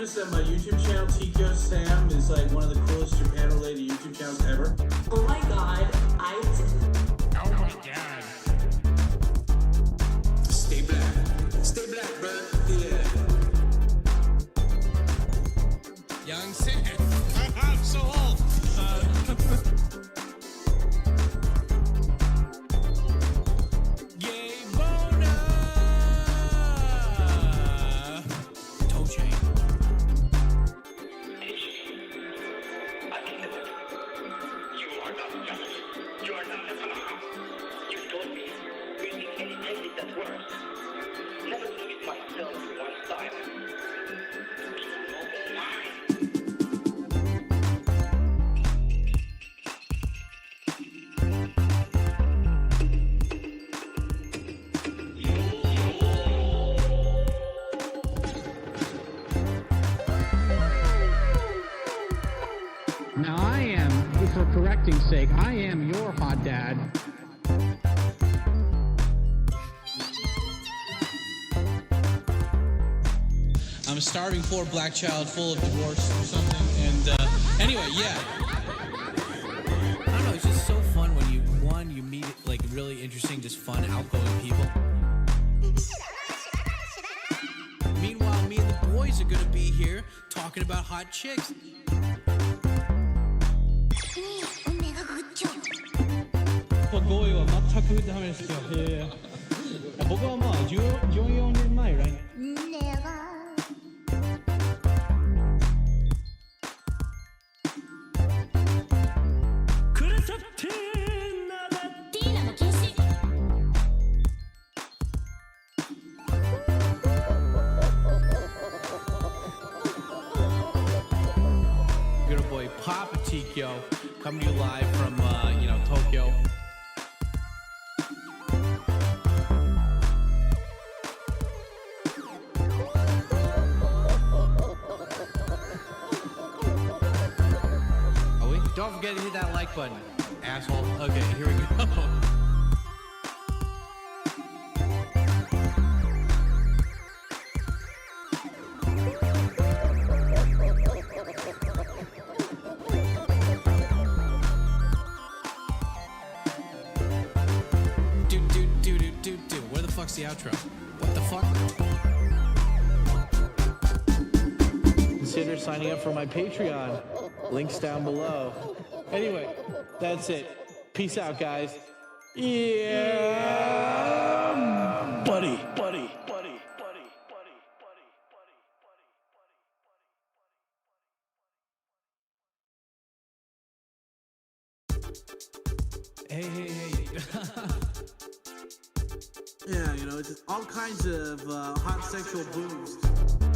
noticed that my YouTube channel, TkyoSam, is like one of the coolest Japan-related YouTube channels ever? Oh my god, I did. Oh my god. Stay black. Stay black, bro. Yeah. Young Sam. I'm so old. Gay boner. Toe chain. You are not just. You are not a phenomenon. You told me using any technique that works. Never limit myself to one style. Oh my. Now I am, for correcting's sake, I am your hot dad. I'm a starving poor black child full of divorce or something. And anyway, yeah. I don't know, it's just so fun when you meet like really interesting, just fun, outgoing people. Meanwhile, me and the boys are gonna be here talking about hot chicks. 合意は全くダメですよ。僕はまあ14年前来年。くれさってなだ。ティーナも禁止。 Good boy, Papa Tikyo, coming to you live from Tokyo. Oh, wait, don't forget to hit that like button, asshole. Okay, here we go. Where the fuck's the outro? What the fuck? Consider signing up for my Patreon. Links down below. Anyway, that's it. Peace out, guys. Yeah, buddy. Hey. Yeah, it's just all kinds of hot sexual boobs.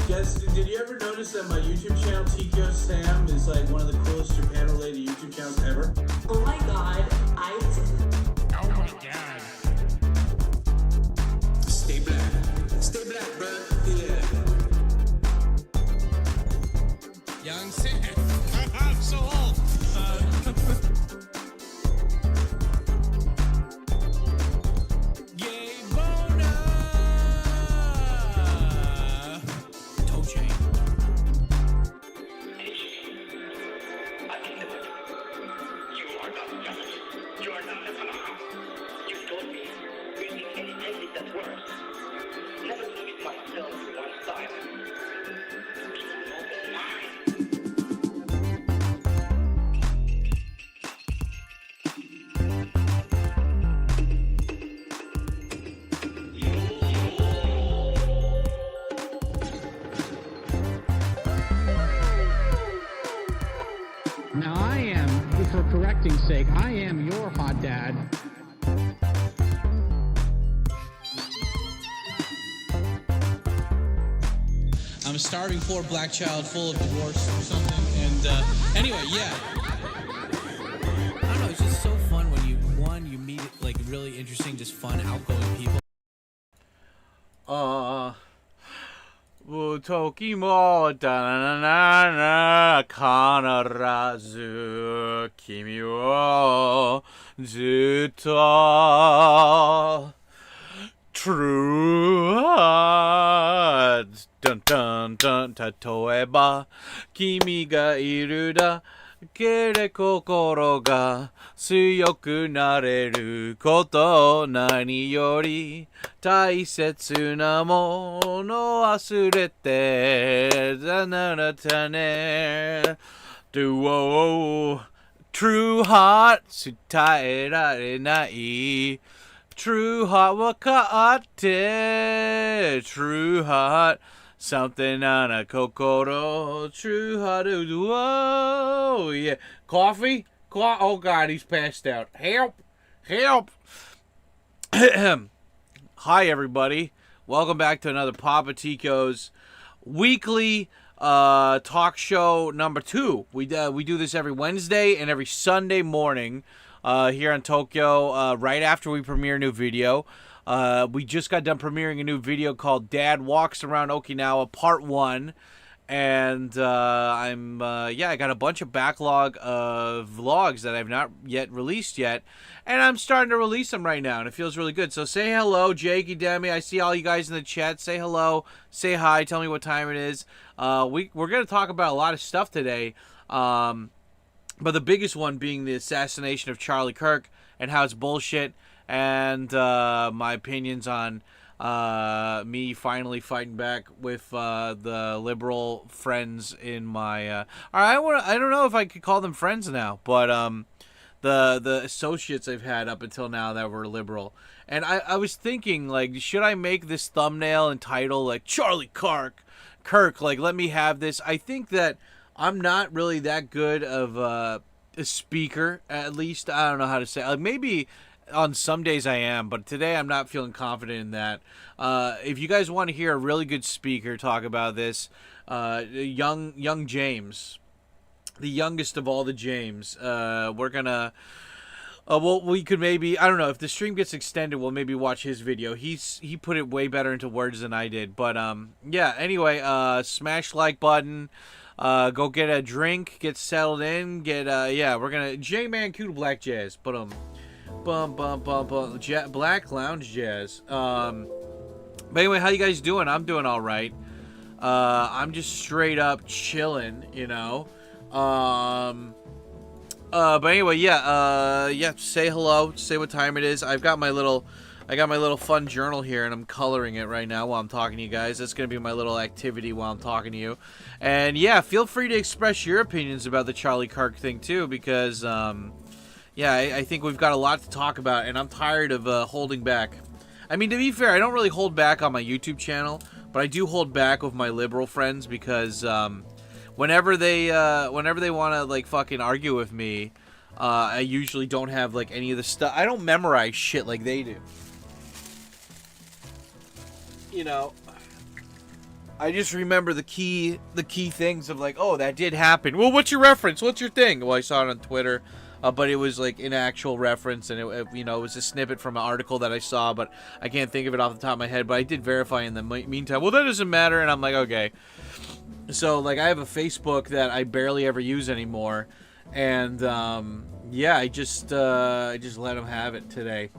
Guys, did you ever notice that my YouTube channel, TkyoSam, is like one of the coolest Japan-related YouTube channels ever? Oh my god, I did. Oh my god. Stay black. Stay black, bro. Yeah. Young Sam. I'm so old. Gay boner. Toe chain. You are not just. You are not a phenomenon. You told me using any technique that works. Never limit myself to one style. Oh my. Now I am, for correcting's sake, I am your hot dad. I'm a starving poor black child full of divorce or something. And anyway, yeah. I don't know, it's just so fun when you meet like really interesting, just fun, outgoing people. 時もだななな必ず君をずっと True hearts dun dun dun. 例えば君がいるだけで心が強くなれること何より大切なもの忘れてだならたね Do True Heart 伝えられない True Heart わかって True Heart Something on a kokoro, true heart of the whoa, yeah. Coffee? Oh God, he's passed out. Help! Help! Hi, everybody. Welcome back to another Papa Tico's weekly talk show number 2. We do this every Wednesday and every Sunday morning here in Tokyo, right after we premiere a new video. We just got done premiering a new video called Dad Walks Around Okinawa Part 1. And I got a bunch of backlog of vlogs that I've not yet released yet. And I'm starting to release them right now, and it feels really good. So say hello, Jakey, Demi. I see all you guys in the chat. Say hello. Say hi. Tell me what time it is. We're going to talk about a lot of stuff today. But the biggest one being the assassination of Charlie Kirk and how it's bullshit. And my opinions on me finally fighting back with the liberal friends in my I don't know if I could call them friends now, but the associates I've had up until now that were liberal. And I was thinking, like, should I make this thumbnail and title like Charlie Kirk, like, let me have this. I think that I'm not really that good of a speaker, at least. I don't know how to say, like, maybe on some days I am, but today I'm not feeling confident in that. If you guys want to hear a really good speaker talk about this, young James, the youngest of all the James, we're gonna we could maybe, I don't know, if the stream gets extended, we'll maybe watch his video. He put it way better into words than I did. But yeah, anyway, smash like button, go get a drink, get settled in, get we're gonna J-Man Cute Black Jazz, but Black Lounge Jazz. But anyway, how you guys doing? I'm doing all right. I'm just straight up chilling, you know. But anyway, say hello, say what time it is. I got my little fun journal here, and I'm coloring it right now while I'm talking to you guys. That's gonna be my little activity while I'm talking to you. And yeah, feel free to express your opinions about the Charlie Kirk thing too, because I think we've got a lot to talk about, and I'm tired of holding back. I mean, to be fair, I don't really hold back on my YouTube channel, but I do hold back with my liberal friends because whenever they want to, like, fucking argue with me, I usually don't have, like, any of the stuff. I don't memorize shit like they do. You know, I just remember the key things of, like, oh, that did happen. Well, what's your reference? What's your thing? Well, I saw it on Twitter. But it was like an actual reference, and it was a snippet from an article that I saw, but I can't think of it off the top of my head. But I did verify in the meantime. Well, that doesn't matter, and I'm like, okay. So, like, I have a Facebook that I barely ever use anymore, and I just let them have it today.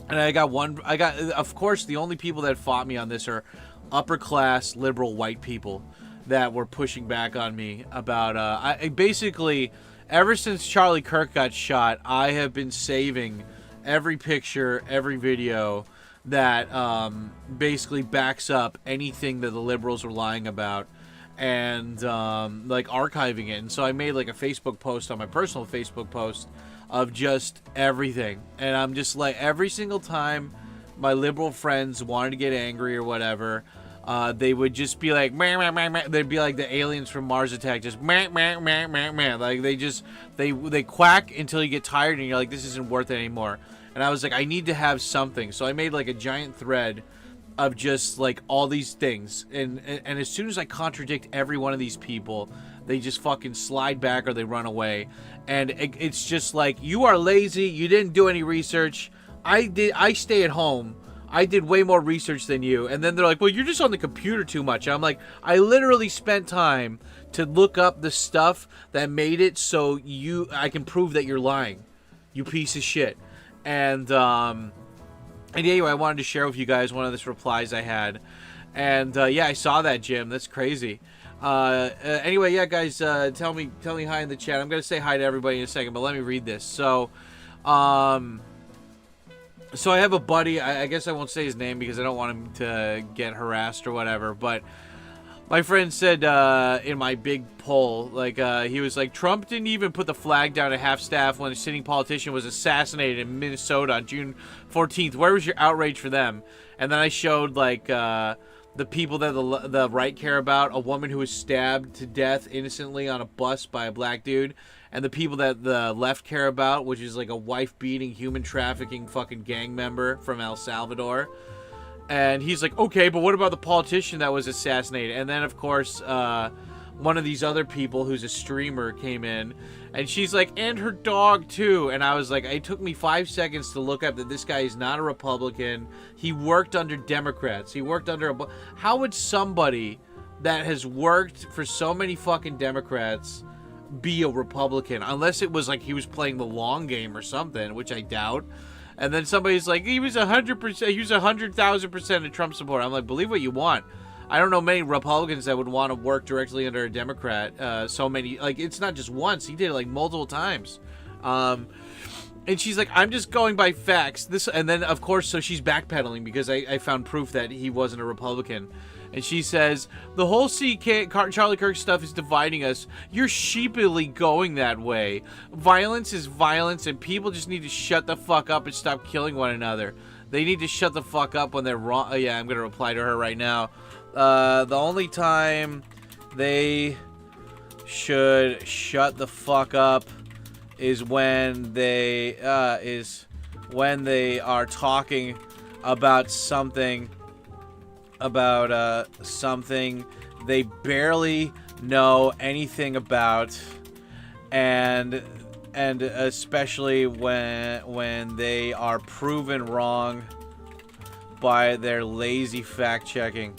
And of course, the only people that fought me on this are upper class liberal white people that were pushing back on me about I basically. Ever since Charlie Kirk got shot, I have been saving every picture, every video that basically backs up anything that the liberals were lying about, and like archiving it. And so I made like a Facebook post on my personal Facebook post of just everything. And I'm just like, every single time my liberal friends wanted to get angry or whatever, they would just be like, meh, meh, meh, meh. They'd be like the aliens from Mars Attack, just meh, meh, meh, meh, meh. Like they quack until you get tired and you're like, this isn't worth it anymore. And I was like, I need to have something. So I made like a giant thread of just like all these things. And as soon as I contradict every one of these people, they just fucking slide back or they run away. And it's just like, you are lazy. You didn't do any research. I stay at home. I did way more research than you. And then they're like, well, you're just on the computer too much. And I'm like, I literally spent time to look up the stuff that made it so I can prove that you're lying, you piece of shit. And anyway, I wanted to share with you guys one of the replies I had. And yeah, I saw that, Jim. That's crazy. Anyway, yeah, guys, tell me hi in the chat. I'm gonna say hi to everybody in a second, but let me read this. So I have a buddy. I guess I won't say his name because I don't want him to get harassed or whatever. But my friend said in my big poll, like, he was like, Trump didn't even put the flag down at half-staff when a sitting politician was assassinated in Minnesota on June 14th. Where was your outrage for them? And then I showed, like, the people that the right care about, a woman who was stabbed to death innocently on a bus by a black dude, and the people that the left care about, which is like a wife-beating, human-trafficking fucking gang member from El Salvador. And he's like, okay, but what about the politician that was assassinated? And then, of course, one of these other people who's a streamer came in, and she's like, and her dog, too. And I was like, it took me 5 seconds to look up that this guy is not a Republican. He worked under Democrats. He worked under how would somebody that has worked for so many fucking Democrats be a Republican? Unless it was like he was playing the long game or something, which I doubt. And then somebody's like, he was 100%, he was 100,000% a Trump supporter. I'm like, believe what you want. I don't know many Republicans that would want to work directly under a Democrat. So many, like, it's not just once. He did it like multiple times. And she's like, I'm just going by facts. And then, of course, so she's backpedaling because I found proof that he wasn't a Republican. And she says, the whole Charlie Kirk stuff is dividing us. You're sheepily going that way. Violence is violence, and people just need to shut the fuck up and stop killing one another. They need to shut the fuck up when they're wrong. Oh, yeah, I'm going to reply to her right now. The only time they should shut the fuck up is when they are talking about something something they barely know anything about, and especially when they are proven wrong by their lazy fact checking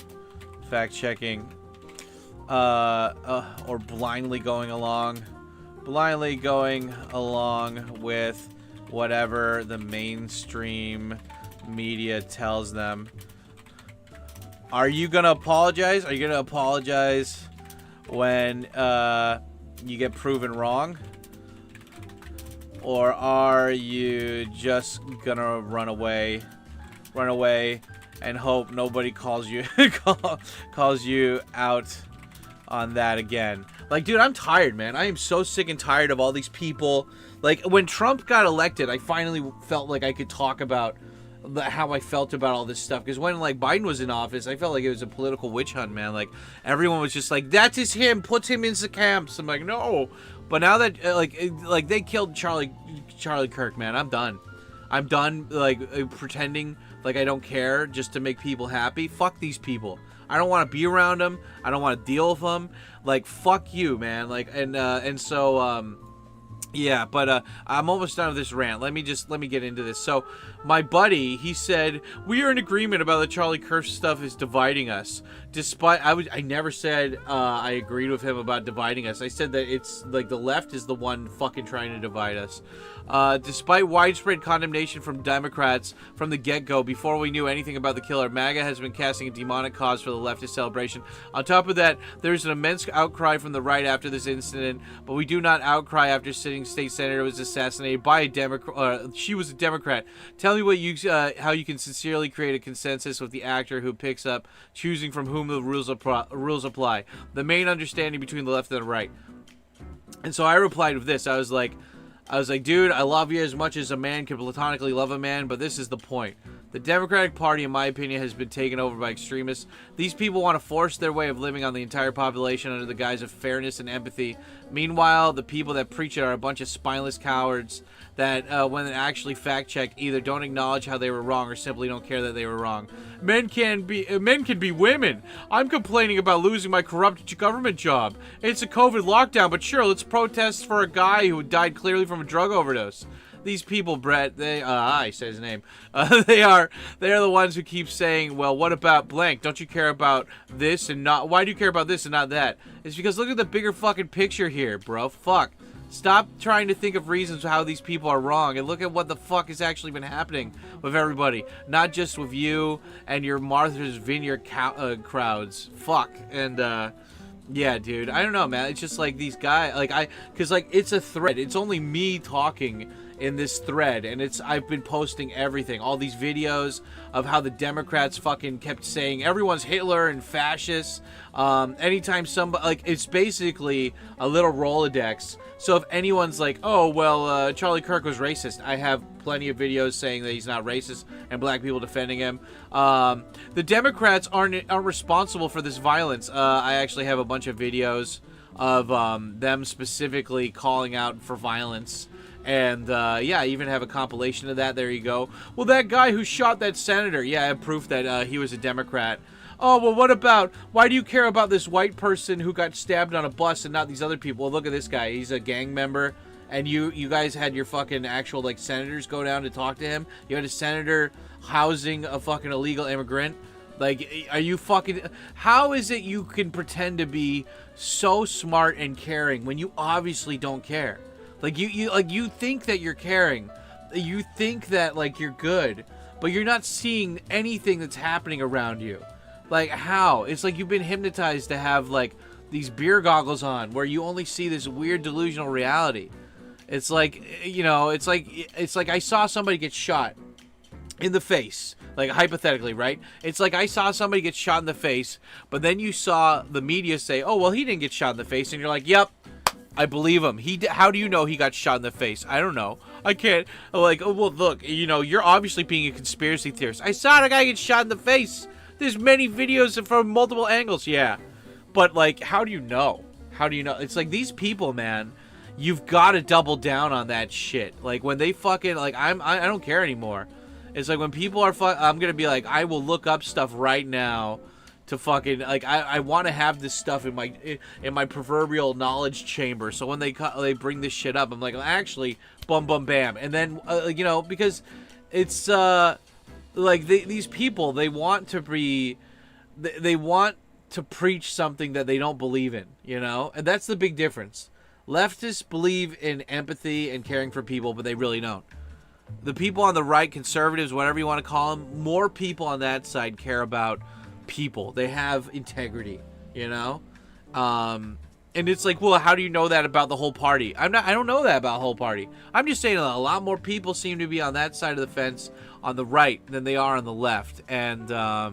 or blindly going along with whatever the mainstream media tells them. Are you gonna apologize? Are you gonna apologize when you get proven wrong? Or are you just gonna run away and hope nobody calls you calls you out on that again? Like, dude, I'm tired, man. I am so sick and tired of all these people. Like, when Trump got elected, I finally felt like I could talk about how I felt about all this stuff, because when like Biden was in office, I felt like it was a political witch hunt, man. Like, everyone was just like, that is him, put him in the camps. I'm like, no. But now that like they killed Charlie Kirk, man, I'm done like pretending like I don't care just to make people happy. Fuck these people. I don't want to be around them. I don't want to deal with them. Like, fuck you, man. Like, and so yeah, but I'm almost done with this rant. Let me get into this. So, my buddy, he said, we are in agreement about the Charlie Kirk stuff is dividing us. Despite, I never said I agreed with him about dividing us. I said that it's like the left is the one fucking trying to divide us. Despite widespread condemnation from Democrats from the get-go, before we knew anything about the killer, MAGA has been casting a demonic cause for the leftist celebration. On top of that, there's an immense outcry from the right after this incident, but we do not outcry after sitting state senator was assassinated by a Democrat. She was a Democrat. Tell me how you can sincerely create a consensus with the actor who picks up choosing from whom the rules apply. The main understanding between the left and the right. And so I replied with this. I was like, dude, I love you as much as a man can platonically love a man, but this is the point. The Democratic Party, in my opinion, has been taken over by extremists. These people want to force their way of living on the entire population under the guise of fairness and empathy. Meanwhile, the people that preach it are a bunch of spineless cowards that, when they actually fact-check, either don't acknowledge how they were wrong or simply don't care that they were wrong. Men can be women. I'm complaining about losing my corrupt government job. It's a COVID lockdown, but sure, let's protest for a guy who died clearly from a drug overdose. these people, Brett, they I say his name. They're the ones who keep saying, well, what about blank? Don't you care about this and not? Why do you care about this and not that? It's because look at the bigger fucking picture here, bro. Fuck. Stop trying to think of reasons how these people are wrong and look at what the fuck has actually been happening with everybody. Not just with you and your Martha's Vineyard crowds. Fuck. And, yeah, dude. I don't know, man. It's just like these guys, like because like it's a thread. It's only me talking in this thread, and I've been posting everything, all these videos of how the Democrats fucking kept saying everyone's Hitler and fascist. Anytime somebody, like, it's basically a little Rolodex. So if anyone's like, oh, well, Charlie Kirk was racist, I have plenty of videos saying that he's not racist and black people defending him. The Democrats aren't responsible for this violence. I actually have a bunch of videos of them specifically calling out for violence. And, yeah, I even have a compilation of that. There you go. Well, that guy who shot that senator, yeah, I have proof that he was a Democrat. Oh, well, what about, why do you care about this white person who got stabbed on a bus and not these other people? Well, look at this guy. He's a gang member. And you guys had your fucking actual, like, senators go down to talk to him. You had a senator housing a fucking illegal immigrant. Like, are you fucking... How is it you can pretend to be so smart and caring when you obviously don't care? Like, you think that you're caring. You think that, like, you're good. But you're not seeing anything that's happening around you. Like, how? It's like you've been hypnotized to have, like, these beer goggles on where you only see this weird delusional reality. It's like, you know, it's like I saw somebody get shot in the face. Like, hypothetically, right? It's like I saw somebody get shot in the face, but then you saw the media say, oh, well, he didn't get shot in the face. And you're like, yep, I believe him. How do you know he got shot in the face? I don't know. I can't. Like, oh, well, look, you know, you're obviously being a conspiracy theorist. I saw the guy get shot in the face. There's many videos from multiple angles. Yeah. But, like, how do you know? How do you know? It's like these people, man, you've got to double down on that shit. Like, when they fucking, like, I don't care anymore. It's like when people are I'm going to be like, I will look up stuff right now to fucking, like, I want to have this stuff in my proverbial knowledge chamber. So when they bring this shit up, I'm like, actually, bum, bum, bam. And then, you know, because it's, like, these people, they want to preach something that they don't believe in, you know? And that's the big difference. Leftists believe in empathy and caring for people, but they really don't. The people on the right, conservatives, whatever you want to call them, more people on that side care about people. They have integrity, you know? And it's like, well, how do you know that about the whole party? I don't know that about the whole party. I'm just saying a lot more people seem to be on that side of the fence on the right than they are on the left. And I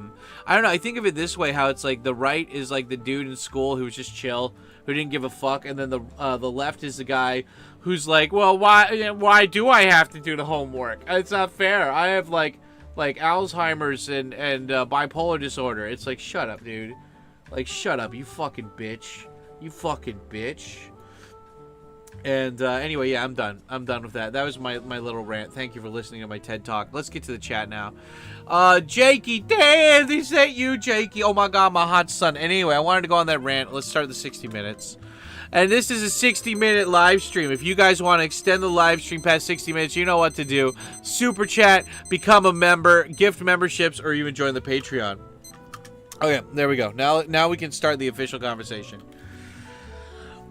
don't know. I think of it this way, how it's like the right is like the dude in school who was just chill, who didn't give a fuck, and then the left is the guy who's like, well, why do I have to do the homework? It's not fair. I have like Alzheimer's and bipolar disorder. It's like, shut up, dude. Like, shut up, you fucking bitch. You fucking bitch. And anyway, yeah, I'm done. I'm done with that. That was my little rant. Thank you for listening to my TED Talk. Let's get to the chat now. Jakey, damn, is that you, Jakey? Oh my god, my hot son. Anyway, I wanted to go on that rant. Let's start the 60 minutes. And this is a 60-minute live stream. If you guys want to extend the live stream past 60 minutes, you know what to do. Super chat, become a member, gift memberships, or even join the Patreon. Okay, there we go. Now we can start the official conversation.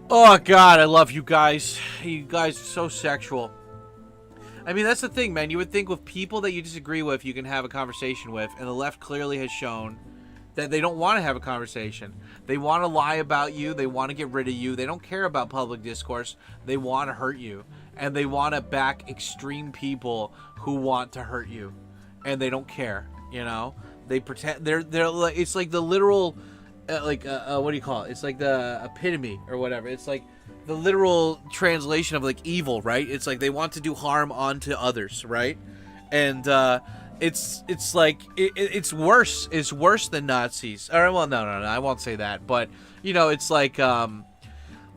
Oh, God, I love you guys. You guys are so sexual. I mean, that's the thing, man. You would think with people that you disagree with, you can have a conversation with, and the left clearly has shown that they don't want to have a conversation. They want to lie about you. They want to get rid of you. They don't care about public discourse. They want to hurt you, and they want to back extreme people who want to hurt you, and they don't care, you know? They pretend they're like, it's like the literal... what do you call it? It's like the epitome or whatever. It's like the literal translation of like evil, right? It's like they want to do harm onto others, right? And it's like it's worse. It's worse than Nazis. Or well, no, I won't say that. But you know, it's like at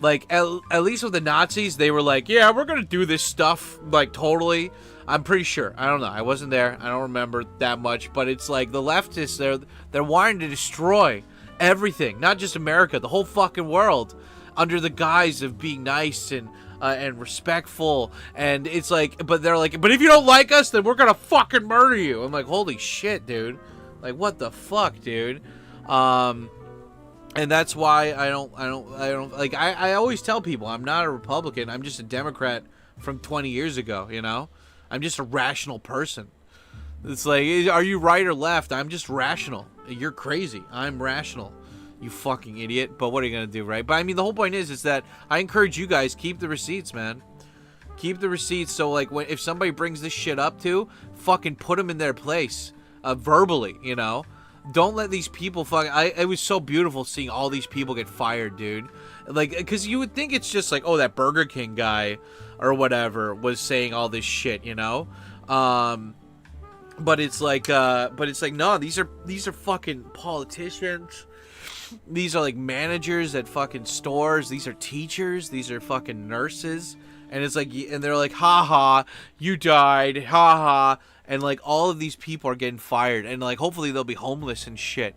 least with the Nazis, they were like, yeah, we're gonna do this stuff like totally. I'm pretty sure. I don't know. I wasn't there. I don't remember that much. But it's like the leftists. They're wanting to destroy everything, not just America, the whole fucking world, under the guise of being nice and and respectful, and it's like, but they're like, but if you don't like us, then we're gonna fucking murder you. I'm like, holy shit, dude. Like, what the fuck, dude? And that's why I don't like, I always tell people I'm not a Republican. I'm just a Democrat from 20 years ago, you know? I'm just a rational person. It's like, are you right or left? I'm just rational. You're crazy. I'm rational. You fucking idiot. But what are you going to do, right? But I mean, the whole point is that I encourage you guys, keep the receipts, man. Keep the receipts, so like, if somebody brings this shit up to, fucking put them in their place. Verbally, you know? Don't let these people it was so beautiful seeing all these people get fired, dude. Like, because you would think it's just like, oh, that Burger King guy or whatever was saying all this shit, you know? But it's like, no, these are fucking politicians. These are like managers at fucking stores. These are teachers. These are fucking nurses. And it's like, and they're like, haha, you died, haha. And like, all of these people are getting fired, and like, hopefully they'll be homeless and shit.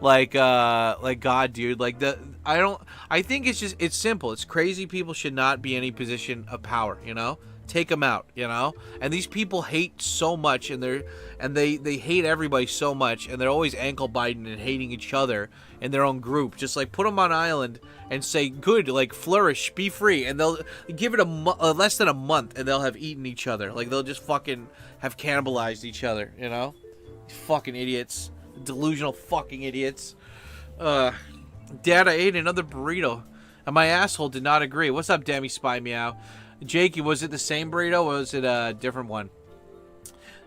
Like God, dude. Like, I think it's simple. It's crazy people should not be in any position of power, you know? Take them out, you know? And these people hate so much, and they hate everybody so much, and they're always ankle biting and hating each other in their own group. Just like, put them on an island and say, good, like, flourish, be free, and they'll give it less than a month, and they'll have eaten each other. Like, they'll just fucking have cannibalized each other, you know? Fucking idiots. Delusional fucking idiots. Dad, I ate another burrito, and my asshole did not agree. What's up, Demi Spy Meow? Jakey, was it the same burrito, or was it a different one?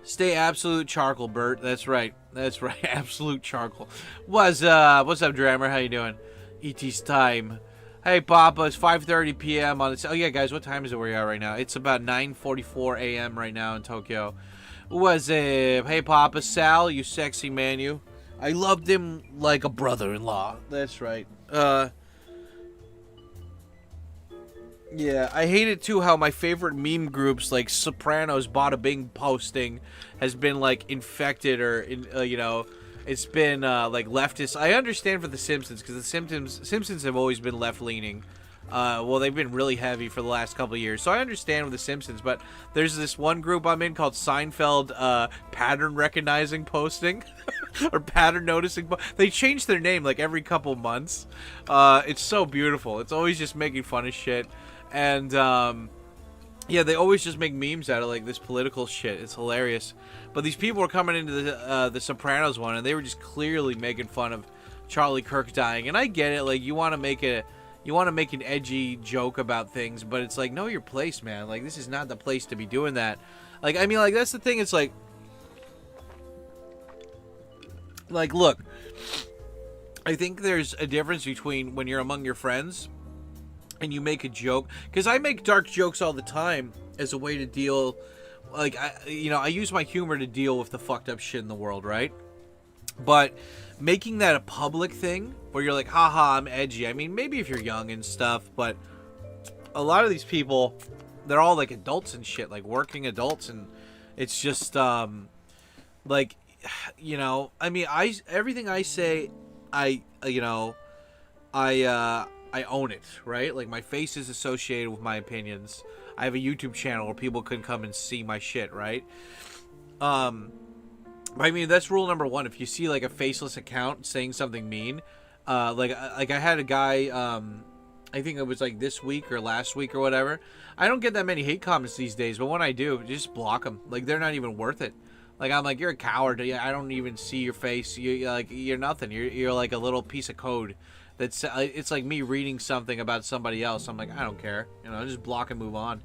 Stay absolute charcoal, Bert. That's right. That's right. Absolute charcoal. What's up, Drammer? How you doing? ET's time. Hey, Papa. It's 5:30 p.m. on this. Oh, yeah, guys. What time is it where you are right now? It's about 9:44 a.m. right now in Tokyo. What's up? Hey, Papa. Sal, you sexy man, you. I loved him like a brother-in-law. That's right. Yeah, I hate it too how my favorite meme groups like Sopranos Bada Bing posting has been like infected, or you know, it's been like leftist. I understand for the Simpsons, because the Simpsons have always been left leaning. Well, they've been really heavy for the last couple of years, so I understand with the Simpsons. But there's this one group I'm in called Seinfeld pattern recognizing posting or pattern noticing. They change their name like every couple months. It's so beautiful. It's always just making fun of shit. And, yeah, they always just make memes out of, like, this political shit. It's hilarious. But these people were coming into the Sopranos one, and they were just clearly making fun of Charlie Kirk dying. And I get it. Like, you want to make an edgy joke about things, but it's like, know your place, man. Like, this is not the place to be doing that. Like, I mean, like, that's the thing. It's like, look, I think there's a difference between when you're among your friends and you make a joke, because I make dark jokes all the time as a way to deal, like, I use my humor to deal with the fucked up shit in the world, right? But making that a public thing where you're like, haha, I'm edgy. I mean, maybe if you're young and stuff, but a lot of these people, they're all like adults and shit, like working adults, and it's just like, you know, I mean, everything I say, I own it, right? Like, my face is associated with my opinions. I have a YouTube channel where people can come and see my shit, right? I mean, that's rule number one. If you see, like, a faceless account saying something mean, like I had a guy, I think it was, like, this week or last week or whatever. I don't get that many hate comments these days, but when I do, just block them. Like, they're not even worth it. Like, I'm like, you're a coward. I don't even see your face. You're nothing. You're like a little piece of code. It's like me reading something about somebody else. I'm like, I don't care. You know, just block and move on.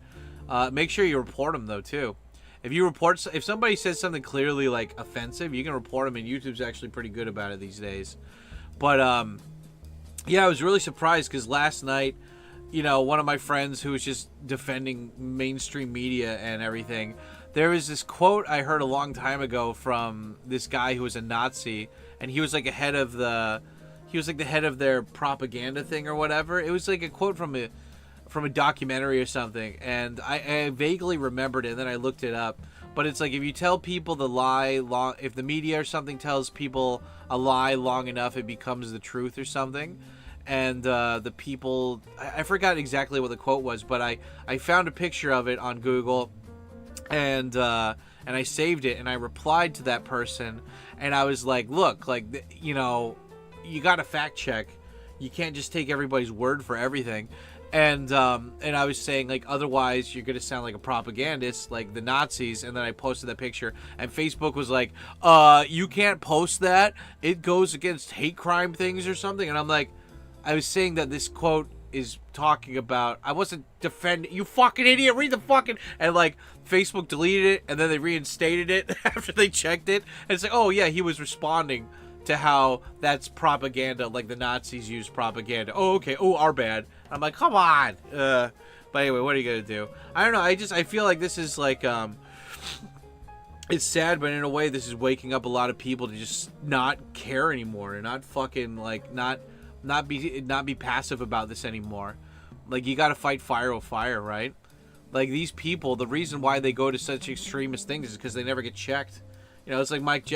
Make sure you report them, though, too. If somebody says something clearly, like, offensive, you can report them, and YouTube's actually pretty good about it these days. But, yeah, I was really surprised, because last night, you know, one of my friends who was just defending mainstream media and everything, there was this quote I heard a long time ago from this guy who was a Nazi, and he was like the head of their propaganda thing or whatever. It was like a quote from a documentary or something, and I vaguely remembered it, and then I looked it up. But it's like, if you tell people the lie if the media or something tells people a lie long enough, it becomes the truth or something. and the people, I forgot exactly what the quote was, but I found a picture of it on Google, and I saved it, and I replied to that person, and I was like, look, like, you know, you got to fact check. You can't just take everybody's word for everything. And I was saying, like, otherwise you're gonna sound like a propagandist, like the Nazis. And then I posted that picture, and Facebook was like, you can't post that, it goes against hate crime things or something. And I'm like, I was saying that this quote is talking about, I wasn't defending, you fucking idiot, read the fucking, and like Facebook deleted it, and then they reinstated it after they checked it, and it's like, oh yeah, he was responding to how that's propaganda, like the Nazis use propaganda. Oh, okay. Oh, our bad. I'm like, come on. But anyway, what are you gonna do? I don't know. I feel like this is like, it's sad, but in a way, this is waking up a lot of people to just not care anymore, and not fucking like not be passive about this anymore. Like, you got to fight fire with fire, right? Like, these people, the reason why they go to such extremist things is because they never get checked. You know, it's like Mike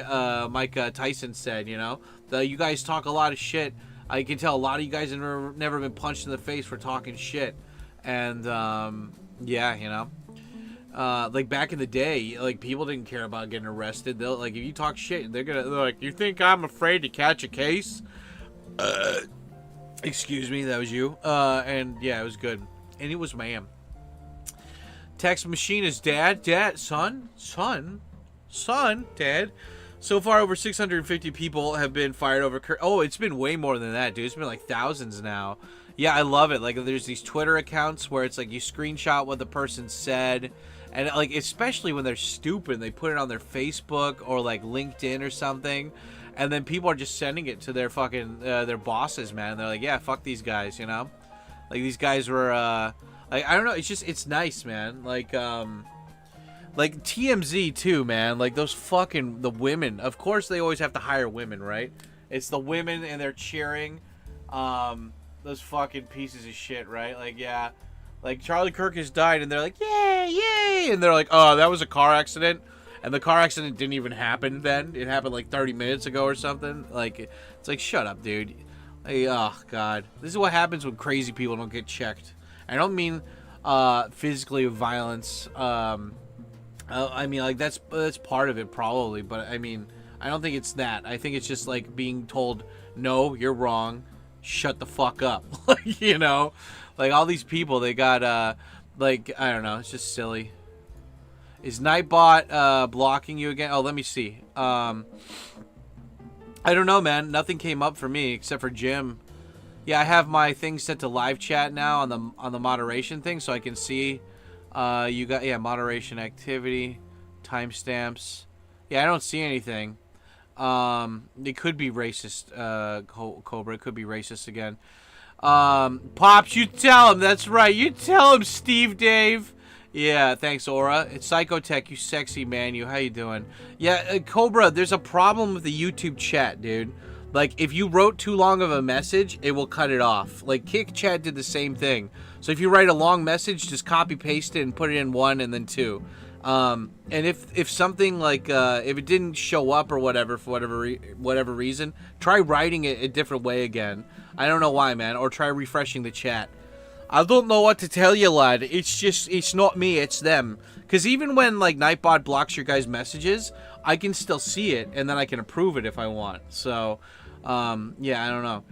Tyson said, you know, you guys talk a lot of shit. I can tell a lot of you guys have never been punched in the face for talking shit. And, yeah, you know, like back in the day, like, people didn't care about getting arrested. They'll, like, if you talk shit, they're like, you think I'm afraid to catch a case? Excuse me, that was you. And yeah, it was good. And it was ma'am. Text machine is dad, son, dad. So far, over 650 people have been fired over Kirk. Oh, it's been way more than that, dude. It's been like thousands now. Yeah, I love it. Like, there's these Twitter accounts where it's like you screenshot what the person said, and like, especially when they're stupid, they put it on their Facebook or like LinkedIn or something, and then people are just sending it to their fucking their bosses, man. They're like, yeah, fuck these guys, you know. Like, these guys were like, I don't know. It's just, it's nice, man. Like TMZ too, man. Like, those fucking, the women. Of course, they always have to hire women, right? It's the women, and they're cheering. Those fucking pieces of shit, right? Like, yeah. Like, Charlie Kirk has died, and they're like, yay, yay. And they're like, oh, that was a car accident. And the car accident didn't even happen then. It happened like 30 minutes ago or something. Like, it's like, shut up, dude. Like, oh, God. This is what happens when crazy people don't get checked. I don't mean physically violence. I mean, like, that's part of it probably, but I mean, I don't think it's that. I think it's just like being told, no, you're wrong, shut the fuck up. Like, you know, like, all these people, they got like, I don't know, it's just silly. Is Nightbot blocking you again? Oh, let me see. I don't know, man. Nothing came up for me except for Jim. Yeah, I have my thing set to live chat now on the moderation thing, so I can see. You got, yeah, moderation activity, timestamps. Yeah, I don't see anything. It could be racist, Cobra. It could be racist again. Pops, you tell him. That's right. You tell him, Steve Dave. Yeah, thanks, Aura. It's Psychotech, you sexy man. How you doing? Yeah, Cobra, there's a problem with the YouTube chat, dude. Like, if you wrote too long of a message, it will cut it off. Like, Kick Chat did the same thing. So if you write a long message, just copy paste it and put it in 1 and then 2. And if something like if it didn't show up or whatever for whatever reason, try writing it a different way again. I don't know why, man. Or try refreshing the chat. I don't know what to tell you, lad. It's not me, it's them. Because even when like Nightbot blocks your guys' messages, I can still see it and then I can approve it if I want. So yeah, I don't know.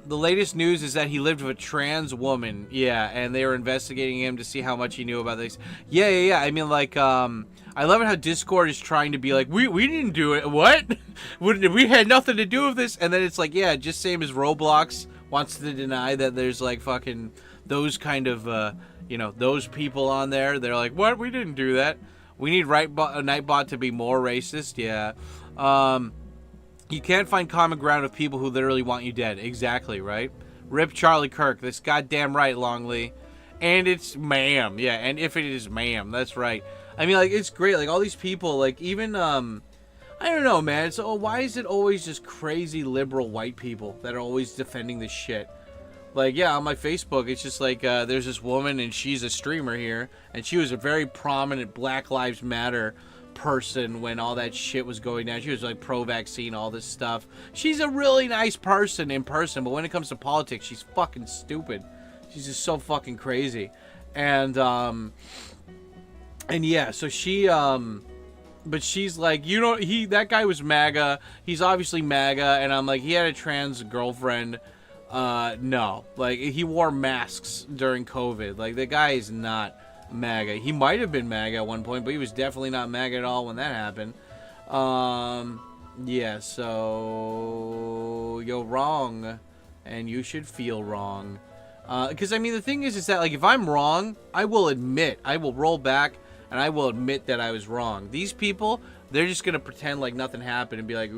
The latest news is that he lived with a trans woman. Yeah, and they were investigating him to see how much he knew about this. Yeah. I mean, like, I love it how Discord is trying to be like, we didn't do it. What? We had nothing to do with this. And then it's like, yeah, just same as Roblox wants to deny that there's like fucking those kind of, you know, those people on there. They're like, what? We didn't do that. We need Nightbot to be more racist. Yeah. You can't find common ground with people who literally want you dead. Exactly, right? Rip Charlie Kirk. That's goddamn right, Longley. And it's ma'am. Yeah, and if it is ma'am, that's right. I mean, like, it's great. Like, all these people, like, even, I don't know, man. So why is it always just crazy liberal white people that are always defending this shit? Like, yeah, on my Facebook, it's just like, there's this woman, and she's a streamer here, and she was a very prominent Black Lives Matter person when all that shit was going down. She was like pro-vaccine, all this stuff. She's a really nice person in person, but when it comes to politics, she's fucking stupid. She's just so fucking crazy. And yeah, so she, but she's like, you know, that guy was MAGA. He's obviously MAGA. And I'm like, he had a trans girlfriend. No, like, he wore masks during COVID. Like, the guy is not MAGA. He might have been MAGA at one point, but he was definitely not MAGA at all when that happened. Yeah, so you're wrong, and you should feel wrong. Because, I mean, the thing is that, like, if I'm wrong, I will roll back, and I will admit that I was wrong. These people, they're just gonna pretend like nothing happened and be like,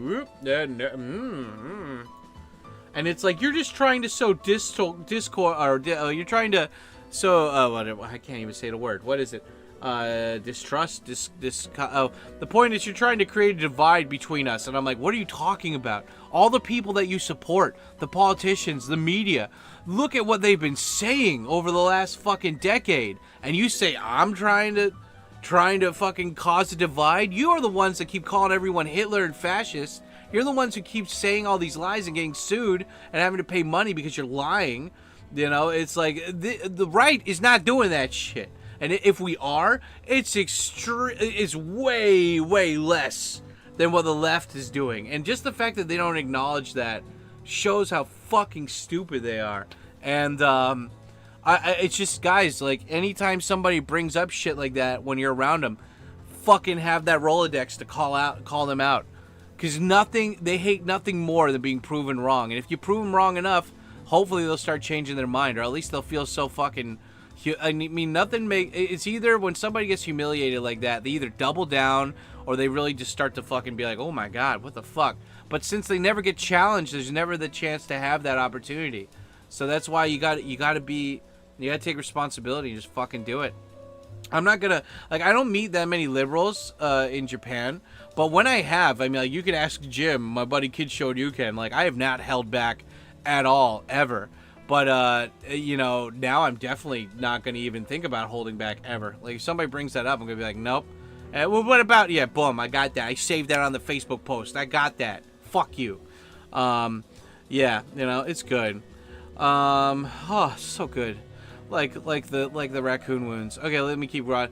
and it's like, you're just trying to sow discord, or you're trying to sow, whatever, I can't even say the word. What is it? Distrust, the point is you're trying to create a divide between us. And I'm like, what are you talking about? All the people that you support, the politicians, the media, look at what they've been saying over the last fucking decade. And you say, I'm trying to fucking cause a divide? You are the ones that keep calling everyone Hitler and fascist. You're the ones who keep saying all these lies and getting sued and having to pay money because you're lying. You know, it's like, the right is not doing that shit. And if we are, it's way, way less than what the left is doing. And just the fact that they don't acknowledge that shows how fucking stupid they are. And it's just, guys, like, anytime somebody brings up shit like that when you're around them, fucking have that Rolodex to call them out. Because they hate nothing more than being proven wrong. And if you prove them wrong enough, hopefully they'll start changing their mind, or at least they'll feel so fucking... I mean, it's either when somebody gets humiliated like that, they either double down, or they really just start to fucking be like, oh my god, what the fuck? But since they never get challenged, there's never the chance to have that opportunity. So that's why you gotta take responsibility and just fucking do it. I'm not gonna, like, I don't meet that many liberals in Japan, but when I have, I mean, like, you can ask Jim, my buddy Kid Shoryuken, like, I have not held back at all, ever. But, you know, now I'm definitely not going to even think about holding back ever. Like, if somebody brings that up, I'm going to be like, nope. Well, what about, yeah, boom, I got that. I saved that on the Facebook post. I got that. Fuck you. Yeah, you know, it's good. Oh, so good. Like the raccoon wounds. Okay, let me keep going.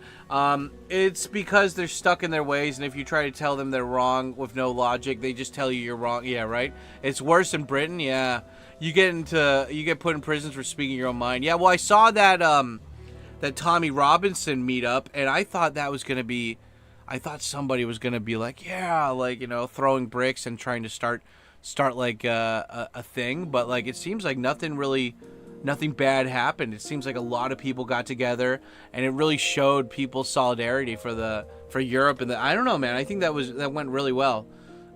It's because they're stuck in their ways, and if you try to tell them they're wrong with no logic, they just tell you you're wrong. Yeah, right? It's worse in Britain, yeah. You get put in prisons for speaking your own mind. Yeah, well, I saw that that Tommy Robinson meetup, and I thought somebody was gonna be like, yeah, like, you know, throwing bricks and trying to start like a thing, but like, it seems like nothing bad happened. It seems like a lot of people got together, and it really showed people's solidarity for Europe, and I don't know, man. I think that went really well.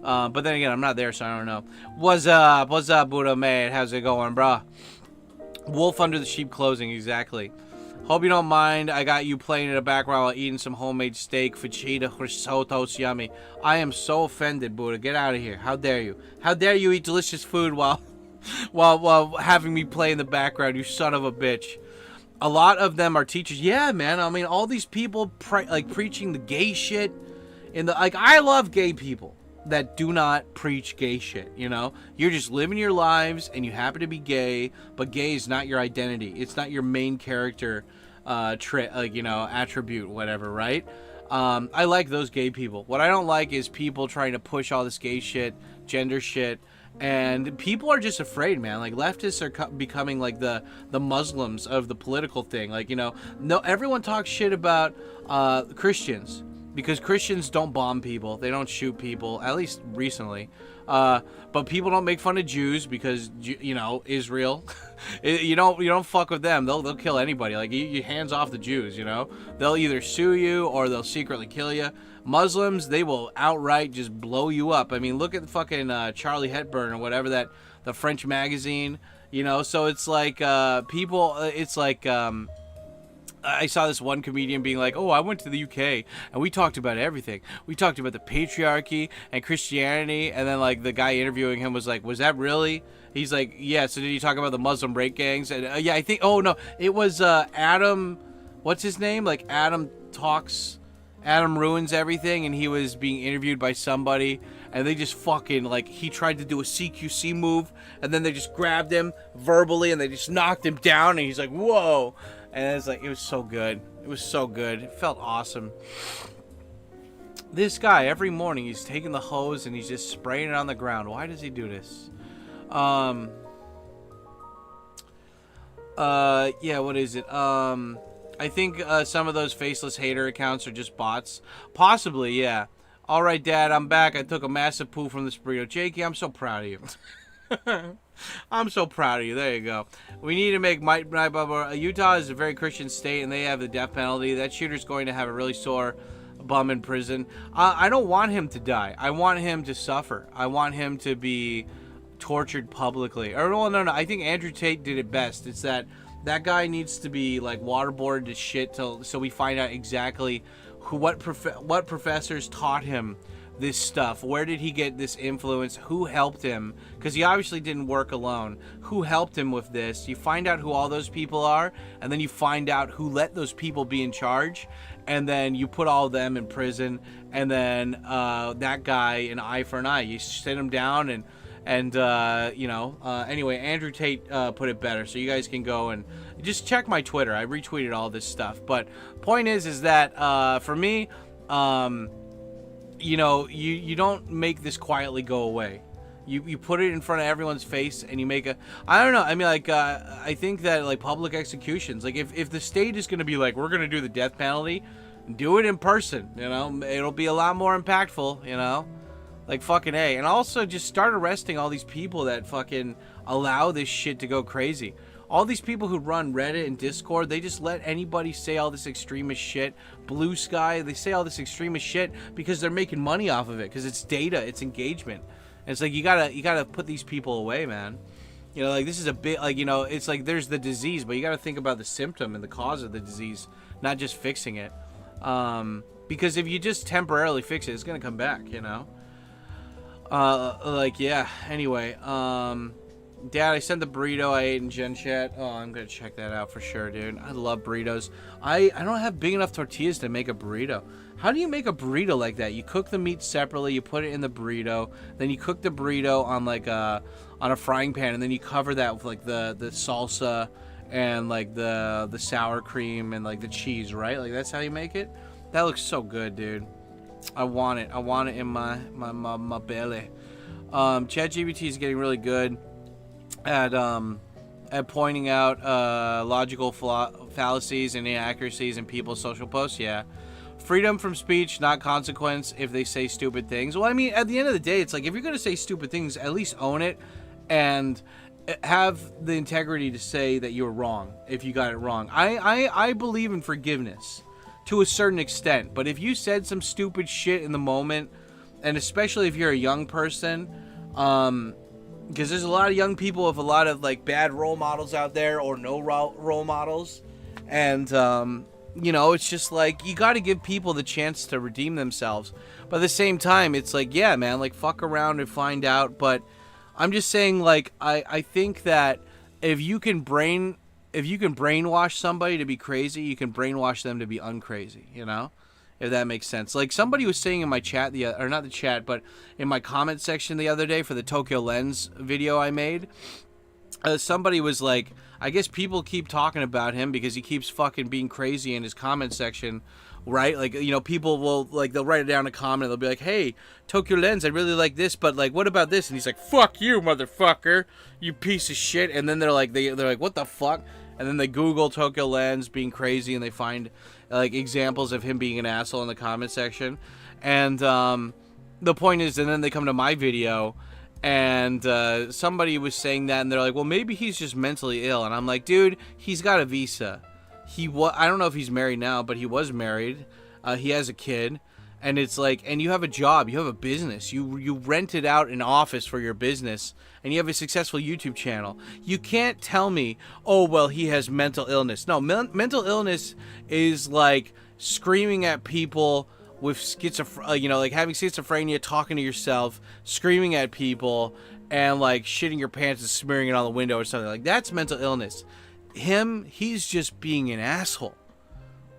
But then again, I'm not there, so I don't know. What's up, Buddha mate? How's it going, bruh? Wolf under the sheep closing, exactly. Hope you don't mind. I got you playing in the background while eating some homemade steak, fajita, risotto's yummy. I am so offended, Buddha. Get out of here. How dare you? How dare you eat delicious food while having me play in the background, you son of a bitch. A lot of them are teachers. Yeah, man. I mean, all these people preaching the gay shit. I love gay people that do not preach gay shit, you know? You're just living your lives, and you happen to be gay, but gay is not your identity. It's not your main character attribute, whatever, right? I like those gay people. What I don't like is people trying to push all this gay shit, gender shit, and people are just afraid, man. Like, leftists are becoming like the Muslims of the political thing. Like, you know, no, everyone talks shit about Christians, because Christians don't bomb people, they don't shoot people, at least recently. But people don't make fun of Jews because, you know, Israel. you don't fuck with them. They'll kill anybody. Like, you hands off the Jews, you know. They'll either sue you or they'll secretly kill you. Muslims, they will outright just blow you up. I mean, look at the fucking Charlie Hepburn or whatever, the French magazine, you know. So it's like I saw this one comedian being like, oh, I went to the UK and we talked about everything. We talked about the patriarchy and Christianity. And then, like, the guy interviewing him was like, was that really? He's like, yeah. So did you talk about the Muslim rape gangs? And yeah, I think, oh no, it was Adam, what's his name? Like, Adam Talks Adam ruins everything, and he was being interviewed by somebody, and they just fucking, like, he tried to do a CQC move, and then they just grabbed him verbally, and they just knocked him down, and he's like, whoa. And it's like, it was so good. It was so good. It felt awesome. This guy, every morning, he's taking the hose, and he's just spraying it on the ground. Why does he do this? Yeah, what is it? I think some of those faceless hater accounts are just bots. Possibly, yeah. All right, Dad, I'm back. I took a massive poo from this burrito. Jakey, I'm so proud of you. I'm so proud of you. There you go. We need to make Utah is a very Christian state, and they have the death penalty. That shooter's going to have a really sore bum in prison. I don't want him to die. I want him to suffer. I want him to be tortured publicly. Or no. I think Andrew Tate did it best. It's that guy needs to be like waterboarded to shit so we find out exactly what professors taught him this stuff. Where did he get this influence? Who helped him? Because he obviously didn't work alone. Who helped him with this? You find out who all those people are, and then you find out who let those people be in charge, and then you put all of them in prison, and then that guy, an eye for an eye. You sit him down, and anyway, Andrew Tate put it better, so you guys can go and just check my Twitter. I retweeted all this stuff, but point is that for me, you don't make this quietly go away. You put it in front of everyone's face, and you make I don't know, I mean, like, I think that, like, public executions, like, if the state is going to be like, we're going to do the death penalty, do it in person, it'll be a lot more impactful, like, fucking A. And also just start arresting all these people that fucking allow this shit to go crazy. All these people who run Reddit and Discord, they just let anybody say all this extremist shit. Blue Sky, they say all this extremist shit because they're making money off of it, because it's data, it's engagement. And it's like, you gotta put these people away, man. Like, this is a bit, like, it's like there's the disease, but you gotta think about the symptom and the cause of the disease, not just fixing it. Because if you just temporarily fix it, it's gonna come back, yeah. Anyway, Dad, I sent the burrito I ate in Gen Chat. Oh, I'm gonna check that out for sure, dude. I love burritos. I don't have big enough tortillas to make a burrito. How do you make a burrito like that? You cook the meat separately, you put it in the burrito, then you cook the burrito on like on a frying pan, and then you cover that with like the salsa and like the sour cream and like the cheese, right? Like, that's how you make it? That looks so good, dude. I want it. I want it in my belly. ChatGPT is getting really good at pointing out logical fallacies and inaccuracies in people's social posts. Yeah. Freedom from speech, not consequence if they say stupid things. Well, I mean, at the end of the day, it's like, if you're going to say stupid things, at least own it and have the integrity to say that you were wrong if you got it wrong. I believe in forgiveness to a certain extent, but if you said some stupid shit in the moment, and especially if you're a young person, because there's a lot of young people with a lot of like bad role models out there, or no role models, and it's just like, you got to give people the chance to redeem themselves. But at the same time, it's like, yeah, man, like, fuck around and find out. But I'm just saying, like, I think that if you can brainwash somebody to be crazy, you can brainwash them to be uncrazy, if that makes sense. Like, somebody was saying in my chat, or not the chat, but in my comment section the other day for the Tokyo Lens video I made, somebody was like, I guess people keep talking about him because he keeps fucking being crazy in his comment section, right? Like, people will, like, they'll write it down in a comment, they'll be like, hey, Tokyo Lens, I really like this, but, like, what about this? And he's like, fuck you, motherfucker, you piece of shit. And then they're like, what the fuck? And then they Google Tokyo Lens being crazy, and they find, like, examples of him being an asshole in the comment section. And the point is, and then they come to my video, and somebody was saying that, and they're like, well, maybe he's just mentally ill. And I'm like, dude, he's got a visa. I don't know if he's married now, but he was married. He has a kid. And it's like, and you have a job, you have a business, you rented out an office for your business, and you have a successful YouTube channel. You can't tell me, oh, well, he has mental illness. No, mental illness is like screaming at people with schizophrenia, like having schizophrenia, talking to yourself, screaming at people, and like shitting your pants and smearing it on the window or something. Like, that's mental illness. He's just being an asshole.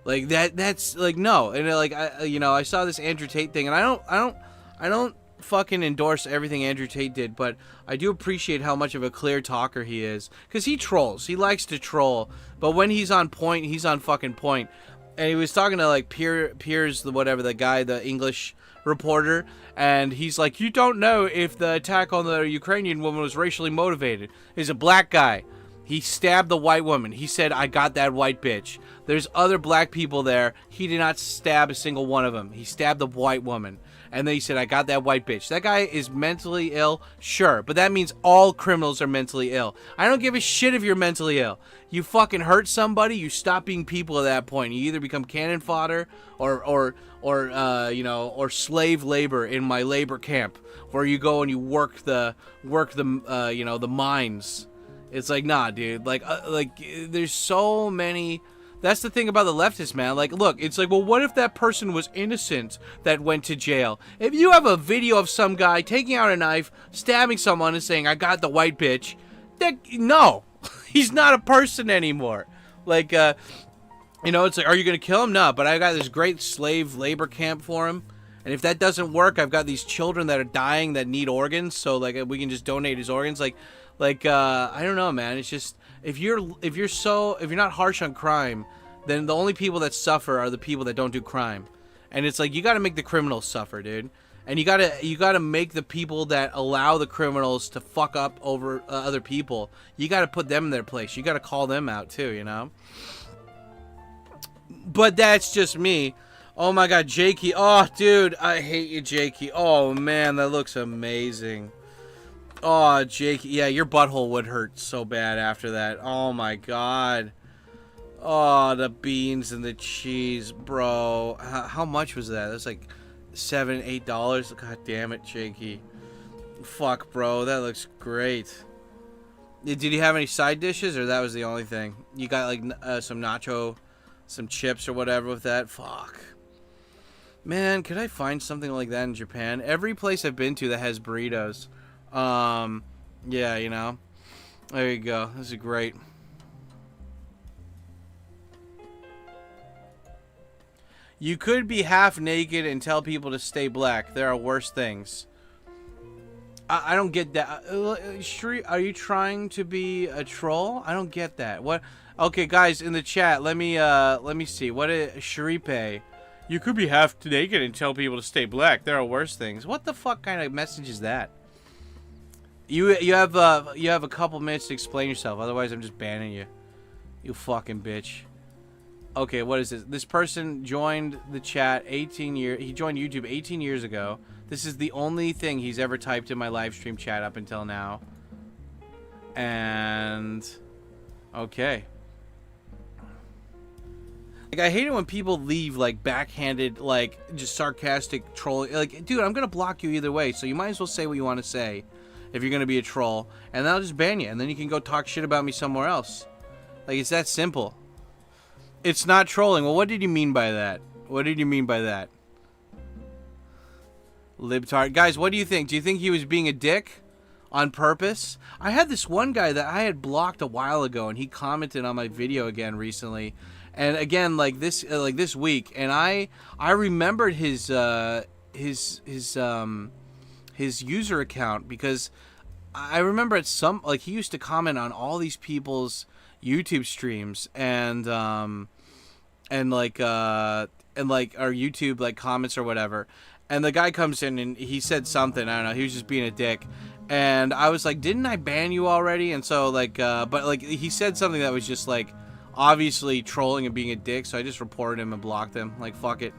Like that's like no. And like I saw this Andrew Tate thing, and I don't fucking endorse everything Andrew Tate did, but I do appreciate how much of a clear talker he is, because he trolls. He likes to troll, but when he's on point, he's on fucking point. And he was talking to like Piers, the guy, the English reporter, and he's like, you don't know if the attack on the Ukrainian woman was racially motivated. He's a black guy. He stabbed the white woman. He said, I got that white bitch. There's other black people there. He did not stab a single one of them. He stabbed the white woman. And then he said, I got that white bitch. That guy is mentally ill, sure. But that means all criminals are mentally ill. I don't give a shit if you're mentally ill. You fucking hurt somebody, you stop being people at that point. You either become cannon fodder or slave labor in my labor camp, where you go and you work the mines. It's like, nah, dude. Like there's so many. That's the thing about the leftists, man. Like, look, it's like, well, what if that person was innocent that went to jail? If you have a video of some guy taking out a knife, stabbing someone, and saying, I got the white bitch, no, he's not a person anymore. Like, it's like, are you going to kill him? No, but I got this great slave labor camp for him. And if that doesn't work, I've got these children that are dying that need organs, so, like, we can just donate his organs. Like, I don't know, man. It's just, if you're not harsh on crime, then the only people that suffer are the people that don't do crime. And it's like, you got to make the criminals suffer, dude. And you got to make the people that allow the criminals to fuck up over other people, you got to put them in their place. You got to call them out too, you know? But that's just me. Oh my god, Jakey. Oh, dude, I hate you, Jakey. Oh man, that looks amazing. Oh, Jake, yeah, your butthole would hurt so bad after that. Oh, my God. Oh, the beans and the cheese, bro. How much was that? That's like $7, $8. God damn it, Jakey. Fuck, bro. That looks great. Did you have any side dishes, or that was the only thing? You got, like, some nacho, some chips or whatever with that? Fuck. Man, could I find something like that in Japan? Every place I've been to that has burritos. Yeah, you know. There you go. This is great. You could be half naked and tell people to stay black. There are worse things. I don't get that. Shri, are you trying to be a troll? I don't get that. What? Okay, guys, in the chat, let me see. What is Shripe? You could be half naked and tell people to stay black. There are worse things. What the fuck kind of message is that? You have a couple minutes to explain yourself. Otherwise, I'm just banning you. You fucking bitch. Okay, what is this? This person joined the chat 18 years. He joined YouTube 18 years ago. This is the only thing he's ever typed in my live stream chat up until now. And okay. Like, I hate it when people leave like backhanded, like just sarcastic trolling. Like, dude, I'm gonna block you either way, so you might as well say what you want to say if you're gonna be a troll, and then I'll just ban you, and then you can go talk shit about me somewhere else. Like, it's that simple. It's not trolling. Well, what did you mean by that? What did you mean by that? Libtard. Guys, what do you think? Do you think he was being a dick on purpose? I had this one guy that I had blocked a while ago, and he commented on my video again recently. And again, like this week, and I remembered his user account, because I remember at some, like, he used to comment on all these people's YouTube streams and our YouTube like comments or whatever. And the guy comes in and he said something, I don't know, he was just being a dick. And I was like, didn't I ban you already? And so like but like he said something that was just like obviously trolling and being a dick, so I just reported him and blocked him. Like, fuck it.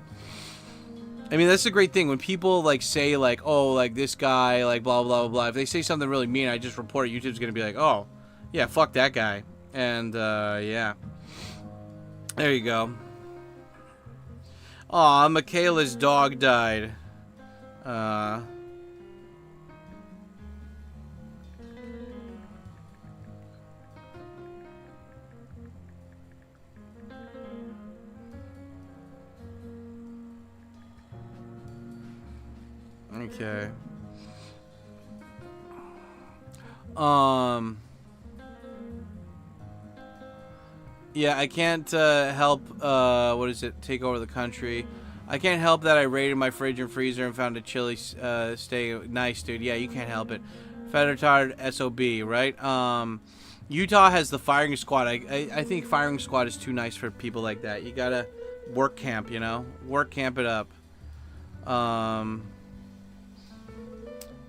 I mean, that's the great thing when people like say like, oh, like this guy, like blah blah blah blah. If they say something really mean, I just report it. YouTube's gonna be like, oh yeah, fuck that guy. And yeah, there you go. Aw, Michaela's dog died. Okay. Yeah, I can't help, what is it, take over the country. I can't help that I raided my fridge and freezer and found a chili stay. Nice, dude. Yeah, you can't help it. Fed-retarded SOB, right? Utah has the firing squad. I think firing squad is too nice for people like that. You gotta work camp, you know? Work camp it up.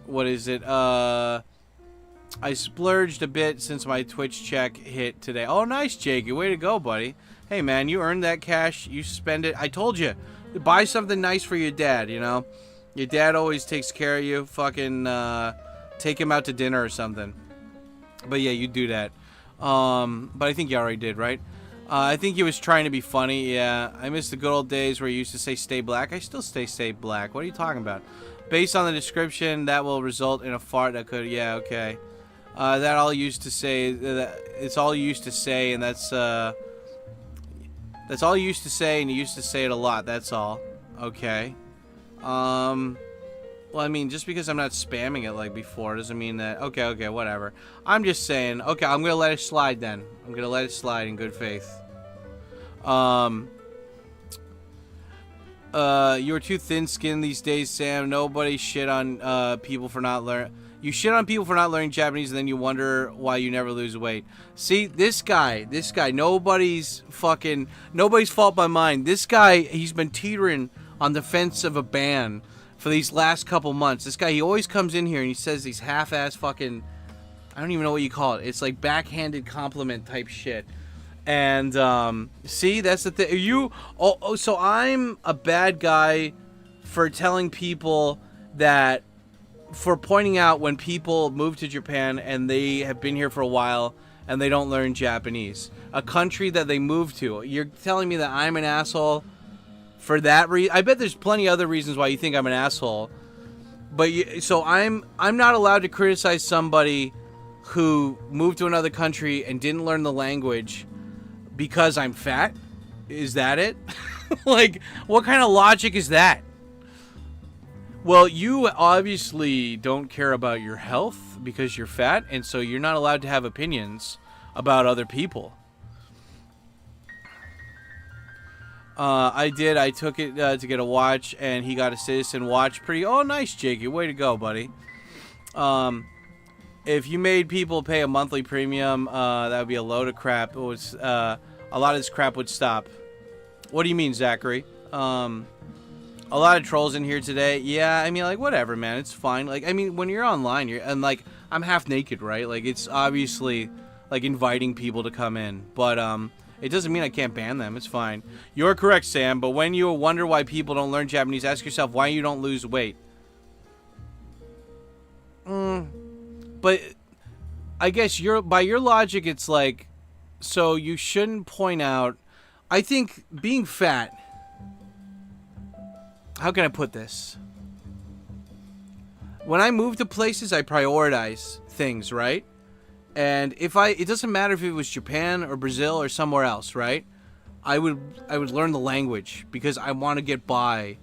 What is it? I splurged a bit since my Twitch check hit today. Oh, nice, Jake. Way to go, buddy. Hey, man, you earned that cash. You spend it. I told you. Buy something nice for your dad, you know? Your dad always takes care of you. Fucking take him out to dinner or something. But, yeah, you do that. But I think you already did, right? I think he was trying to be funny. Yeah, I miss the good old days where you used to say stay black. I still stay black. What are you talking about? Based on the description, that will result in a fart that could... Yeah, okay. That all used to say... It's all you used to say, and that's all you used to say, and you used to say it a lot. That's all. Okay. Well, I mean, just because I'm not spamming it like before doesn't mean that... Okay, whatever. I'm just saying... Okay, I'm gonna let it slide then. I'm gonna let it slide in good faith. You're too thin-skinned these days, Sam. Nobody shit on people for not learning... You shit on people for not learning Japanese, and then you wonder why you never lose weight. See, this guy, nobody's fault but mine. This guy, he's been teetering on the fence of a ban for these last couple months. This guy, he always comes in here and he says these half-ass fucking, I don't even know what you call it. It's like backhanded compliment type shit. And, see, that's the thing. So I'm a bad guy for telling people that, for pointing out when people move to Japan and they have been here for a while and they don't learn Japanese. A country that they move to. You're telling me that I'm an asshole for that reason? I bet there's plenty of other reasons why you think I'm an asshole. But so I'm not allowed to criticize somebody who moved to another country and didn't learn the language because I'm fat? Is that it? Like, what kind of logic is that? Well, you obviously don't care about your health because you're fat, and so you're not allowed to have opinions about other people. I did. I took it to get a watch, and he got a Citizen watch. Oh, nice, Jakey. Way to go, buddy. If you made people pay a monthly premium, that would be a load of crap. A lot of this crap would stop. What do you mean, Zachary? A lot of trolls in here today. Yeah, I mean, like, whatever, man. It's fine. Like, I mean, when you're online, and like, I'm half naked, right? Like, it's obviously, like, inviting people to come in. But, it doesn't mean I can't ban them. It's fine. You're correct, Sam. But when you wonder why people don't learn Japanese, ask yourself why you don't lose weight. But I guess by your logic, it's like, so you shouldn't point out... I think being fat... How can I put this? When I move to places, I prioritize things, right? And it doesn't matter if it was Japan or Brazil or somewhere else, right? I would learn the language because I want to get by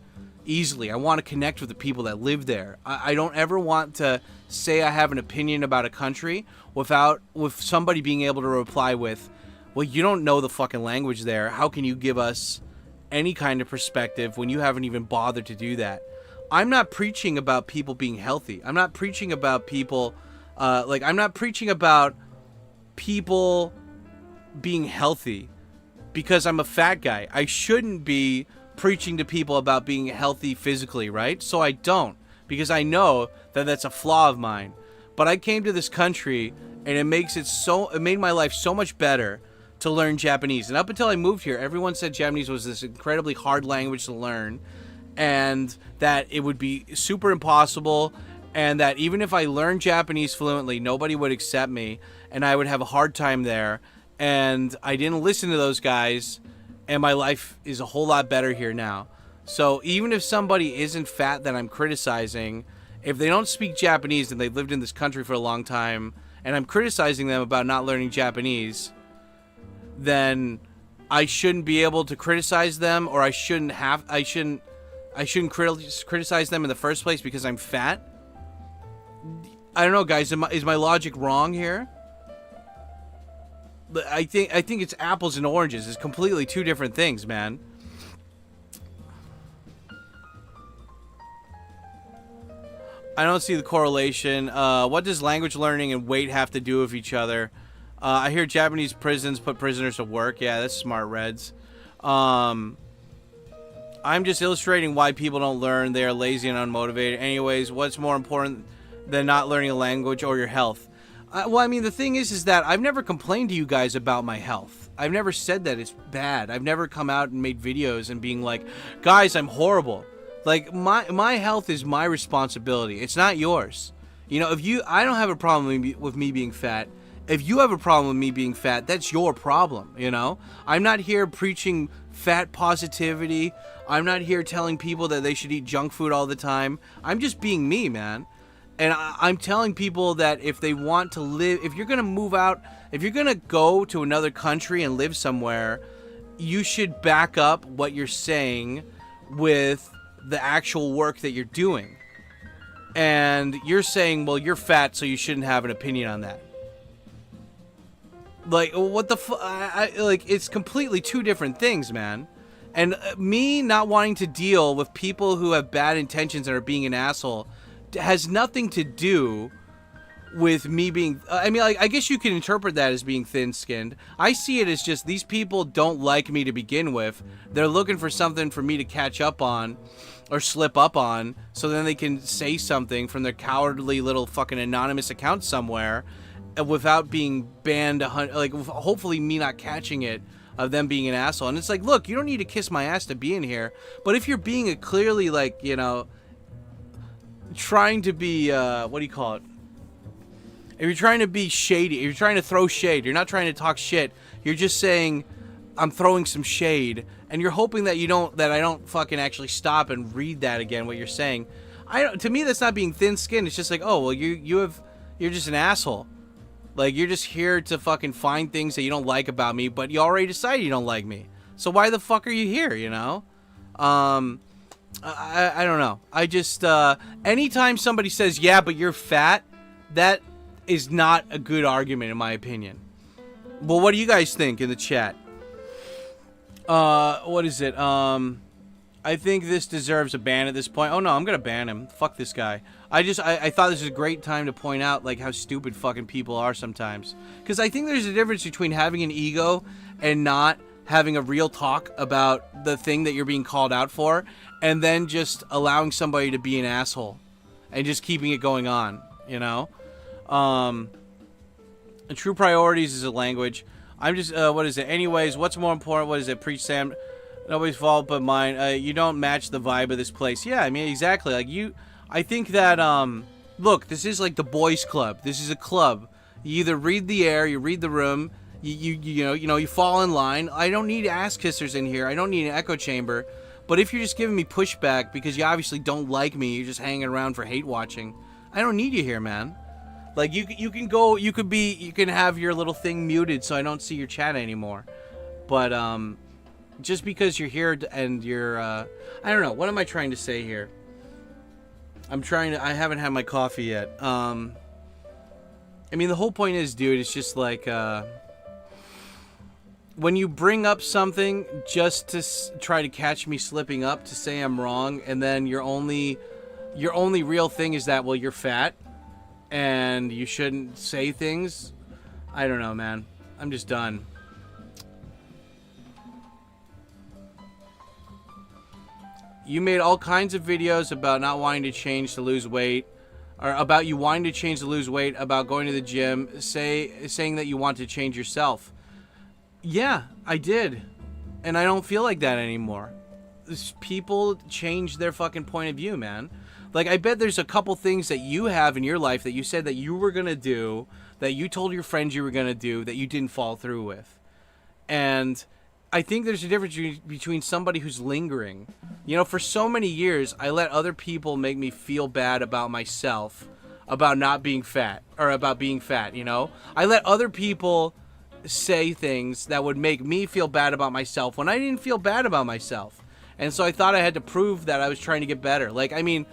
easily. I want to connect with the people that live there. I don't ever want to say I have an opinion about a country with somebody being able to reply with, well, you don't know the fucking language there. How can you give us any kind of perspective when you haven't even bothered to do that? I'm not preaching about people being healthy. I'm not preaching about people I'm not preaching about people being healthy because I'm a fat guy. I shouldn't be preaching to people about being healthy physically, right? So I don't, because I know that that's a flaw of mine. But I came to this country and it made my life so much better to learn Japanese. And up until I moved here, everyone said Japanese was this incredibly hard language to learn and that it would be super impossible, and that even if I learned Japanese fluently, nobody would accept me and I would have a hard time there. And I didn't listen to those guys, and my life is a whole lot better here now. So even if somebody isn't fat that I'm criticizing, if they don't speak Japanese and they've lived in this country for a long time, and I'm criticizing them about not learning Japanese, then I shouldn't be able to criticize them, or I shouldn't criticize them in the first place because I'm fat. I don't know, guys. Is my logic wrong here? I think it's apples and oranges. It's completely two different things, man. I don't see the correlation. What does language learning and weight have to do with each other? I hear Japanese prisons put prisoners to work. Yeah, that's smart, Reds. I'm just illustrating why people don't learn. They are lazy and unmotivated. Anyways, what's more important than not learning a language or your health? Well, I mean, the thing is that I've never complained to you guys about my health. I've never said that it's bad. I've never come out and made videos and being like, guys, I'm horrible. Like, my health is my responsibility. It's not yours. You know, I don't have a problem with me being fat. If you have a problem with me being fat, that's your problem, you know? I'm not here preaching fat positivity. I'm not here telling people that they should eat junk food all the time. I'm just being me, man. And I'm telling people that if they want to live, if you're going to move out, if you're going to go to another country and live somewhere, you should back up what you're saying with the actual work that you're doing. And you're saying, well, you're fat, so you shouldn't have an opinion on that. Like, what the like, it's completely two different things, man. And me not wanting to deal with people who have bad intentions and are being an asshole has nothing to do with me being, I mean, like, I guess you can interpret that as being thin-skinned. I see it as just these people don't like me to begin with. They're looking for something for me to catch up on or slip up on, so then they can say something from their cowardly little fucking anonymous account somewhere without being banned, like, hopefully me not catching it, of them being an asshole. And it's like, look, you don't need to kiss my ass to be in here, but if you're being a clearly, like, you know, trying to be, what do you call it? If you're trying to be shady, if you're trying to throw shade, you're not trying to talk shit, you're just saying, I'm throwing some shade, and you're hoping that I don't fucking actually stop and read that again, what you're saying. To me, that's not being thin-skinned. It's just like, oh, well, you're just an asshole. Like, you're just here to fucking find things that you don't like about me, but you already decided you don't like me. So why the fuck are you here, you know? I don't know. I just, anytime somebody says, yeah, but you're fat, that is not a good argument, in my opinion. Well, what do you guys think in the chat? What is it? I think this deserves a ban at this point. Oh, no, I'm gonna ban him. Fuck this guy. I thought this was a great time to point out, like, how stupid fucking people are sometimes. Because I think there's a difference between having an ego and not having a real talk about the thing that you're being called out for, and then just allowing somebody to be an asshole and just keeping it going on, you know? And true priorities is a language. I'm just, what is it? Anyways, what's more important? What is it? Preach Sam. Nobody's fault but mine. You don't match the vibe of this place. Yeah, I mean, exactly. Like, I think that, look, this is like the boys club. This is a club. You either read the air, you read the room, you know, you fall in line. I don't need ass kissers in here. I don't need an echo chamber. But if you're just giving me pushback because you obviously don't like me, you're just hanging around for hate watching, I don't need you here, man. Like, you can have your little thing muted so I don't see your chat anymore. But, just because you're here and you're, I don't know, what am I trying to say here? I haven't had my coffee yet. I mean, the whole point is, dude, it's just like, when you bring up something just to try to catch me slipping up to say I'm wrong, and then your only real thing is that, well, you're fat and you shouldn't say things. I don't know, man. I'm just done. You made all kinds of videos about not wanting to change to lose weight, or about you wanting to change to lose weight, about going to the gym, saying that you want to change yourself. Yeah, I did. And I don't feel like that anymore. People change their fucking point of view, man. Like, I bet there's a couple things that you have in your life that you said that you were going to do, that you told your friends you were going to do, that you didn't follow through with. And I think there's a difference between somebody who's lingering. You know, for so many years, I let other people make me feel bad about myself, about not being fat, or about being fat, you know? I let other people say things that would make me feel bad about myself when I didn't feel bad about myself. And so I thought I had to prove that I was trying to get better. Like, I mean,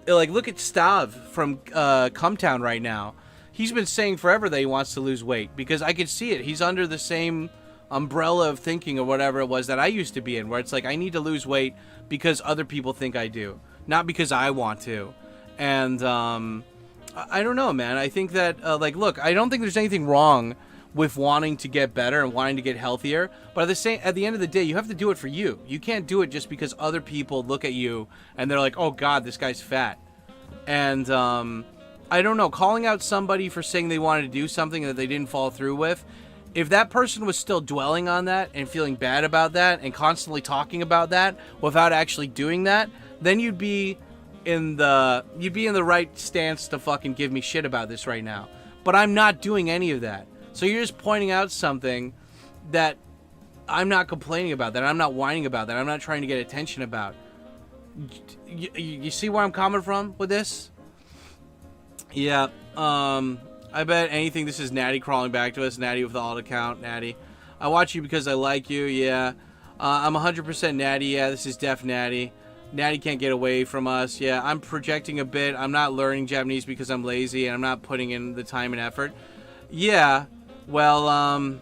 like, look at Stav from Cumtown right now. he's been saying forever that he wants to lose weight, because I could see it. He's under the same umbrella of thinking or whatever it was that I used to be in, where it's like, I need to lose weight because other people think I do, not because I want to. And I don't know, man. I think that like, look, I don't think there's anything wrong with wanting to get better and wanting to get healthier, but at the end of the day, you have to do it for you. You can't do it just because other people look at you and they're like, oh god, this guy's fat. And I don't know, calling out somebody for saying they wanted to do something that they didn't follow through with, if that person was still dwelling on that and feeling bad about that and constantly talking about that without actually doing that, then you'd be in the right stance to fucking give me shit about this right now. But I'm not doing any of that. So you're just pointing out something that I'm not complaining about, that I'm not whining about, that I'm not trying to get attention about. You see where I'm coming from with this? Yeah, I bet anything. This is Natty crawling back to us. Natty with the alt account. Natty, I watch you because I like you. Yeah, I'm 100% Natty. Yeah, this is Def Natty. Natty can't get away from us. Yeah, I'm projecting a bit. I'm not learning Japanese because I'm lazy and I'm not putting in the time and effort. Yeah, well,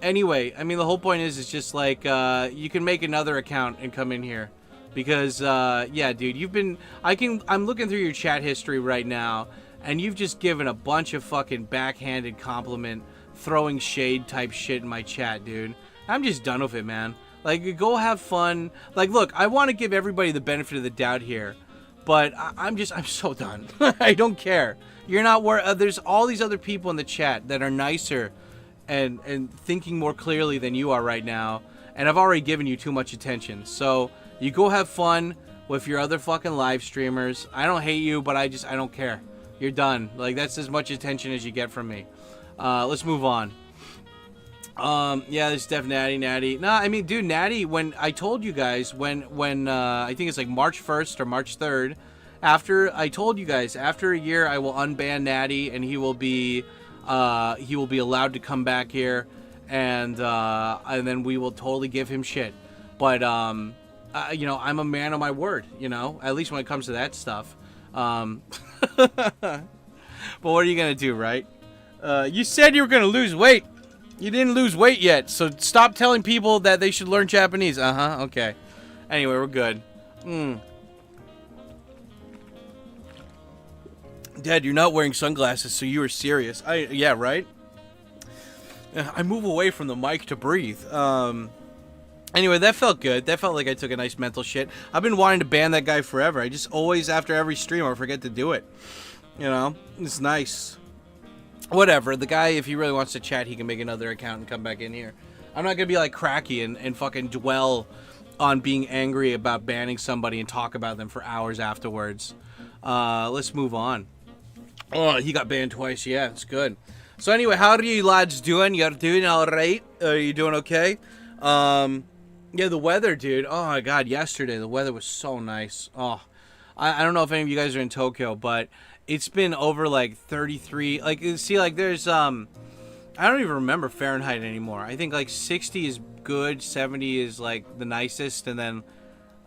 anyway, I mean, the whole point is just like, you can make another account and come in here. Because, yeah, dude, I'm looking through your chat history right now, and you've just given a bunch of fucking backhanded compliment, throwing shade type shit in my chat, dude. I'm just done with it, man. Like, go have fun. Like, look, I want to give everybody the benefit of the doubt here, but I'm so done. I don't care. You're not there's all these other people in the chat that are nicer and thinking more clearly than you are right now, and I've already given you too much attention. So you go have fun with your other fucking live streamers. I don't hate you, but I don't care. You're done. Like, that's as much attention as you get from me. Let's move on. Yeah, this is Def Natty. No, I mean, dude, Natty, when I told you guys, when I think it's like March 1st or March 3rd, I told you guys, after a year, I will unban Natty, and he will be allowed to come back here, and then we will totally give him shit. But, you know, I'm a man of my word, you know, at least when it comes to that stuff. But what are you going to do, right? You said you were going to lose weight. You didn't lose weight yet, so stop telling people that they should learn Japanese. Okay. Anyway, we're good. Dad, you're not wearing sunglasses, so you were serious. Yeah, right? I move away from the mic to breathe. Anyway, that felt good. That felt like I took a nice mental shit. I've been wanting to ban that guy forever. I just always, after every stream, I forget to do it. You know? It's nice. Whatever. The guy, if he really wants to chat, he can make another account and come back in here. I'm not gonna be like Cracky and fucking dwell on being angry about banning somebody and talk about them for hours afterwards. Let's move on. Oh, he got banned twice. Yeah, it's good. So anyway, how are you lads doing? You're doing all right? Are you doing okay? Yeah, the weather, dude. Oh my god, yesterday the weather was so nice. Oh, I don't know if any of you guys are in Tokyo, but it's been over like 33. Like, see, like there's I don't even remember Fahrenheit anymore. I think like 60 is good, 70 is like the nicest, and then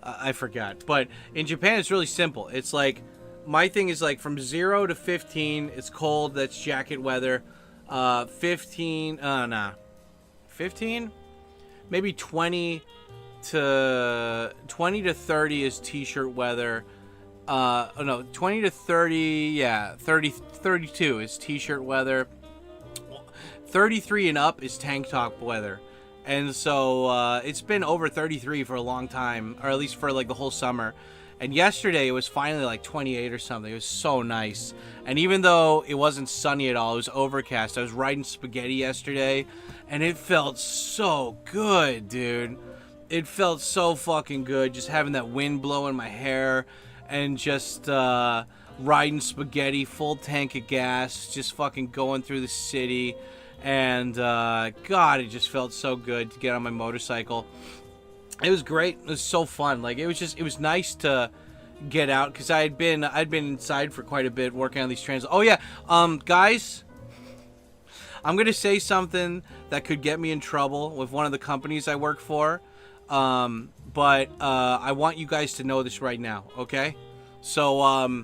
I forgot. But in Japan, it's really simple. It's like, my thing is like from 0 to 15, it's cold. That's jacket weather. 15, 15, maybe 20 to 30 is t-shirt weather. No, 20 to 30, yeah, 32 is t-shirt weather. 33 and up is tank top weather. And so it's been over 33 for a long time, or at least for like the whole summer. And yesterday it was finally like 28 or something. It was so nice. And even though it wasn't sunny at all, it was overcast. I was riding spaghetti yesterday, and it felt so good, dude. It felt so fucking good, just having that wind blow in my hair, and just riding spaghetti, full tank of gas, just fucking going through the city. And God, it just felt so good to get on my motorcycle. It was great. It was so fun. Like, it was nice to get out, because I'd been inside for quite a bit working on these trains. Oh yeah, guys, I'm gonna say something that could get me in trouble with one of the companies I work for. But I want you guys to know this right now, okay? So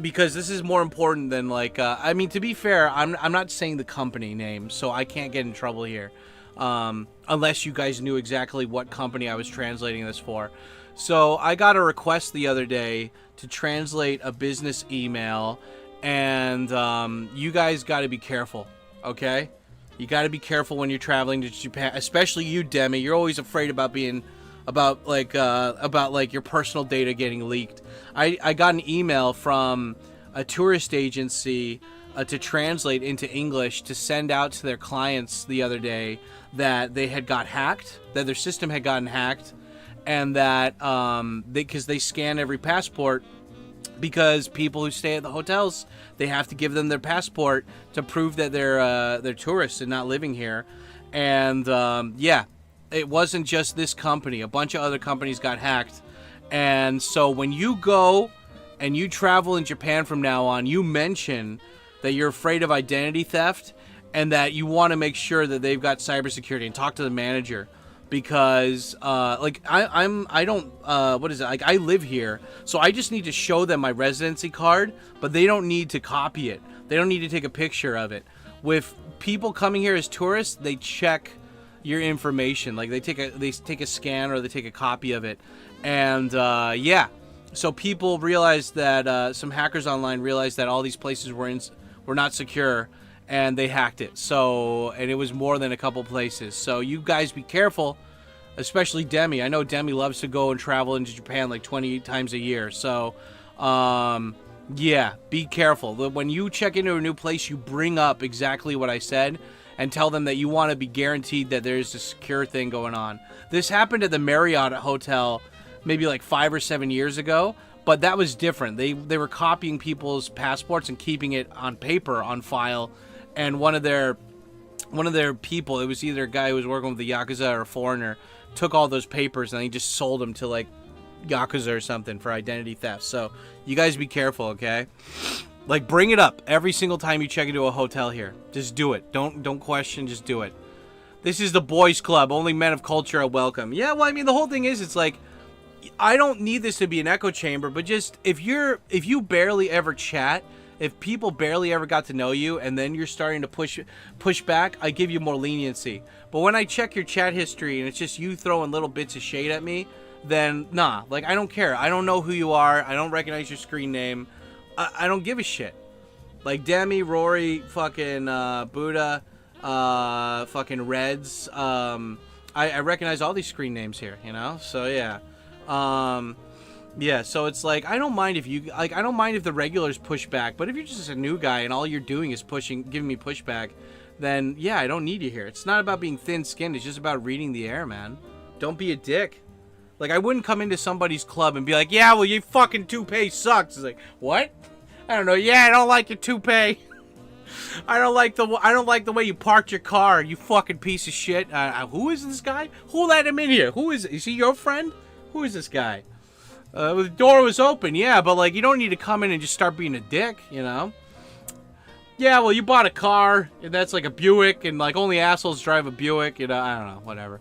because this is more important than like I mean, to be fair, I'm not saying the company name, so I can't get in trouble here, unless you guys knew exactly what company I was translating this for. So I got a request the other day to translate a business email, and you guys got to be careful, okay? You got to be careful when you're traveling to Japan, especially you, Demi. You're always afraid about being about your personal data getting leaked. I got an email from a tourist agency to translate into English to send out to their clients the other day that they had got hacked, that their system had gotten hacked, and that because they scan every passport, because people who stay at the hotels, they have to give them their passport to prove that they're tourists and not living here. And yeah, it wasn't just this company. A bunch of other companies got hacked. And so when you go and you travel in Japan from now on, you mention that you're afraid of identity theft and that you want to make sure that they've got cybersecurity, and talk to the manager. Because like I live here, so I just need to show them my residency card, but they don't need to copy it. They don't need to take a picture of it. With people coming here as tourists, they check your information. Like they take a scan, or they take a copy of it. And yeah, so people realized that some hackers online realized that all these places were not secure, and they hacked it. So, and it was more than a couple places. So you guys be careful, especially Demi. I know Demi loves to go and travel into Japan like 20 times a year. So, yeah, be careful. When you check into a new place, you bring up exactly what I said and tell them that you want to be guaranteed that there's a secure thing going on. This happened at the Marriott Hotel maybe like 5 or 7 years ago, but that was different. They were copying people's passports and keeping it on paper on file. And one of their people, it was either a guy who was working with the Yakuza or a foreigner, took all those papers and he just sold them to like Yakuza or something for identity theft. So you guys be careful, okay? Like, bring it up every single time you check into a hotel here. Just do it. Don't question, just do it. This is the boys club. Only men of culture are welcome. Yeah, well, I mean, the whole thing is, it's like, I don't need this to be an echo chamber, but just if you barely ever chat, if people barely ever got to know you and then you're starting to push back, I give you more leniency. But when I check your chat history and it's just you throwing little bits of shade at me, then nah, like, I don't care. I don't know who you are. I don't recognize your screen name. I don't give a shit. Like Demi, Rory, fucking Buddha, fucking Reds. I recognize all these screen names here, you know? So yeah. Yeah, so it's like, I don't mind if the regulars push back, but if you're just a new guy and all you're doing is giving me pushback, then yeah, I don't need you here. It's not about being thin-skinned, it's just about reading the air, man. Don't be a dick. Like, I wouldn't come into somebody's club and be like, yeah, well, your fucking toupee sucks. It's like, what? I don't know. Yeah, I don't like your toupee. I don't like the way you parked your car, you fucking piece of shit. Who is this guy? Who let him in here? Is he your friend? Who is this guy? The door was open, yeah, but like, you don't need to come in and just start being a dick, you know? Yeah, well, you bought a car, and that's like a Buick, and like only assholes drive a Buick, you know? I don't know, whatever.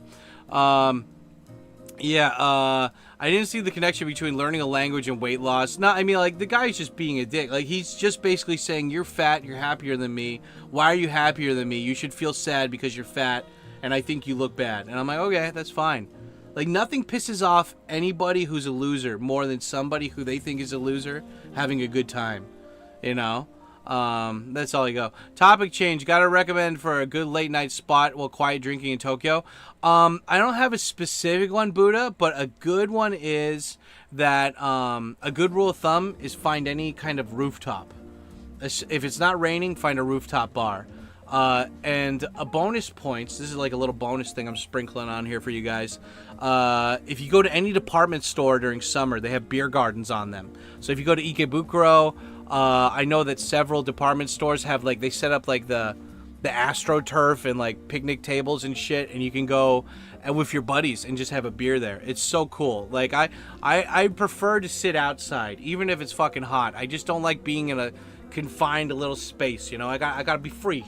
Yeah, I didn't see the connection between learning a language and weight loss. No, I mean, like, the guy's just being a dick. Like, he's just basically saying, you're fat, you're happier than me. Why are you happier than me? You should feel sad because you're fat, and I think you look bad. And I'm like, okay, that's fine. Like, nothing pisses off anybody who's a loser more than somebody who they think is a loser having a good time, you know? That's all you go. Topic change. Gotta recommend for a good late night spot while quiet drinking in Tokyo. I don't have a specific one, Buddha, but a good one is that, a good rule of thumb is find any kind of rooftop. If it's not raining, find a rooftop bar. And a bonus points, this is like a little bonus thing I'm sprinkling on here for you guys. If you go to any department store during summer, they have beer gardens on them. So if you go to Ikebukuro, I know that several department stores have, like, they set up like the AstroTurf and like picnic tables and shit, and you can go and with your buddies and just have a beer there. It's so cool. Like, I prefer to sit outside, even if it's fucking hot. I just don't like being in a confined little space, you know? I gotta be free.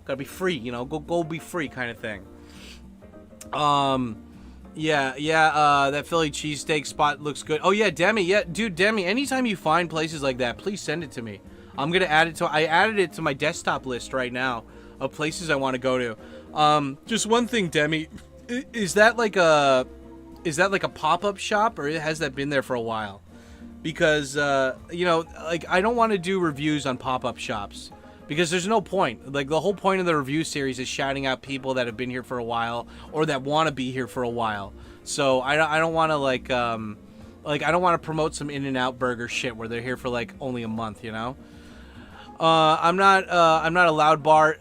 Gotta be free, you know? Go be free kind of thing. Yeah, that Philly cheesesteak spot looks good. Oh yeah, Demi, yeah, dude, Demi, anytime you find places like that, please send it to me. I'm gonna add it to, I added it to my desktop list right now of places I want to go to. Just one thing, Demi, is that like a pop-up shop, or has that been there for a while? Because, you know, like, I don't want to do reviews on pop-up shops. Because there's no point. Like, the whole point of the review series is shouting out people that have been here for a while or that want to be here for a while. So I don't want to, like, I don't want to promote some In-N-Out burger shit where they're here for, like, only a month, you know? I'm not a loud bar.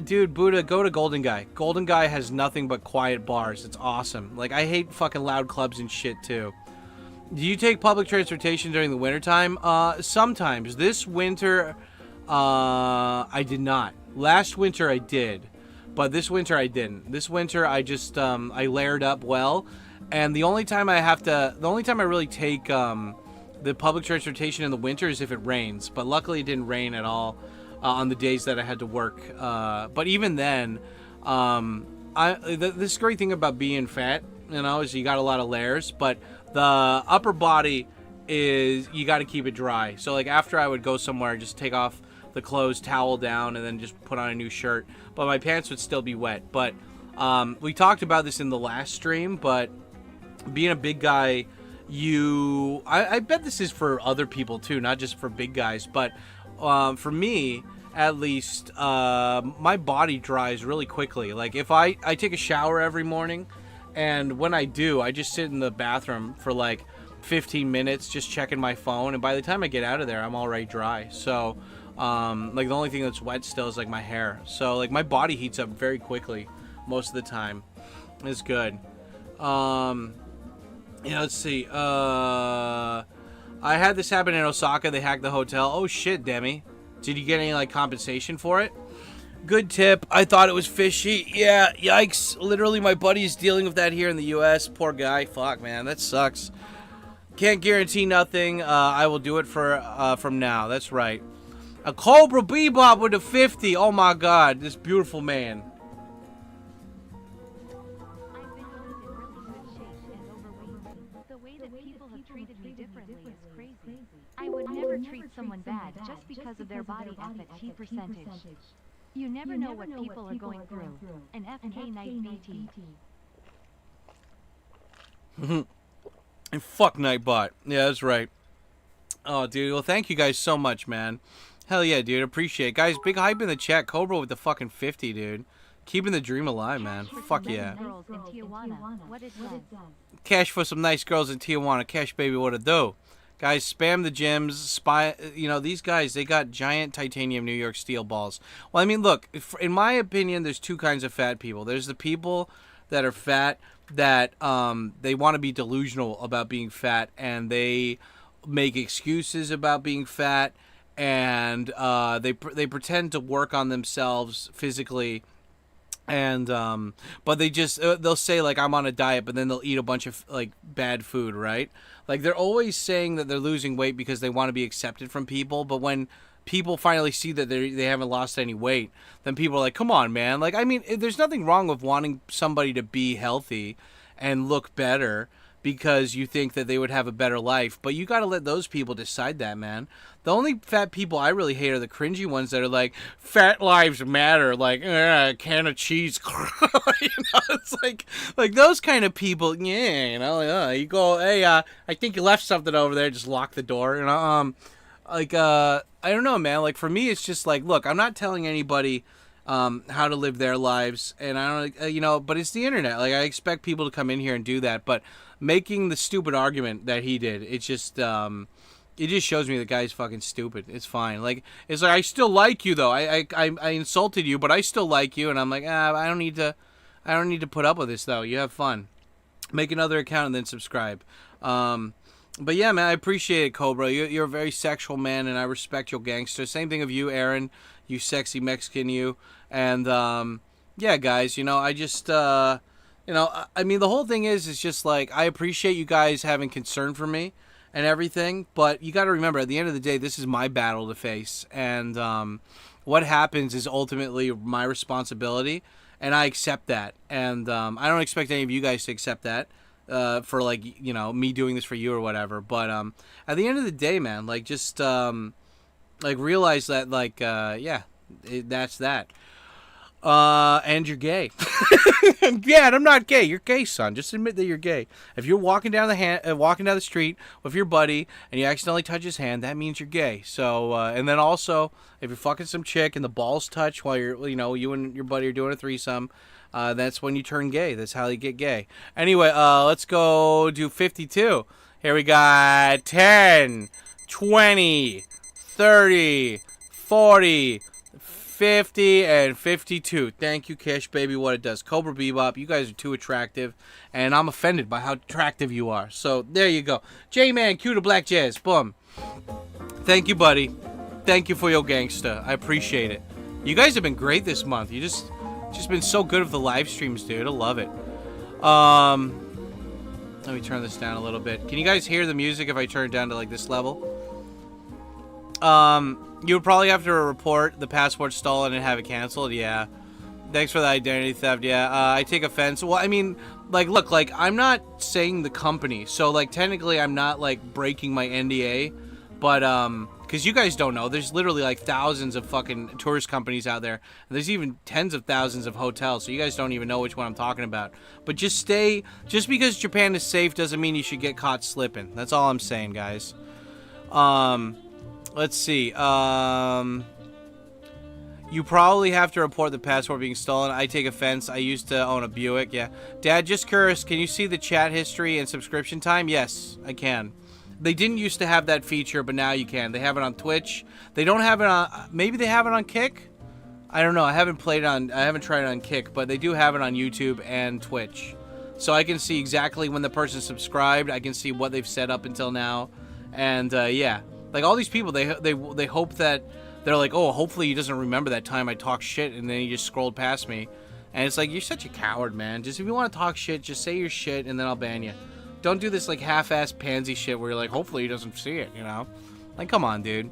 Dude, Buddha, go to Golden Guy. Golden Guy has nothing but quiet bars. It's awesome. Like, I hate fucking loud clubs and shit, too. Do you take public transportation during the wintertime? Sometimes. This winter... I did not. Last winter I did, but this winter I didn't. This winter I just, I layered up well, and the only time I really take, the public transportation in the winter is if it rains, but luckily it didn't rain at all, on the days that I had to work. But even then, this great thing about being fat, you know, is you got a lot of layers, but the upper body is, you got to keep it dry. So, like, after I would go somewhere, just take off the clothes, towel down, and then just put on a new shirt. But my pants would still be wet. But we talked about this in the last stream, but being a big guy, I bet this is for other people too, not just for big guys. But for me, at least, my body dries really quickly. Like, if I take a shower every morning, and when I do, I just sit in the bathroom for like 15 minutes just checking my phone, and by the time I get out of there, I'm already dry. So like, the only thing that's wet still is like my hair. So like, my body heats up very quickly most of the time. It's good. Yeah, let's see. I had this happen in Osaka. They hacked the hotel. Oh shit, Demi. Did you get any like compensation for it? Good tip. I thought it was fishy. Yeah, yikes. Literally, my buddy is dealing with that here in the US. Poor guy. Fuck, man, that sucks. Can't guarantee nothing. I will do it for from now. That's right. A Cobra Bebop with a 50. Oh my god, this beautiful man. I've been always in really good shape and overweight. The way that people have treated me differently is crazy. I would never treat someone bad just because of their body FAT percentage. You never know what people are going through. An FK Night BT. And fuck Nightbot. Yeah, that's right. Oh, dude. Well, thank you guys so much, man. Hell yeah, dude. Appreciate it. Guys, big hype in the chat. Cobra with the fucking 50, dude. Keeping the dream alive, man. Fuck yeah. Cash for some nice girls in Tijuana. Cash, baby, what it do? Guys, spam the gyms. Spy. You know, these guys, they got giant titanium New York steel balls. Well, I mean, look, in my opinion, there's two kinds of fat people. There's the people that are fat that they want to be delusional about being fat, and they make excuses about being fat, and they pretend to work on themselves physically, and but they just they'll say like, I'm on a diet, but then they'll eat a bunch of like bad food, right? Like, they're always saying that they're losing weight because they want to be accepted from people, but when people finally see that they haven't lost any weight, then people are like, come on, man. Like, I mean, there's nothing wrong with wanting somebody to be healthy and look better because you think that they would have a better life, but you got to let those people decide that, man. The only fat people I really hate are the cringy ones that are like, fat lives matter, like, a can of cheese. You know, it's like those kind of people, yeah, you know, you go, hey, I think you left something over there, just lock the door, you know, I don't know, man. Like, for me, it's just like, look, I'm not telling anybody how to live their lives, and I don't, you know, but it's the internet. Like, I expect people to come in here and do that, but making the stupid argument that he did, it just shows me the guy's fucking stupid. It's fine. Like, it's like, I still like you though. I insulted you, but I still like you, and I'm like, I don't need to put up with this though. You have fun. Make another account and then subscribe. But yeah, man, I appreciate it, Cobra. You're a very sexual man, and I respect your gangster. Same thing of you, Aaron. You sexy Mexican, you. And yeah, guys, you know, I just you know, I mean, the whole thing is just like, I appreciate you guys having concern for me and everything, but you got to remember, at the end of the day, this is my battle to face, and what happens is ultimately my responsibility, and I accept that, and I don't expect any of you guys to accept that. for like, you know, me doing this for you or whatever. But at the end of the day, man, like just like realize that like yeah, that's that. And you're gay. Yeah, and I'm not gay. You're gay, son. Just admit that you're gay. If you're walking down the street with your buddy and you accidentally touch his hand, that means you're gay. So, and then also, if you're fucking some chick and the balls touch while you're, you know, you and your buddy are doing a threesome, that's when you turn gay. That's how you get gay. Anyway, let's go do 52. Here we got 10, 20, 30, 40, 50 and 52. Thank you, Kish, baby, what it does. Cobra Bebop, you guys are too attractive, and I'm offended by how attractive you are. So, there you go. J-Man, Q to Black Jazz, boom. Thank you, buddy. Thank you for your gangsta. I appreciate it. You guys have been great this month. You just been so good with the live streams, dude. I love it. Let me turn this down a little bit. Can you guys hear the music if I turn it down to, like, this level? You would probably have to report the passport stolen and have it canceled. Yeah. Thanks for the identity theft. Yeah. I take offense. Well, I mean, like, look, like, I'm not saying the company. So, like, technically, I'm not, like, breaking my NDA. But, because you guys don't know, there's literally, like, thousands of fucking tourist companies out there. And there's even tens of thousands of hotels. So you guys don't even know which one I'm talking about. But just because Japan is safe doesn't mean you should get caught slipping. That's all I'm saying, guys. Let's see. You probably have to report the passport being stolen. I take offense. I used to own a Buick. Yeah. Dad, just curious, can you see the chat history and subscription time? Yes, I can. They didn't used to have that feature, but now you can. They have it on Twitch. They don't have it on... Maybe they have it on Kick? I don't know. I haven't tried it on Kick, but they do have it on YouTube and Twitch. So I can see exactly when the person subscribed. I can see what they've set up until now. And, yeah. Like, all these people, they hope that, they're like, oh, hopefully he doesn't remember that time I talked shit and then he just scrolled past me. And it's like, you're such a coward, man. Just, if you want to talk shit, just say your shit and then I'll ban you. Don't do this, like, half-ass pansy shit where you're like, hopefully he doesn't see it, you know? Like, come on, dude.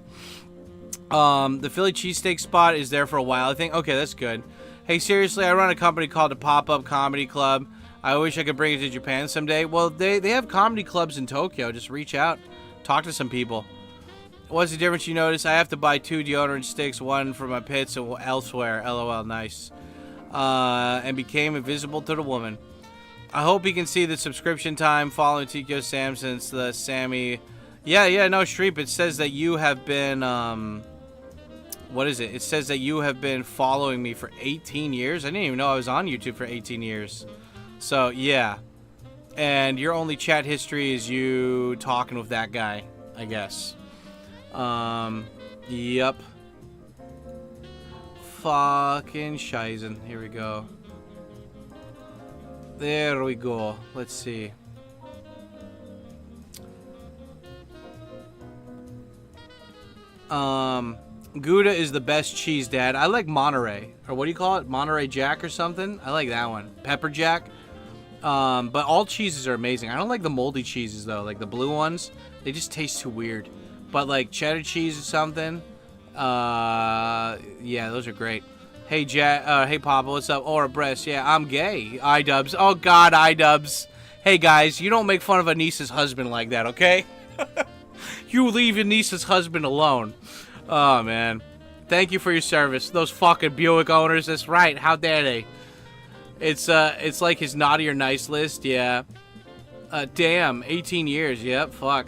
The Philly cheesesteak spot is there for a while, I think. Okay, that's good. Hey, seriously, I run a company called the Pop-Up Comedy Club. I wish I could bring it to Japan someday. Well, they have comedy clubs in Tokyo. Just reach out. Talk to some people. What's the difference you notice? I have to buy 2 deodorant sticks, one for my pits and elsewhere. LOL, nice. And became invisible to the woman. I hope you can see the subscription time following TkyoSam since the Sammy... Yeah, no, Streep, it says that you have been, what is it? It says that you have been following me for 18 years? I didn't even know I was on YouTube for 18 years. So, yeah. And your only chat history is you talking with that guy, I guess. Yep. Fucking shizen. Here we go. There we go. Let's see. Gouda is the best cheese, Dad. I like Monterey. Or what do you call it? Monterey Jack or something? I like that one. Pepper Jack. But all cheeses are amazing. I don't like the moldy cheeses, though. Like the blue ones. They just taste too weird. But like cheddar cheese or something, yeah, those are great. Hey hey Papa, what's up? Aura Breast, yeah, I'm gay. iDubbbz, oh God, iDubbbz. Hey guys, you don't make fun of Anissa's husband like that, okay? You leave Anissa's husband alone. Oh man, thank you for your service. Those fucking Buick owners, that's right. How dare they? It's like his naughty or nice list, yeah. Damn, 18 years, yep, fuck.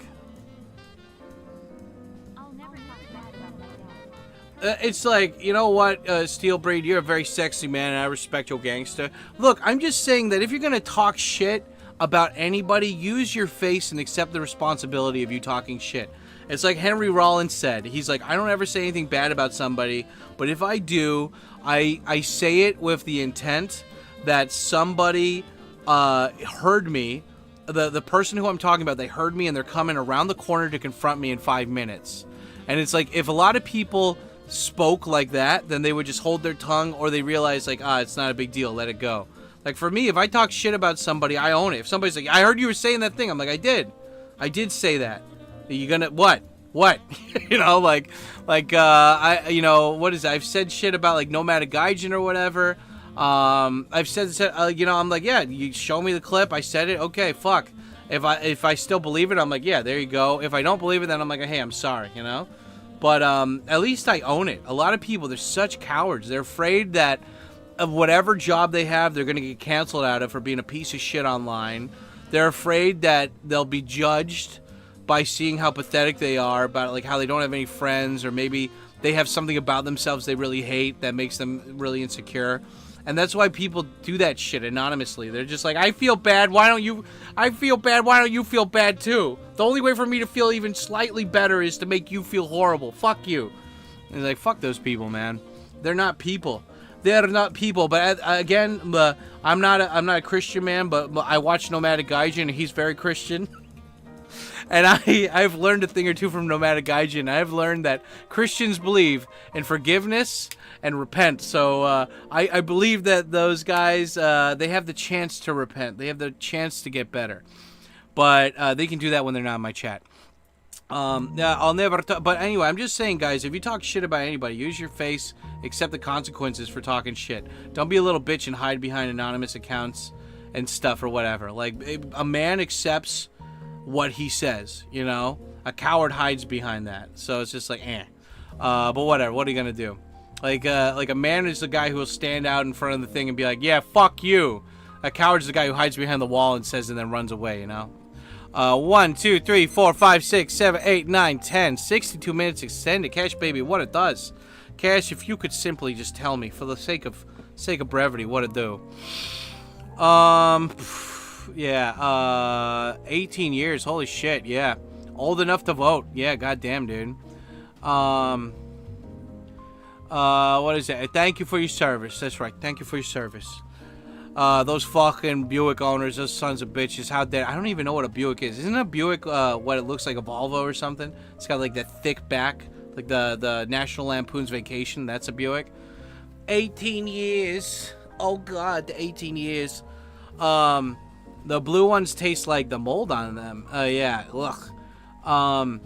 It's like, you know what, Steelbreed, you're a very sexy man, and I respect your gangster. Look, I'm just saying that if you're gonna talk shit about anybody, use your face and accept the responsibility of you talking shit. It's like Henry Rollins said. He's like, I don't ever say anything bad about somebody, but if I do, I say it with the intent that somebody heard me. The person who I'm talking about, they heard me, and they're coming around the corner to confront me in 5 minutes. And it's like, if a lot of people spoke like that, then they would just hold their tongue, or they realize like, it's not a big deal, let it go. Like for me, if I talk shit about somebody, I own it. If somebody's like, I heard you were saying that thing, I'm like, I did say that. Are you gonna what you know, like I, you know, what is it? I've said shit about like Nomadic Gaijin or whatever. I've said, you know, I'm like, yeah, you show me the clip, I said it, okay, fuck. If I still believe it, I'm like, yeah, there you go. If I don't believe it, then I'm like, hey, I'm sorry, you know? But at least I own it. A lot of people, they're such cowards. They're afraid that of whatever job they have, they're going to get canceled out of for being a piece of shit online. They're afraid that they'll be judged by seeing how pathetic they are, about like how they don't have any friends, or maybe they have something about themselves they really hate that makes them really insecure. And that's why people do that shit anonymously. They're just like, I feel bad, why don't you feel bad too? The only way for me to feel even slightly better is to make you feel horrible. Fuck you. And it's like, fuck those people, man. They're not people. They're not people. But again, I'm not a Christian man, but I watch Nomadic Gaijin, and he's very Christian. And I've learned a thing or two from Nomadic Gaijin. I've learned that Christians believe in forgiveness and repent. So I believe that those guys, they have the chance to repent. They have the chance to get better. But they can do that when they're not in my chat. Yeah, I'll never talk. But anyway, I'm just saying, guys, if you talk shit about anybody, use your face, accept the consequences for talking shit. Don't be a little bitch and hide behind anonymous accounts and stuff or whatever. Like, a man accepts what he says, you know? A coward hides behind that. So it's just like, but whatever. What are you gonna do? Like a man is the guy who will stand out in front of the thing and be like, yeah, fuck you. A coward is the guy who hides behind the wall and says and then runs away, you know? 1, 2, 3, 4, 5, 6, 7, 8, 9, 10, 62 minutes extended. Cash, baby, what it does. Cash, if you could simply just tell me, for the sake of brevity, what it do. Yeah, 18 years, holy shit, yeah. Old enough to vote, yeah, goddamn, dude. What is that? Thank you for your service, that's right, thank you for your service. Those fucking Buick owners, those sons of bitches, how dare, I don't even know what a Buick is. Isn't a Buick, what it looks like, a Volvo or something? It's got like that thick back, like the National Lampoon's Vacation, that's a Buick. 18 years, oh god, 18 years. The blue ones taste like the mold on them, yeah, ugh.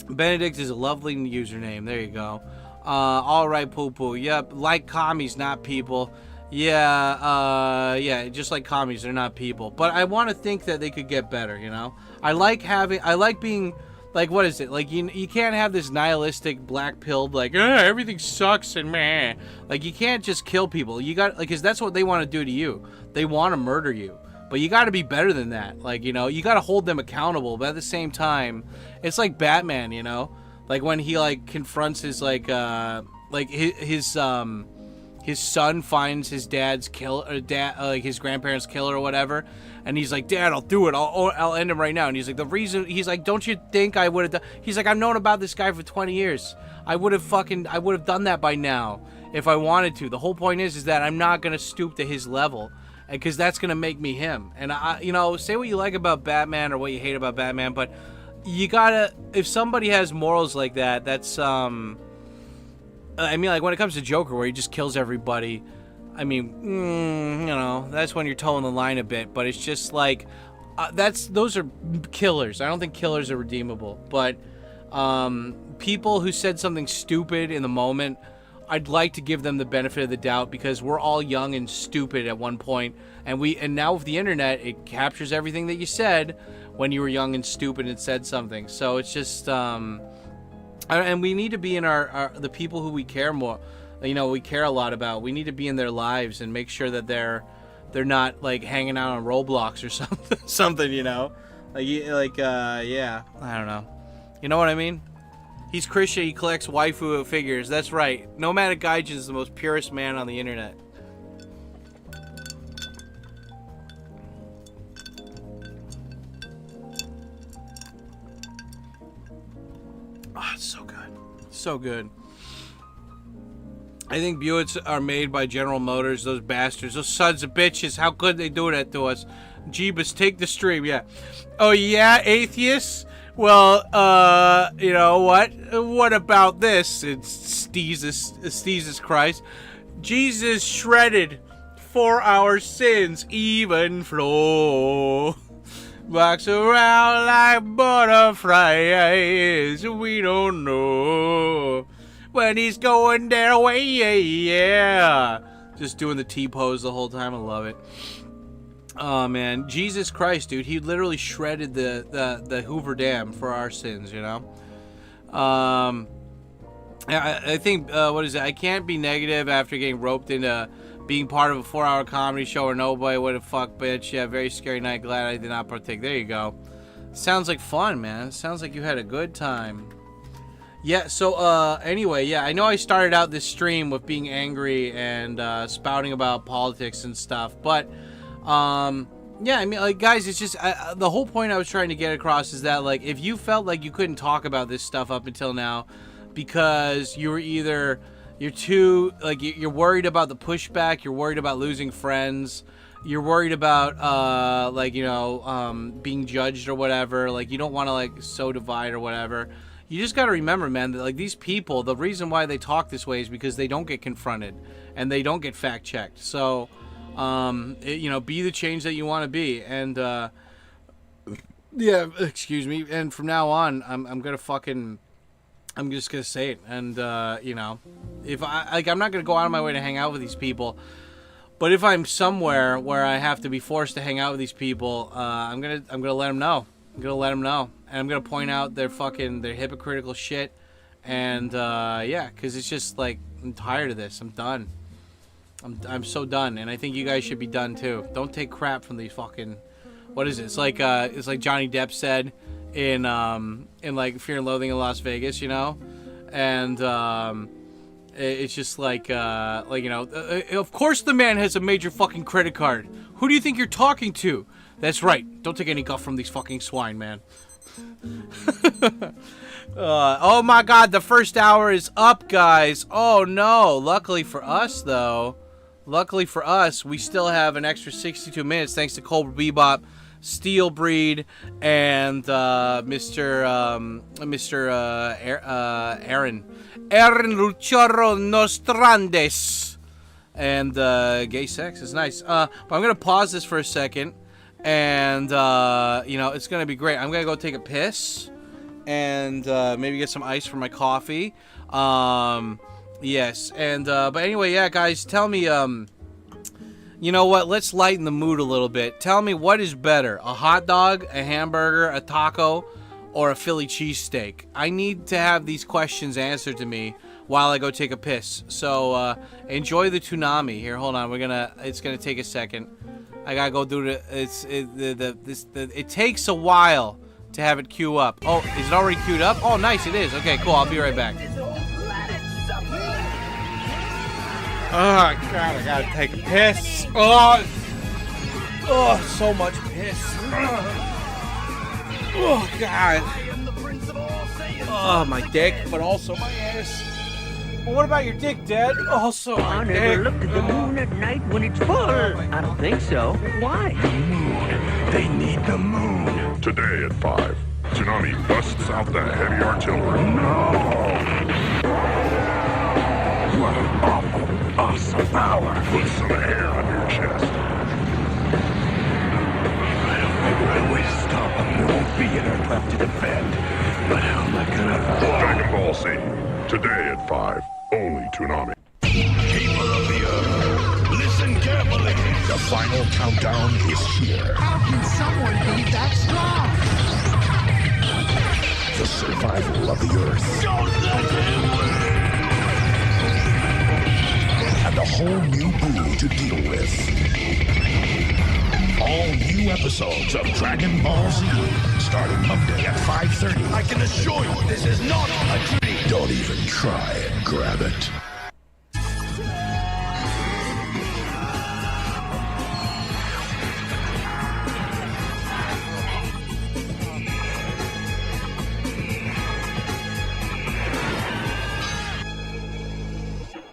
Benedict is a lovely username, there you go. Alright, poo-poo, yep, like commies, not people. Yeah, yeah, just like commies, they're not people. But I want to think that they could get better, you know? I like being, like, what is it? Like, you can't have this nihilistic, black-pilled, like, everything sucks and meh. Like, you can't just kill people. You got, like, because that's what they want to do to you. They want to murder you. But you got to be better than that. Like, you know, you got to hold them accountable. But at the same time, it's like Batman, you know? Like, when he, like, confronts his, his son finds his dad's his grandparents' killer or whatever, and he's like, Dad, I'll do it. I'll end him right now. And he's like, he's like, don't you think I would have done? He's like, I've known about this guy for 20 years. I would have done that by now if I wanted to. The whole point is that I'm not gonna stoop to his level, because that's gonna make me him. And you know, say what you like about Batman or what you hate about Batman, but you gotta, if somebody has morals like that, that's I mean, like, when it comes to Joker, where he just kills everybody, I mean, you know, that's when you're towing the line a bit. But it's just like, those are killers. I don't think killers are redeemable. But people who said something stupid in the moment, I'd like to give them the benefit of the doubt, because we're all young and stupid at one point, and now with the internet, it captures everything that you said when you were young and stupid and said something. So it's just and we need to be in the people who we care more, you know, we care a lot about. We need to be in their lives and make sure that they're not like hanging out on Roblox or something, you know, yeah, I don't know, you know what I mean? He's Christian. He collects waifu figures. That's right. Nomadic Gaijin is the most purest man on the internet. Oh, it's so good. So good. I think Buicks are made by General Motors. Those bastards. Those sons of bitches. How could they do that to us? Jeebus, take the stream. Yeah. Oh, yeah, atheists? Well, you know what? What about this? It's Jesus Christ. Jesus shredded for our sins, even flow. Walks around like butterflies, we don't know when he's going their way, yeah. just doing the T-pose the whole time. I love it. Oh, man. Jesus Christ, dude. He literally shredded the Hoover Dam for our sins, you know? I think, what is it? I can't be negative after getting roped into being part of a 4-hour comedy show or nobody. What a fuck, bitch. Yeah, very scary night. Glad I did not partake. There you go. Sounds like fun, man. Sounds like you had a good time. Yeah, so, anyway, yeah, I know I started out this stream with being angry and, spouting about politics and stuff, but, yeah, I mean, like, guys, it's just, the whole point I was trying to get across is that, like, if you felt like you couldn't talk about this stuff up until now because you were either, you're too, like, you're worried about the pushback, you're worried about losing friends, you're worried about, like, you know, being judged or whatever, like, you don't want to, like, sow divide or whatever. You just got to remember, man, that, like, these people, the reason why they talk this way is because they don't get confronted and they don't get fact-checked. So, you know, be the change that you want to be. And, yeah, excuse me. And from now on, I'm going to fucking, I'm just going to say it. And, you know, if I'm not going to go out of my way to hang out with these people. But if I'm somewhere where I have to be forced to hang out with these people, I'm gonna let them know. I'm gonna let them know, and I'm gonna point out their hypocritical shit, and yeah, because it's just like I'm tired of this. I'm done. I'm so done, and I think you guys should be done too. Don't take crap from these fucking. What is it? It's like Johnny Depp said in like Fear and Loathing in Las Vegas, you know, and it's just like you know, of course the man has a major fucking credit card. Who do you think you're talking to? That's right. Don't take any guff from these fucking swine, man. Oh my god, the first hour is up, guys. Oh no. Luckily for us, though. Luckily for us, we still have an extra 62 minutes thanks to Cobra Bebop, Steel Breed, and Mr. Aaron Luchorro Nostrandes. And gay sex is nice. But I'm going to pause this for a second. And, you know, it's going to be great. I'm going to go take a piss. And maybe get some ice for my coffee. Yes. And, but anyway, yeah, guys, tell me, you know what? Let's lighten the mood a little bit. Tell me, what is better? A hot dog, a hamburger, a taco, or a Philly cheesesteak? I need to have these questions answered to me while I go take a piss. So, enjoy the tsunami. Here, hold on. It's gonna take a second. I gotta go do it takes a while to have it queue up. Oh, is it already queued up? Oh, nice, it is. Okay, cool. I'll be right back. Oh, God, I gotta take a piss. Oh, so much piss. Oh, God. Oh, my dick, but also my ass. Well, what about your dick, Dad? Also, my dick. Never looked at the moon at night when it's full. I don't think so. Why? The moon. They need the moon. Today at 5, Tsunami busts out the heavy artillery. No! What an awful, awesome power. Put some hair on your chest. I don't think my way to stop him. There won't be an Earth left to defend. But how am I gonna... Dragon Ball Z. Today at 5. Only Toonami. People of the Earth, listen carefully. The final countdown is here. How can someone be that strong? The survival of the Earth. Don't let him win! And a whole new boo to deal with. All new episodes of Dragon Ball Z, starting Monday at 5:30. I can assure you this is not a dream. Don't even try and grab it.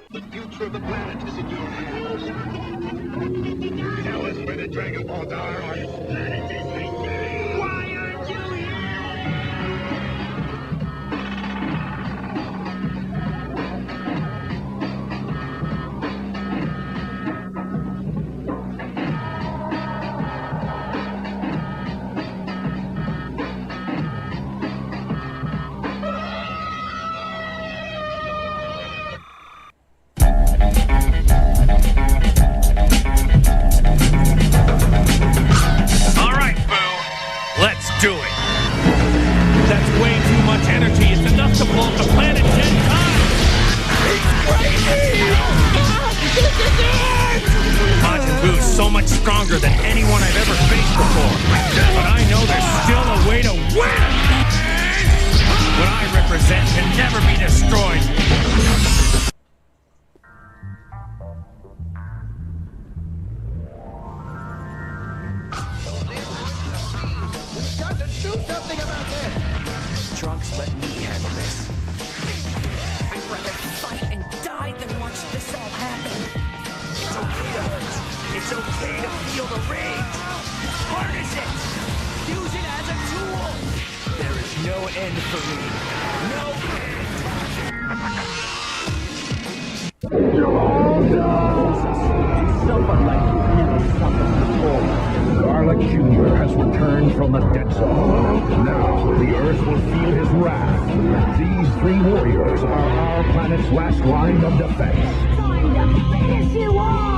The future of the planet is in your hands. Tell us where the Dragon Balls are. Why aren't you here? stronger than anyone I've ever faced before. But I know there's still a way to win! What I represent can never be destroyed. Got to do something about this! Trunks, let me handle this. I'd rather fight and die than watch this all happen. It's okay to hurt. It's okay to feel the rage. Harness it! Use it as a tool! There is no end for me. No end! You're all done! Someone like you handled something before. Garlic Jr. has returned from the dead zone. Now the Earth will feel his wrath. These three warriors are our planet's last line of defense. Time to finish you off!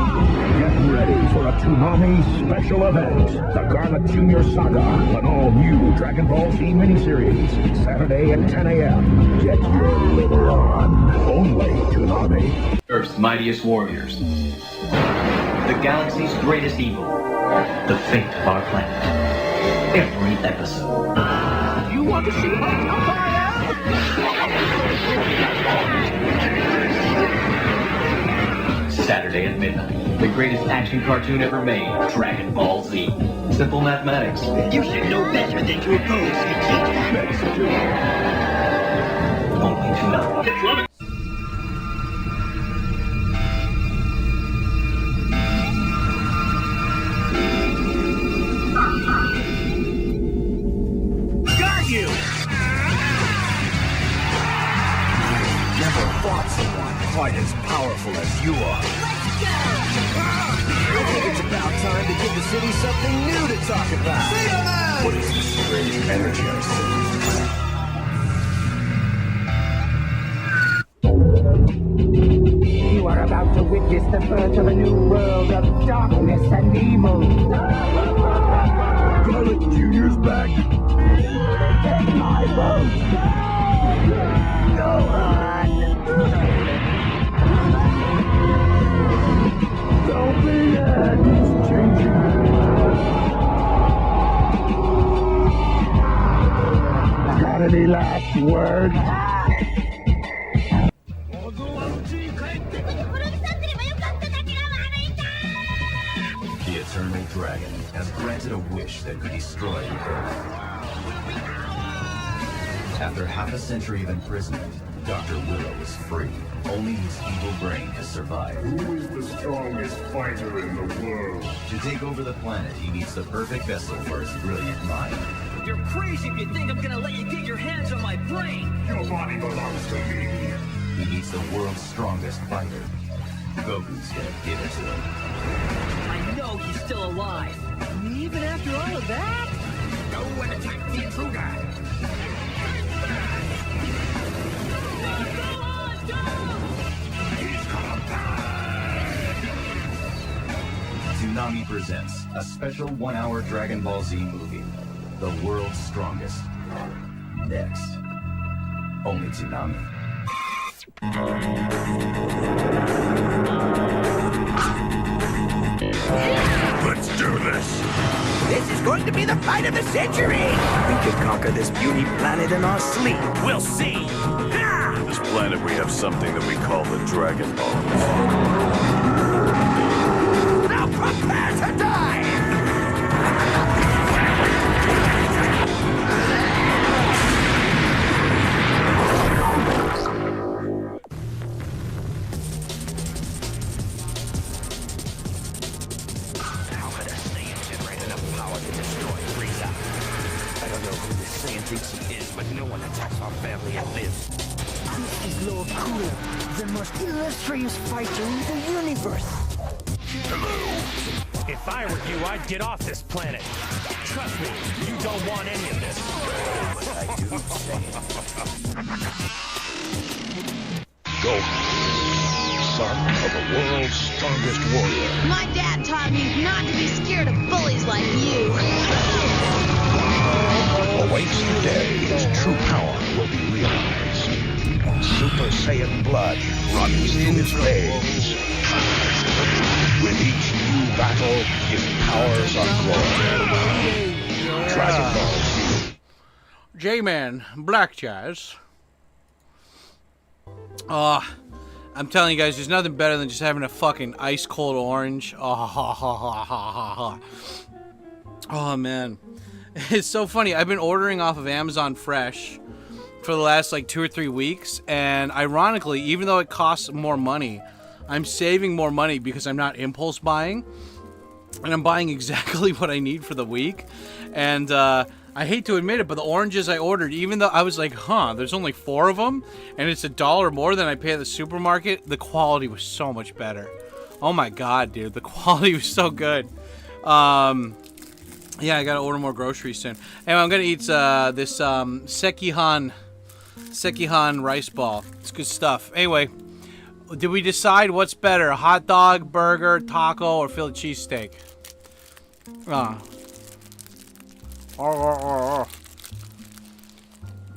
Get ready for a Toonami special event. The Garlic Jr. Saga, an all-new Dragon Ball Z miniseries. Saturday at 10 a.m. Get your liver on. Only Toonami. Earth's mightiest warriors. The galaxy's greatest evil. The fate of our planet. Every episode. You want to see my empire? Saturday at midnight. The greatest action cartoon ever made. Dragon Ball Z. Simple mathematics. You should know better than to oppose me. Only Toonami. You! Never fought someone quite as powerful as you are. Let's go! I think it's about time to give the city something new to talk about. What is this strange energy I see? You are about to witness the birth of a new world of darkness and evil. Garlic Jr.'s back. Take my vote! Go on! Don't be dead. It's changing. Got any last words? The Eternal Dragon has granted a wish that could destroy the Earth. After half a century of imprisonment, Dr. Willow is free. Only his evil brain has survived. Who is the strongest fighter in the world? To take over the planet, he needs the perfect vessel for his brilliant mind. You're crazy if you think I'm gonna let you get your hands on my brain! Your body belongs to me. He needs the world's strongest fighter. Goku's gonna give it to him. I know he's still alive. Even after all of that? Go and attack the intruder! Toonami presents a special 1-hour Dragon Ball Z movie, The World's Strongest. Next, only Toonami. Let's do this! This is going to be the fight of the century! We could conquer this beauty planet in our sleep. We'll see! Ha! This planet, we have something that we call the Dragon Ball. Now prepare to die! How could a Saiyan generate enough power to destroy Frieza? I don't know who this Saiyan thinks he is, but no one attacks our family and lives. This is Lord Cooler, the most illustrious fighter in the universe. Hello. If I were you, I'd get off this planet. Trust me, you don't want any of this. But I do say Goku, son of the world's strongest warrior. My dad taught me not to be scared of bullies like you. Awaits the day his true power will be realized. Super Saiyan blood runs through his veins. With each new battle his powers are growing. Dragon Ball Z. J-Man, Black Jazz. I'm telling you guys, there's nothing better than just having a fucking ice cold orange. Oh man. It's so funny. I've been ordering off of Amazon Fresh for the last like 2 or 3 weeks, and ironically, even though it costs more money, I'm saving more money because I'm not impulse buying, and I'm buying exactly what I need for the week. And I hate to admit it, but the oranges I ordered, even though I was like, there's only 4 of them, and it's $1 more than I pay at the supermarket, the quality was so much better. Oh my god, dude, the quality was so good. Yeah, I gotta order more groceries soon. Anyway, I'm gonna eat this sekihan rice ball. It's good stuff. Anyway, did we decide what's better? Hot dog, burger, taco, or Philly cheesesteak?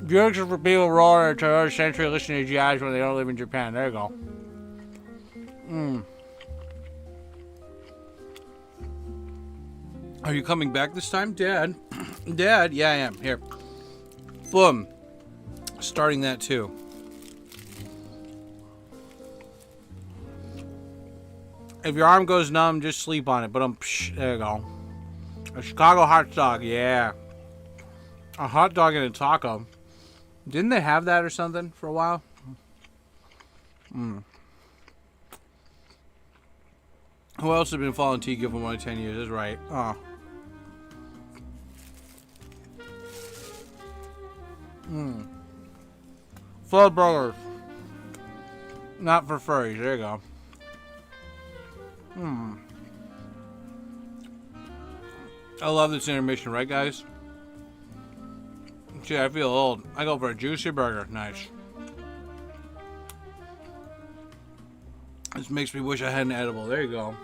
Jokes are for people roaring to other century listening to jazz when they don't live in Japan. There you go. Are you coming back this time, Dad? Dad? Yeah, I am. Here. Boom. Starting that too. If your arm goes numb, just sleep on it. But there you go. A Chicago hot dog, yeah. A hot dog and a taco. Didn't they have that or something for a while? Who else has been following Tikyo for more than 10 years? That's right. Flood Brothers. Not for furries. There you go. I love this intermission, right, guys? Gee, I feel old. I go for a juicy burger. Nice. This makes me wish I had an edible. There you go.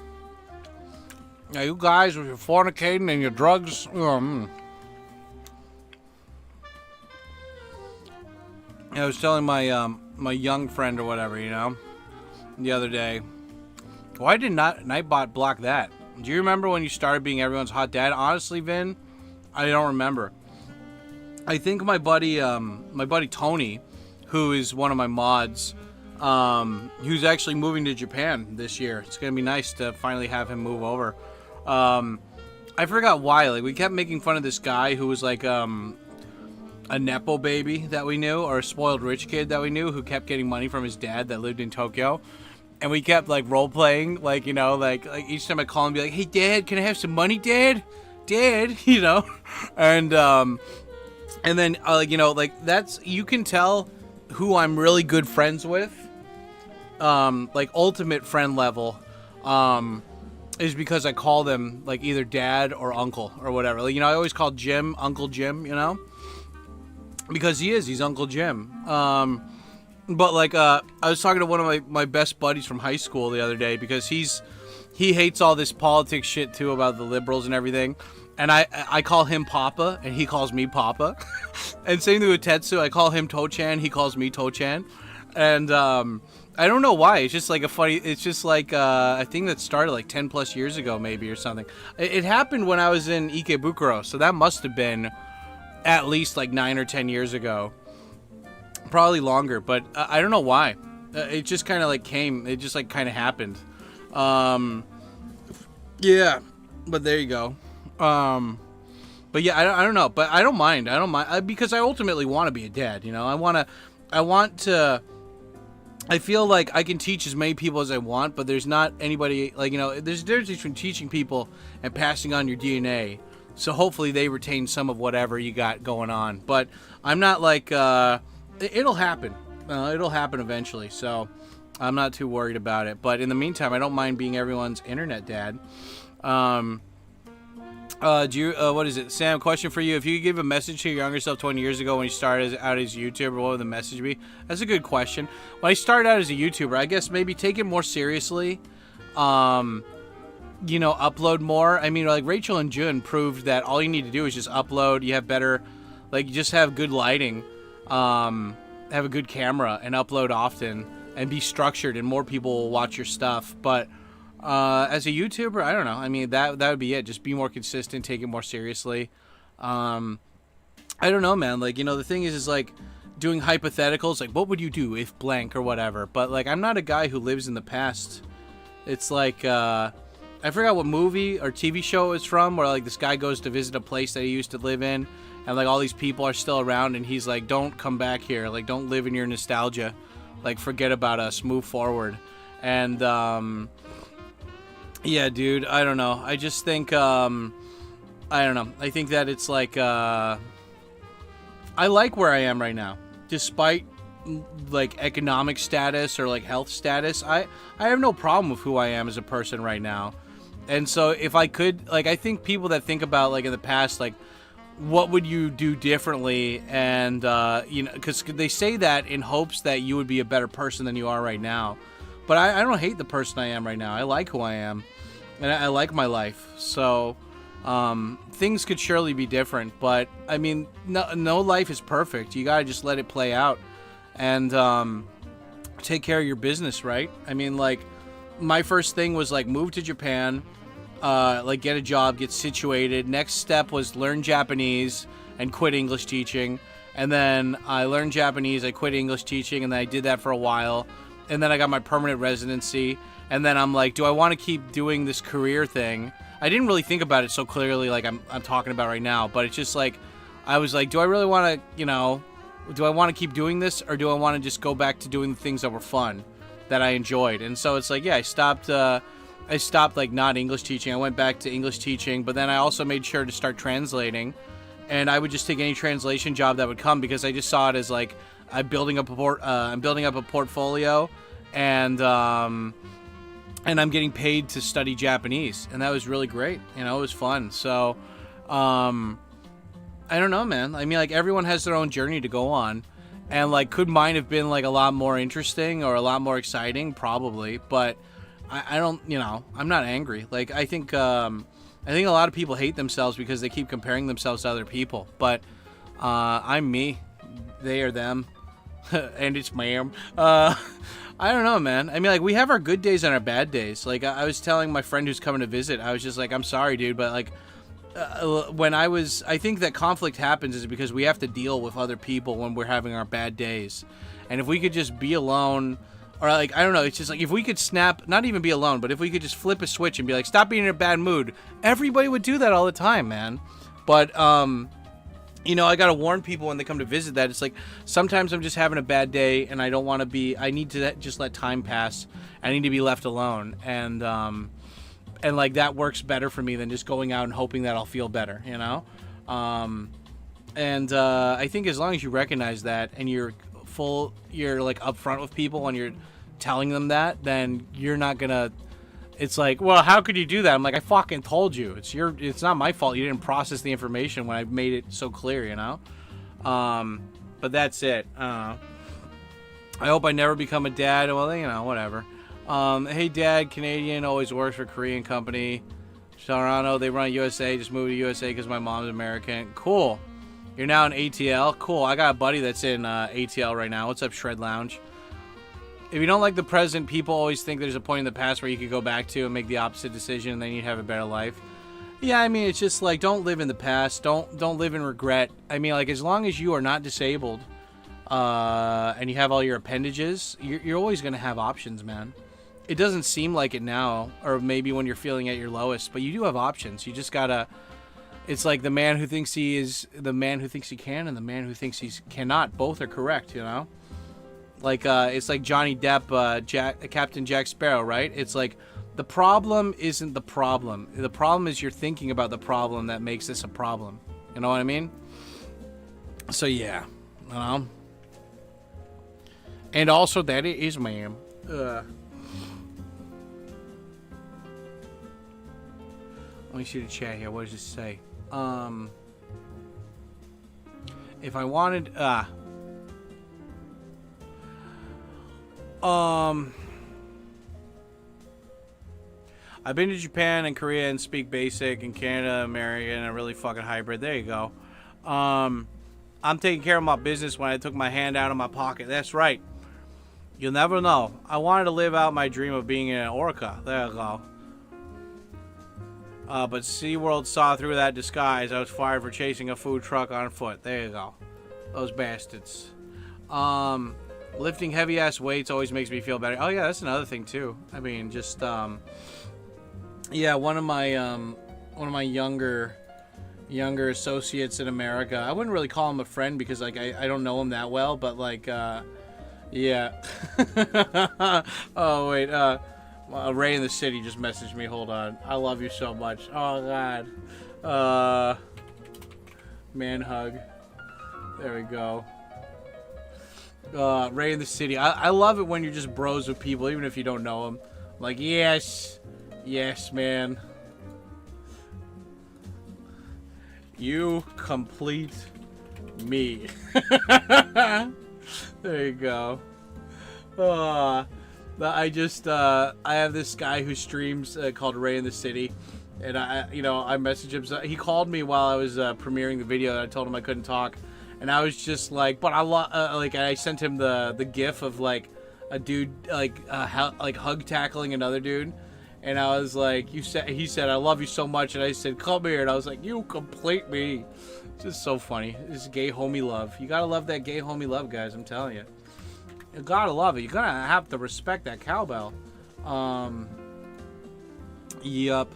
Now, you guys, with your fornicating and your drugs, I was telling my my young friend or whatever, you know, the other day. Why did Nightbot block that? Do you remember when you started being everyone's hot dad? Honestly, Vin, I don't remember. I think my buddy Tony, who is one of my mods, who's actually moving to Japan this year. It's gonna be nice to finally have him move over. I forgot why. Like, we kept making fun of this guy who was like a nepo baby that we knew, or a spoiled rich kid that we knew, who kept getting money from his dad that lived in Tokyo. And we kept like role playing, like, you know, like each time I call him, be like, "Hey, Dad, can I have some money, Dad? Dad," you know, and then you know, like, that's, you can tell who I'm really good friends with, like ultimate friend level, is because I call them like either Dad or Uncle or whatever. Like, you know, I always call Jim Uncle Jim, you know, because he's Uncle Jim. But like, I was talking to one of my best buddies from high school the other day, because he hates all this politics shit too about the liberals and everything. And I call him Papa, and he calls me Papa. And same thing with Tetsu. I call him Tochan, he calls me Tochan. And I don't know why. It's just like it's just like a thing that started like 10 plus years ago maybe or something. It happened when I was in Ikebukuro, so that must have been at least like 9 or 10 years ago. Probably longer, but I don't know why. It just kind of like came. It just like kind of happened. Yeah, but there you go. But yeah, I don't know. But I don't mind. Because I ultimately want to be a dad. You know, I want to. I feel like I can teach as many people as I want, but there's not anybody, like, you know, there's a difference between teaching people and passing on your DNA. So hopefully they retain some of whatever you got going on. But I'm not like. It'll happen. It'll happen eventually, so I'm not too worried about it. But in the meantime, I don't mind being everyone's internet dad. What is it? Sam, question for you. If you could give a message to your younger self 20 years ago when you started out as a YouTuber, what would the message be? That's a good question. When I started out as a YouTuber, I guess maybe take it more seriously. You know, upload more. I mean, like, Rachel and Jun proved that all you need to do is just upload. You have better, like, you just have good lighting. Have a good camera and upload often and be structured, and more people will watch your stuff. But As a YouTuber, I don't know. I mean, that would be it. Just be more consistent, take it more seriously. I don't know, man. Like, you know, the thing is like doing hypotheticals, like what would you do if blank or whatever. But like, I'm not a guy who lives in the past. It's like, I forgot what movie or TV show it's from, where like this guy goes to visit a place that he used to live in, and like all these people are still around, and he's like, don't come back here. Like, don't live in your nostalgia. Like, forget about us. Move forward. And, yeah, dude, I don't know. I just think, I don't know. I think that it's like, I like where I am right now. Despite, like, economic status or, like, health status, I have no problem with who I am as a person right now. And so if I could, like, I think people that think about, like, in the past, like, what would you do differently? And, you know, because they say that in hopes that you would be a better person than you are right now. But I don't hate the person I am right now. I like who I am. And I like my life. So, things could surely be different. But, I mean, no life is perfect. You gotta just let it play out. And, take care of your business, right? I mean, like, my first thing was, like, move to Japan. Like, get a job, get situated. Next step was learn Japanese and quit English teaching. And then I learned Japanese, I quit English teaching, and then I did that for a while. And then I got my permanent residency. And then I'm like, do I want to keep doing this career thing? I didn't really think about it so clearly like I'm talking about right now. But it's just like, I was like, do I really want to, you know, do I want to keep doing this? Or do I want to just go back to doing the things that were fun, that I enjoyed? And so it's like, yeah, I stopped like not English teaching. I went back to English teaching, but then I also made sure to start translating, and I would just take any translation job that would come, because I just saw it as like I'm building up a portfolio, and I'm getting paid to study Japanese, and that was really great. You know, it was fun. So I don't know, man. I mean, like, everyone has their own journey to go on, and like, could mine have been like a lot more interesting or a lot more exciting? Probably, but I don't, you know, I'm not angry. Like, I think a lot of people hate themselves because they keep comparing themselves to other people. But I'm me, they are them, and it's ma'am. I don't know, man. I mean, like, we have our good days and our bad days. Like, I was telling my friend who's coming to visit, I was just like, I'm sorry, dude, but like, I think that conflict happens is because we have to deal with other people when we're having our bad days. And if we could just be alone, or like, I don't know, it's just like, if we could snap, not even be alone, but if we could just flip a switch and be like, stop being in a bad mood, everybody would do that all the time, man. But, you know, I gotta warn people when they come to visit that it's like, sometimes I'm just having a bad day and I don't want to be, I need to just let time pass. I need to be left alone. And like, that works better for me than just going out and hoping that I'll feel better, you know? I think as long as you recognize that and you're like upfront with people and you're telling them that, then you're not gonna, it's like, well, how could you do that? I'm like, I fucking told you. It's not my fault you didn't process the information when I made it so clear, you know? But that's it. I hope I never become a dad. Well, you know, whatever. Hey, Dad, Canadian, always works for Korean company. Toronto, they run USA, just moved to USA because my mom's American. Cool. You're now in ATL? Cool. I got a buddy that's in ATL right now. What's up, Shred Lounge? If you don't like the present, people always think there's a point in the past where you could go back to and make the opposite decision and then you'd have a better life. Yeah, I mean, it's just like, don't live in the past. Don't live in regret. I mean, like, as long as you are not disabled and you have all your appendages, you're always going to have options, man. It doesn't seem like it now, or maybe when you're feeling at your lowest, but you do have options. You just gotta, it's like the man who thinks he is, the man who thinks he can, and the man who thinks he cannot. Both are correct, you know? Like, it's like Johnny Depp, Captain Jack Sparrow, right? It's like, the problem isn't the problem. The problem is you're thinking about the problem that makes this a problem. You know what I mean? So, yeah. You know? And also, that it is, ma'am. Let me see the chat here. What does it say? If I wanted, I've been to Japan and Korea and speak basic, and Canada, American, and a really fucking hybrid. There you go. I'm taking care of my business when I took my hand out of my pocket. That's right. You'll never know. I wanted to live out my dream of being an orca. There you go. But SeaWorld saw through that disguise. I was fired for chasing a food truck on foot. There you go. Those bastards. Lifting heavy-ass weights always makes me feel better. Oh, yeah, that's another thing, too. I mean, just, yeah, one of my younger associates in America. I wouldn't really call him a friend because, like, I don't know him that well, but, like, yeah. Oh, wait, Ray in the City just messaged me. Hold on. I love you so much. Oh, God. Man hug. There we go. Ray in the City. I love it when you're just bros with people, even if you don't know them. Like, yes. Yes, man. You complete me. There you go. I have this guy who streams called Ray in the City, and I messaged him. So he called me while I was premiering the video, and I told him I couldn't talk, and I was just like, but I sent him the gif of like a dude like hug tackling another dude, and I was like, he said I love you so much, and I said come here, and I was like, you complete me. It's just so funny. This gay homie love. You gotta love that gay homie love, guys. I'm telling you. You gotta love it. You're gonna have to respect that cowbell. Yup.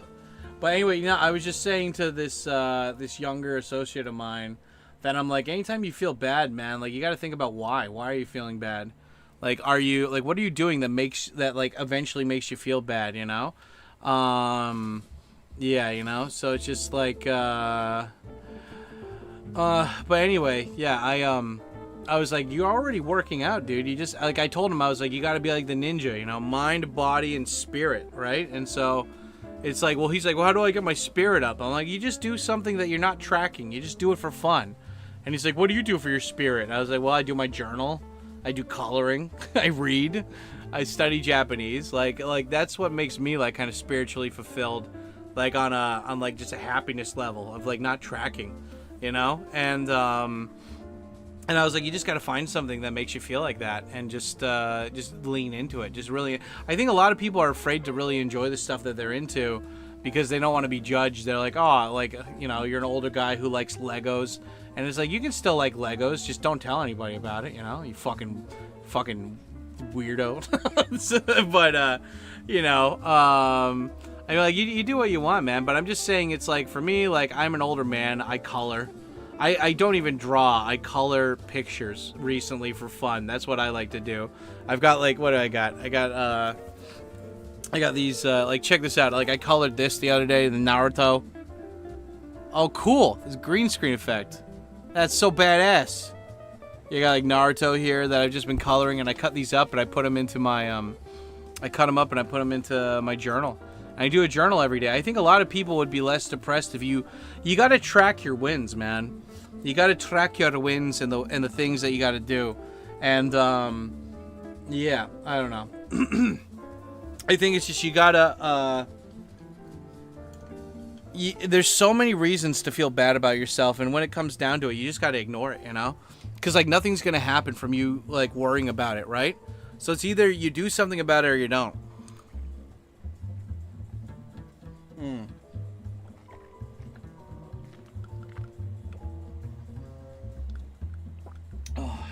But anyway, I was just saying to this this younger associate of mine that I'm like, anytime you feel bad, man, like you gotta think about why. Why are you feeling bad? Like, what are you doing that like eventually makes you feel bad? Yeah, So it's just like, but anyway, yeah, I was like, you're already working out, dude. You just, like, I told him, I was like, you got to be like the ninja, mind, body, and spirit, right? And so it's like, well, he's like, well, how do I get my spirit up? I'm like, you just do something that you're not tracking. You just do it for fun. And he's like, what do you do for your spirit? I was like, well, I do my journal. I do coloring. I read. I study Japanese. Like that's what makes me like kind of spiritually fulfilled, like on like just a happiness level of like not tracking, And I was like, you just got to find something that makes you feel like that, and just lean into it. Just really, I think a lot of people are afraid to really enjoy the stuff that they're into because they don't want to be judged. They're like, oh, like, you're an older guy who likes Legos, and it's like, you can still like Legos, just don't tell anybody about it, you fucking weirdo. But I mean, like, you do what you want, man. But I'm just saying, it's like, for me, like, I'm an older man. I color. I don't even draw. I color pictures recently for fun. That's what I like to do. I've got, like, what do I got? I got these, like, check this out. Like, I colored this the other day, the Naruto. Oh, cool. This green screen effect. That's so badass. You got, like, Naruto here that I've just been coloring, and I cut these up, and I put them into my, I cut them up, and I put them into my journal. I do a journal every day. I think a lot of people would be less depressed if you got to track your wins, man. You got to track your wins and the things that you got to do. And yeah, I don't know. I think it's just you got to there's so many reasons to feel bad about yourself, and when it comes down to it, you just got to ignore it, Cuz like nothing's going to happen from you like worrying about it, right? So it's either you do something about it or you don't. Oh,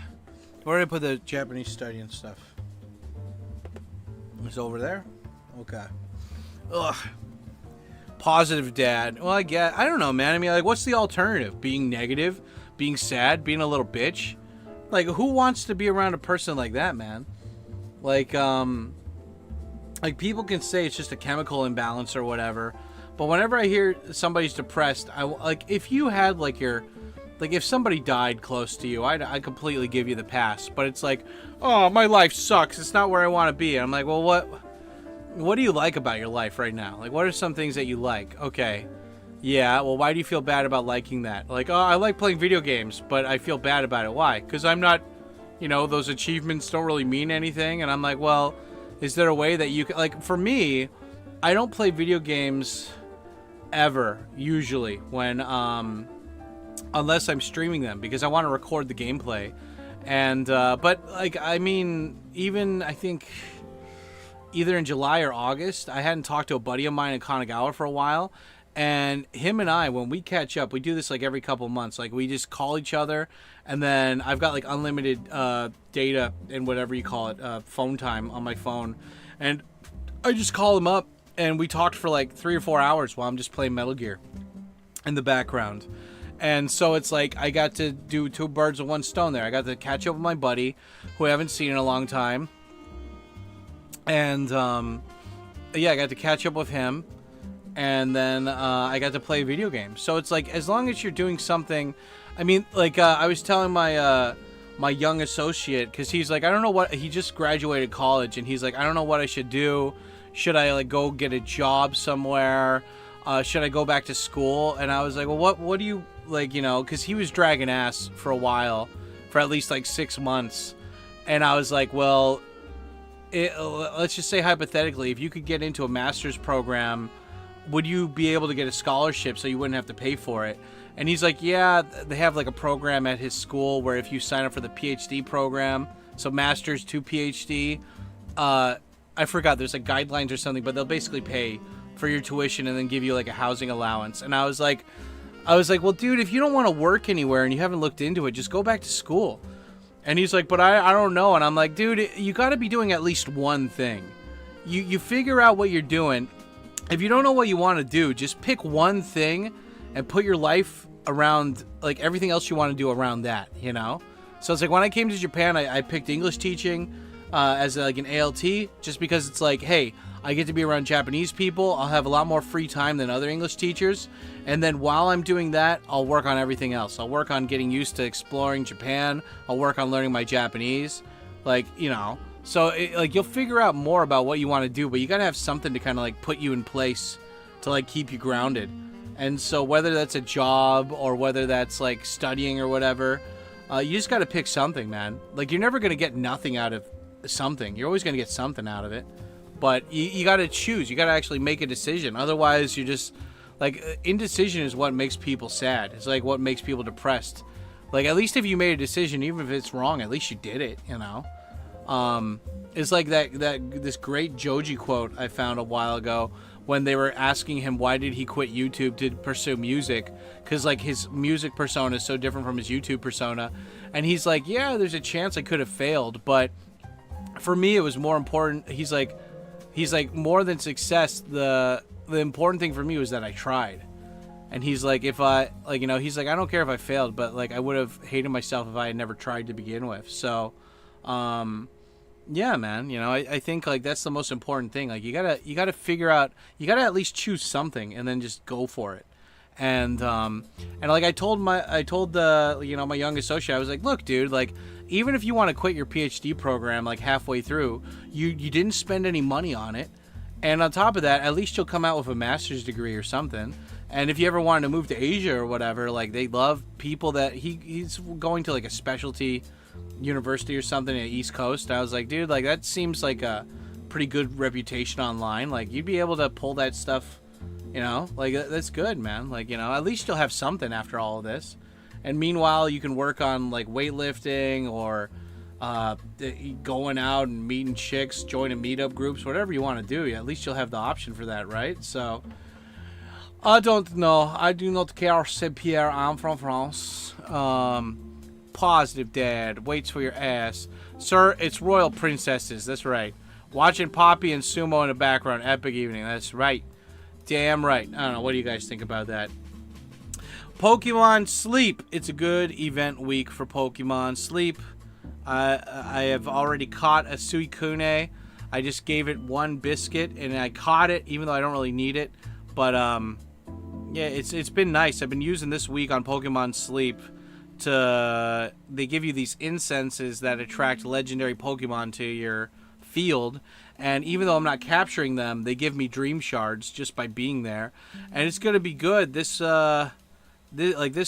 where did I put the Japanese study and stuff? It's over there? Okay. Ugh. Positive dad. Well, I don't know, man. I mean, like, what's the alternative? Being negative? Being sad? Being a little bitch? Like, who wants to be around a person like that, man? Like people can say it's just a chemical imbalance or whatever, but whenever I hear somebody's depressed, if you had if somebody died close to you, I completely give you the pass. But it's like, oh, my life sucks. It's not where I want to be. And I'm like, well, what do you like about your life right now? Like, what are some things that you like? Okay, yeah. Well, why do you feel bad about liking that? Like, oh, I like playing video games, but I feel bad about it. Why? Because I'm not, those achievements don't really mean anything. And I'm like, well, is there a way that you can, like, for me, I don't play video games ever, usually, when, unless I'm streaming them, because I want to record the gameplay. And but like, I mean, even I think either in July or August, I hadn't talked to a buddy of mine in Kanagawa for a while. And him and I, when we catch up, we do this like every couple months. Like, we just call each other, and then I've got like unlimited data and whatever you call it, phone time on my phone. And I just call him up, and we talked for like 3 or 4 hours while I'm just playing Metal Gear in the background. And so it's like I got to do 2 birds with 1 stone there. I got to catch up with my buddy, who I haven't seen in a long time. And yeah, I got to catch up with him. And then I got to play video games. So it's like, as long as you're doing something, I mean, like I was telling my my young associate, because he's like, I don't know what, he just graduated college, and he's like, I don't know what I should do. Should I like go get a job somewhere? Should I go back to school? And I was like, well, what do you like, you know, because he was dragging ass for a while, for at least like 6 months. And I was like, well, let's just say hypothetically, if you could get into a master's program, would you be able to get a scholarship so you wouldn't have to pay for it? And he's like, yeah, they have like a program at his school where if you sign up for the PhD program, so master's to PhD, I forgot, there's like guidelines or something, but they'll basically pay for your tuition and then give you like a housing allowance. And I was like, well, dude, if you don't want to work anywhere and you haven't looked into it, just go back to school. And he's like, but I don't know. And I'm like, dude, you got to be doing at least one thing. You figure out what you're doing. If you don't know what you want to do, just pick one thing and put your life around, like, everything else you want to do around that, you know? So it's like, when I came to Japan, I picked English teaching as like an ALT, just because it's like, hey, I get to be around Japanese people. I'll have a lot more free time than other English teachers. And then while I'm doing that, I'll work on everything else. I'll work on getting used to exploring Japan. I'll work on learning my Japanese. Like, you know, so like, you'll figure out more about what you want to do, but you got to have something to kind of like put you in place to like keep you grounded. And so whether that's a job or whether that's like studying or whatever, you just got to pick something, man. Like, you're never going to get nothing out of something. You're always going to get something out of it. But you got to choose. You got to actually make a decision. Otherwise, you're just, like, indecision is what makes people sad. It's like what makes people depressed. Like, at least if you made a decision, even if it's wrong, at least you did it, you know? It's like this great Joji quote I found a while ago when they were asking him why did he quit YouTube to pursue music, because like his music persona is so different from his YouTube persona. And he's like, yeah, there's a chance I could have failed, but for me it was more important. He's like, more than success, the important thing for me was that I tried. And he's like, if I, like, you know, he's like, I don't care if I failed, but like I would have hated myself if I had never tried to begin with. So yeah, man, you know, I think like that's the most important thing. Like, you gotta figure out, you gotta at least choose something and then just go for it. And like I told the, you know, my young associate, I was like, look, dude, like, even if you want to quit your PhD program like halfway through, you didn't spend any money on it. And on top of that, at least you'll come out with a master's degree or something. And if you ever wanted to move to Asia or whatever, like, they love people that he's going to like a specialty university or something in the East Coast. And I was like, dude, like, that seems like a pretty good reputation online. Like, you'd be able to pull that stuff, you know, like, that's good, man. Like, you know, at least you'll have something after all of this. And meanwhile, you can work on like weightlifting or going out and meeting chicks, joining meetup groups, whatever you want to do. At least you'll have the option for that, right? So, I don't know. I do not care, said Pierre. I'm from France. Positive dad waits for your ass. Sir, it's royal princesses. That's right. Watching Poppy and Sumo in the background. Epic evening. That's right. Damn right. I don't know. What do you guys think about that? Pokemon Sleep. It's a good event week for Pokemon Sleep. I have already caught a Suicune. I just gave it 1 biscuit and I caught it, even though I don't really need it. But yeah, it's been nice. I've been using this week on Pokemon Sleep to, they give you these incenses that attract legendary Pokemon to your field. And even though I'm not capturing them, they give me dream shards just by being there. And it's gonna be good. This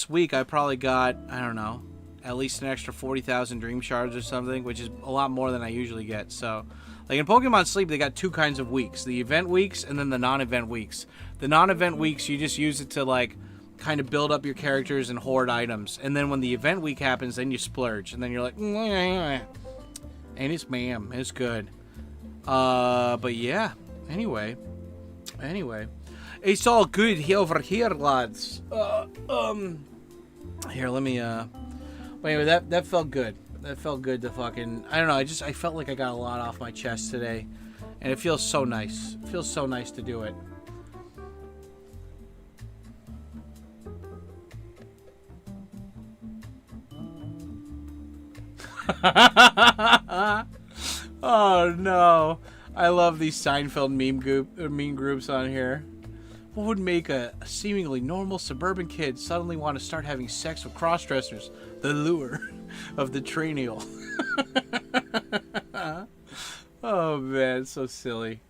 week I probably got, I don't know, at least an extra 40,000 dream shards or something, which is a lot more than I usually get. So, like, in Pokemon Sleep, they got 2 kinds of weeks: the event weeks and then the non-event weeks. The non-event weeks, you just use it to like kind of build up your characters and hoard items. And then when the event week happens, then you splurge. And then you're like, and it's bam. It's good. But yeah. Anyway. It's all good here over here, lads. Here, let me, but anyway, that felt good. That felt good to fucking, I don't know, I felt like I got a lot off my chest today. And it feels so nice. It feels so nice to do it. Oh no. I love these Seinfeld meme groups on here. What would make a seemingly normal suburban kid suddenly want to start having sex with crossdressers? The lure of the traineal. Oh man, it's so silly.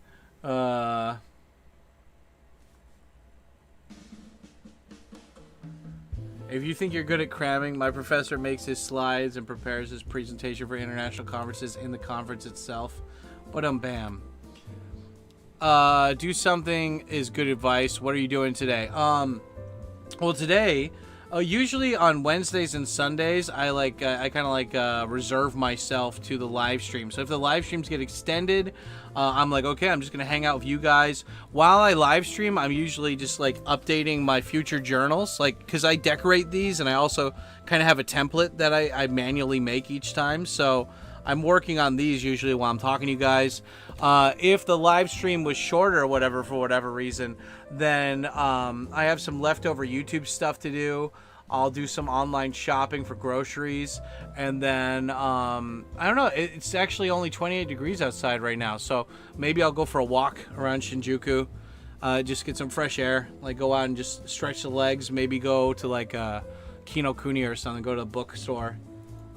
If you think you're good at cramming, my professor makes his slides and prepares his presentation for international conferences in the conference itself. But bam. Do something is good advice. What are you doing today? Well, today, usually on Wednesdays and Sundays, I kind of reserve myself to the live stream. So if the live streams get extended, I'm like, okay, I'm just gonna hang out with you guys while I live stream. I'm usually just like updating my future journals, like because I decorate these, and I also kind of have a template that I manually make each time. So I'm working on these usually while I'm talking to you guys. If the live stream was shorter or whatever, for whatever reason, then I have some leftover YouTube stuff to do. I'll do some online shopping for groceries. And then, I don't know, it's actually only 28 degrees outside right now. So maybe I'll go for a walk around Shinjuku. Just get some fresh air. Like go out and just stretch the legs. Maybe go to like Kinokuni or something. Go to the bookstore.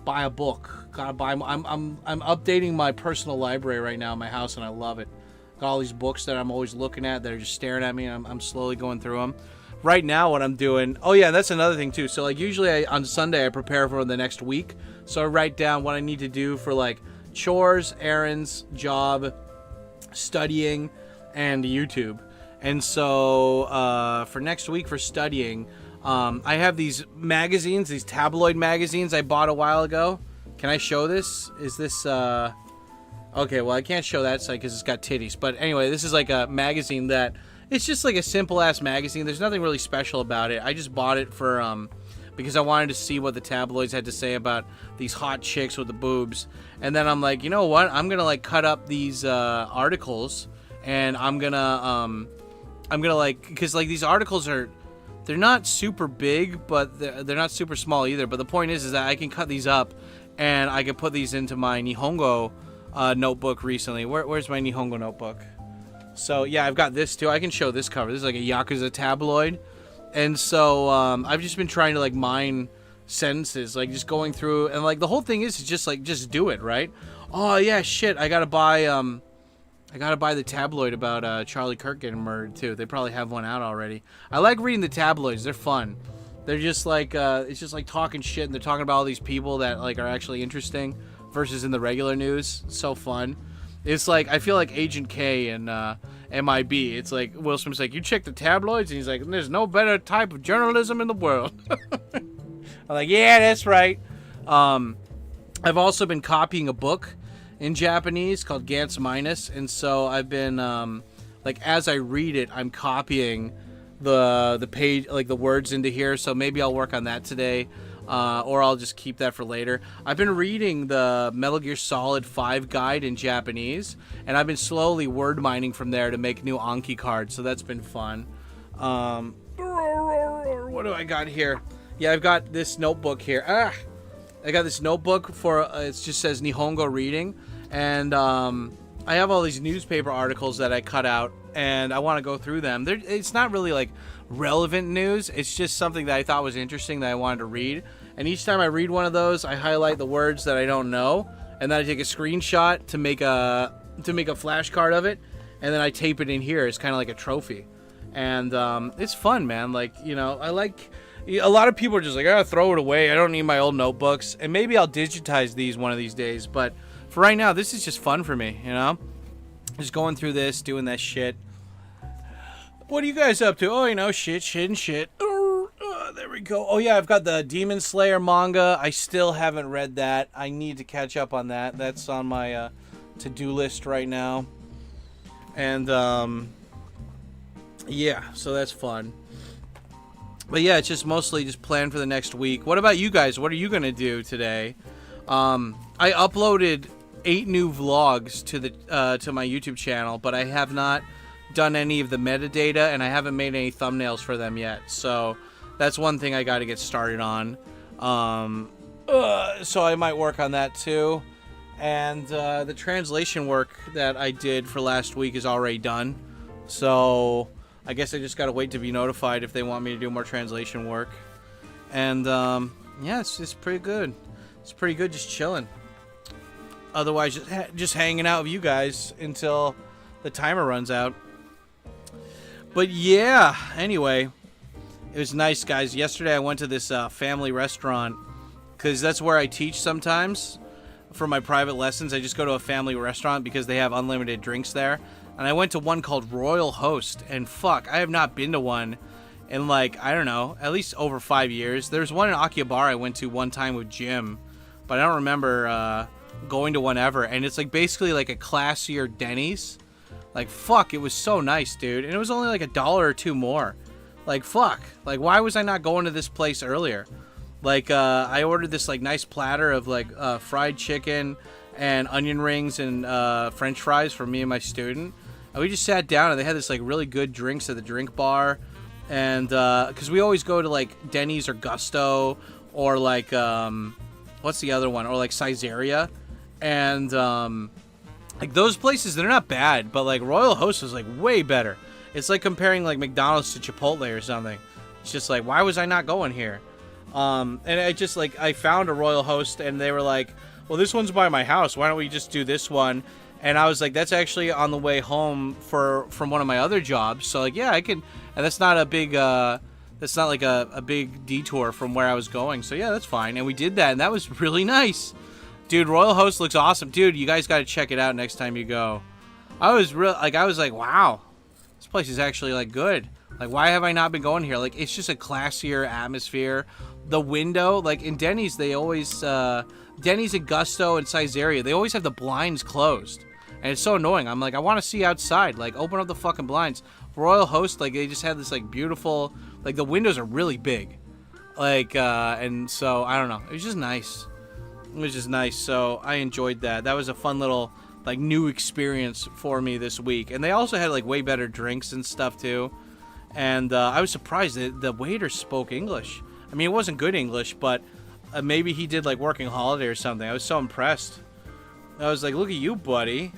Buy a book. Gotta buy. I'm updating my personal library right now in my house, and I love it. Got all these books that I'm always looking at that are just staring at me, and I'm slowly going through them. Right now, what I'm doing. Oh yeah, that's another thing too. So like usually on Sunday I prepare for the next week. So I write down what I need to do for like chores, errands, job, studying, and YouTube. And so for next week for studying. I have these magazines, these tabloid magazines I bought a while ago. Can I show this? Is this, okay, well, I can't show that side because it's got titties. But anyway, this is like a magazine that, it's just like a simple-ass magazine. There's nothing really special about it. I just bought it for, because I wanted to see what the tabloids had to say about these hot chicks with the boobs. And then I'm like, you know what? I'm going to, like, cut up these, articles. And I'm going to, like, because, like, these articles are... They're not super big, but they're not super small either. But the point is that I can cut these up, and I can put these into my Nihongo notebook recently. Where's my Nihongo notebook? So, yeah, I've got this, too. I can show this cover. This is like a Yakuza tabloid. And so I've just been trying to, like, mine sentences, like, just going through. And, like, the whole thing is just, like, just do it, right? Oh, yeah, shit, I gotta buy the tabloid about Charlie Kirk getting murdered, too. They probably have one out already. I like reading the tabloids. They're fun. They're just like, it's just like talking shit, and they're talking about all these people that, like, are actually interesting versus in the regular news. It's so fun. It's like, I feel like Agent K and MIB. It's like, Will Smith's like, you check the tabloids? And he's like, there's no better type of journalism in the world. I'm like, yeah, that's right. I've also been copying a book in Japanese called Gantz Minus, and so I've been like as I read it, I'm copying the page, like the words into here. So maybe I'll work on that today, or I'll just keep that for later. I've been reading the Metal Gear Solid 5 guide in Japanese, and I've been slowly word mining from there to make new Anki cards. So that's been fun. What do I got here? Yeah, I've got this notebook here. I got this notebook for, it just says Nihongo reading, and I have all these newspaper articles that I cut out, and I want to go through them. It's not really like relevant news, it's just something that I thought was interesting that I wanted to read, and each time I read one of those, I highlight the words that I don't know, and then I take a screenshot to make a flashcard of it, and then I tape it in here. It's kind of like a trophy, and it's fun, man. Like, you know, I like... A lot of people are just like, I gotta throw it away. I don't need my old notebooks. And maybe I'll digitize these one of these days. But for right now, this is just fun for me, you know? Just going through this, doing that shit. What are you guys up to? Oh, you know, shit. we go. Oh yeah, I've got the Demon Slayer manga. I still haven't read that. I need to catch up on that. That's on my to-do list right now. And yeah, so that's fun. But yeah, it's just mostly just planned for the next week. What about you guys? What are you gonna do today? I uploaded 8 new vlogs to the to my YouTube channel, but I have not done any of the metadata, and I haven't made any thumbnails for them yet. So that's one thing I got to get started on. So I might work on that too. And the translation work that I did for last week is already done. So I guess I just got to wait to be notified if they want me to do more translation work. And yeah, it's pretty good. It's pretty good just chilling. Otherwise, just hanging out with you guys until the timer runs out. But yeah, anyway, it was nice, guys. Yesterday I went to this family restaurant because that's where I teach sometimes for my private lessons. I just go to a family restaurant because they have unlimited drinks there. And I went to one called Royal Host, and fuck, I have not been to one in like, I don't know, at least over 5 years. There's one in Akihabara I went to one time with Jim, but I don't remember going to one ever. And it's like basically like a classier Denny's. Like, fuck, it was so nice, dude. And it was only like $1 or $2 more. Like, fuck. Like, why was I not going to this place earlier? Like, I ordered this, like, nice platter of, like, fried chicken and onion rings and French fries for me and my student. And we just sat down, and they had this, like, really good drinks at the drink bar. And, because we always go to, like, Denny's or Gusto or, like, what's the other one? Or, like, Caesarea. And, like, those places, they're not bad, but, like, Royal Host was, like, way better. It's like comparing, like, McDonald's to Chipotle or something. It's just, like, why was I not going here? And I just, like, I found a Royal Host, and they were like, well, this one's by my house. Why don't we just do this one? And I was like, that's actually on the way home from one of my other jobs. So, like, yeah, I can, and that's not a big, that's not, like, a big detour from where I was going. So, yeah, that's fine. And we did that, and that was really nice. Dude, Royal Host looks awesome. Dude, you guys got to check it out next time you go. I was like, wow, this place is actually, like, good. Like, why have I not been going here? Like, it's just a classier atmosphere. The window, like, in Denny's, they always, Denny's and Gusto and Caesarea, they always have the blinds closed. And it's so annoying. I'm like, I want to see outside. Like, open up the fucking blinds. Royal Host, like, they just have this, like, beautiful, like, the windows are really big. Like, and so, I don't know. It was just nice. It was just nice, so I enjoyed that. That was a fun little, like, new experience for me this week. And they also had, like, way better drinks and stuff, too. And I was surprised that the waiter spoke English. I mean, it wasn't good English, but maybe he did, like, working holiday or something. I was so impressed. I was like, look at you, buddy.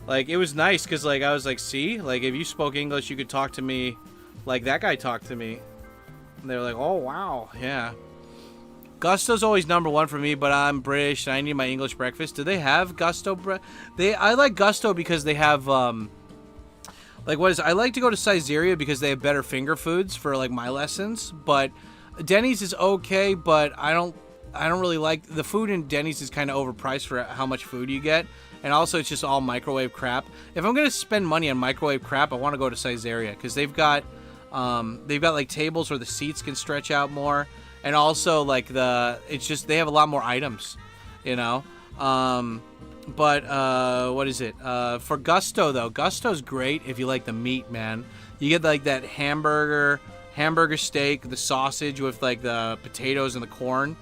Like, it was nice, because, like, I was like, see? Like, if you spoke English, you could talk to me like that guy talked to me. And they were like, oh, wow, yeah. Gusto's always number one for me, but I'm British and I need my English breakfast. Do they have Gusto I like Gusto because they have like I like to go to Caesarea because they have better finger foods for like my lessons, but Denny's is okay, but I don't really like the food in Denny's is kind of overpriced for how much food you get, and also it's just all microwave crap. If I'm going to spend money on microwave crap, I want to go to Caesarea cuz they've got like tables where the seats can stretch out more. And also, like, it's just, they have a lot more items, you know? But, what is it? For Gusto, though, Gusto's great if you like the meat, man. You get, like, that hamburger steak, the sausage with, like, the potatoes and the corn,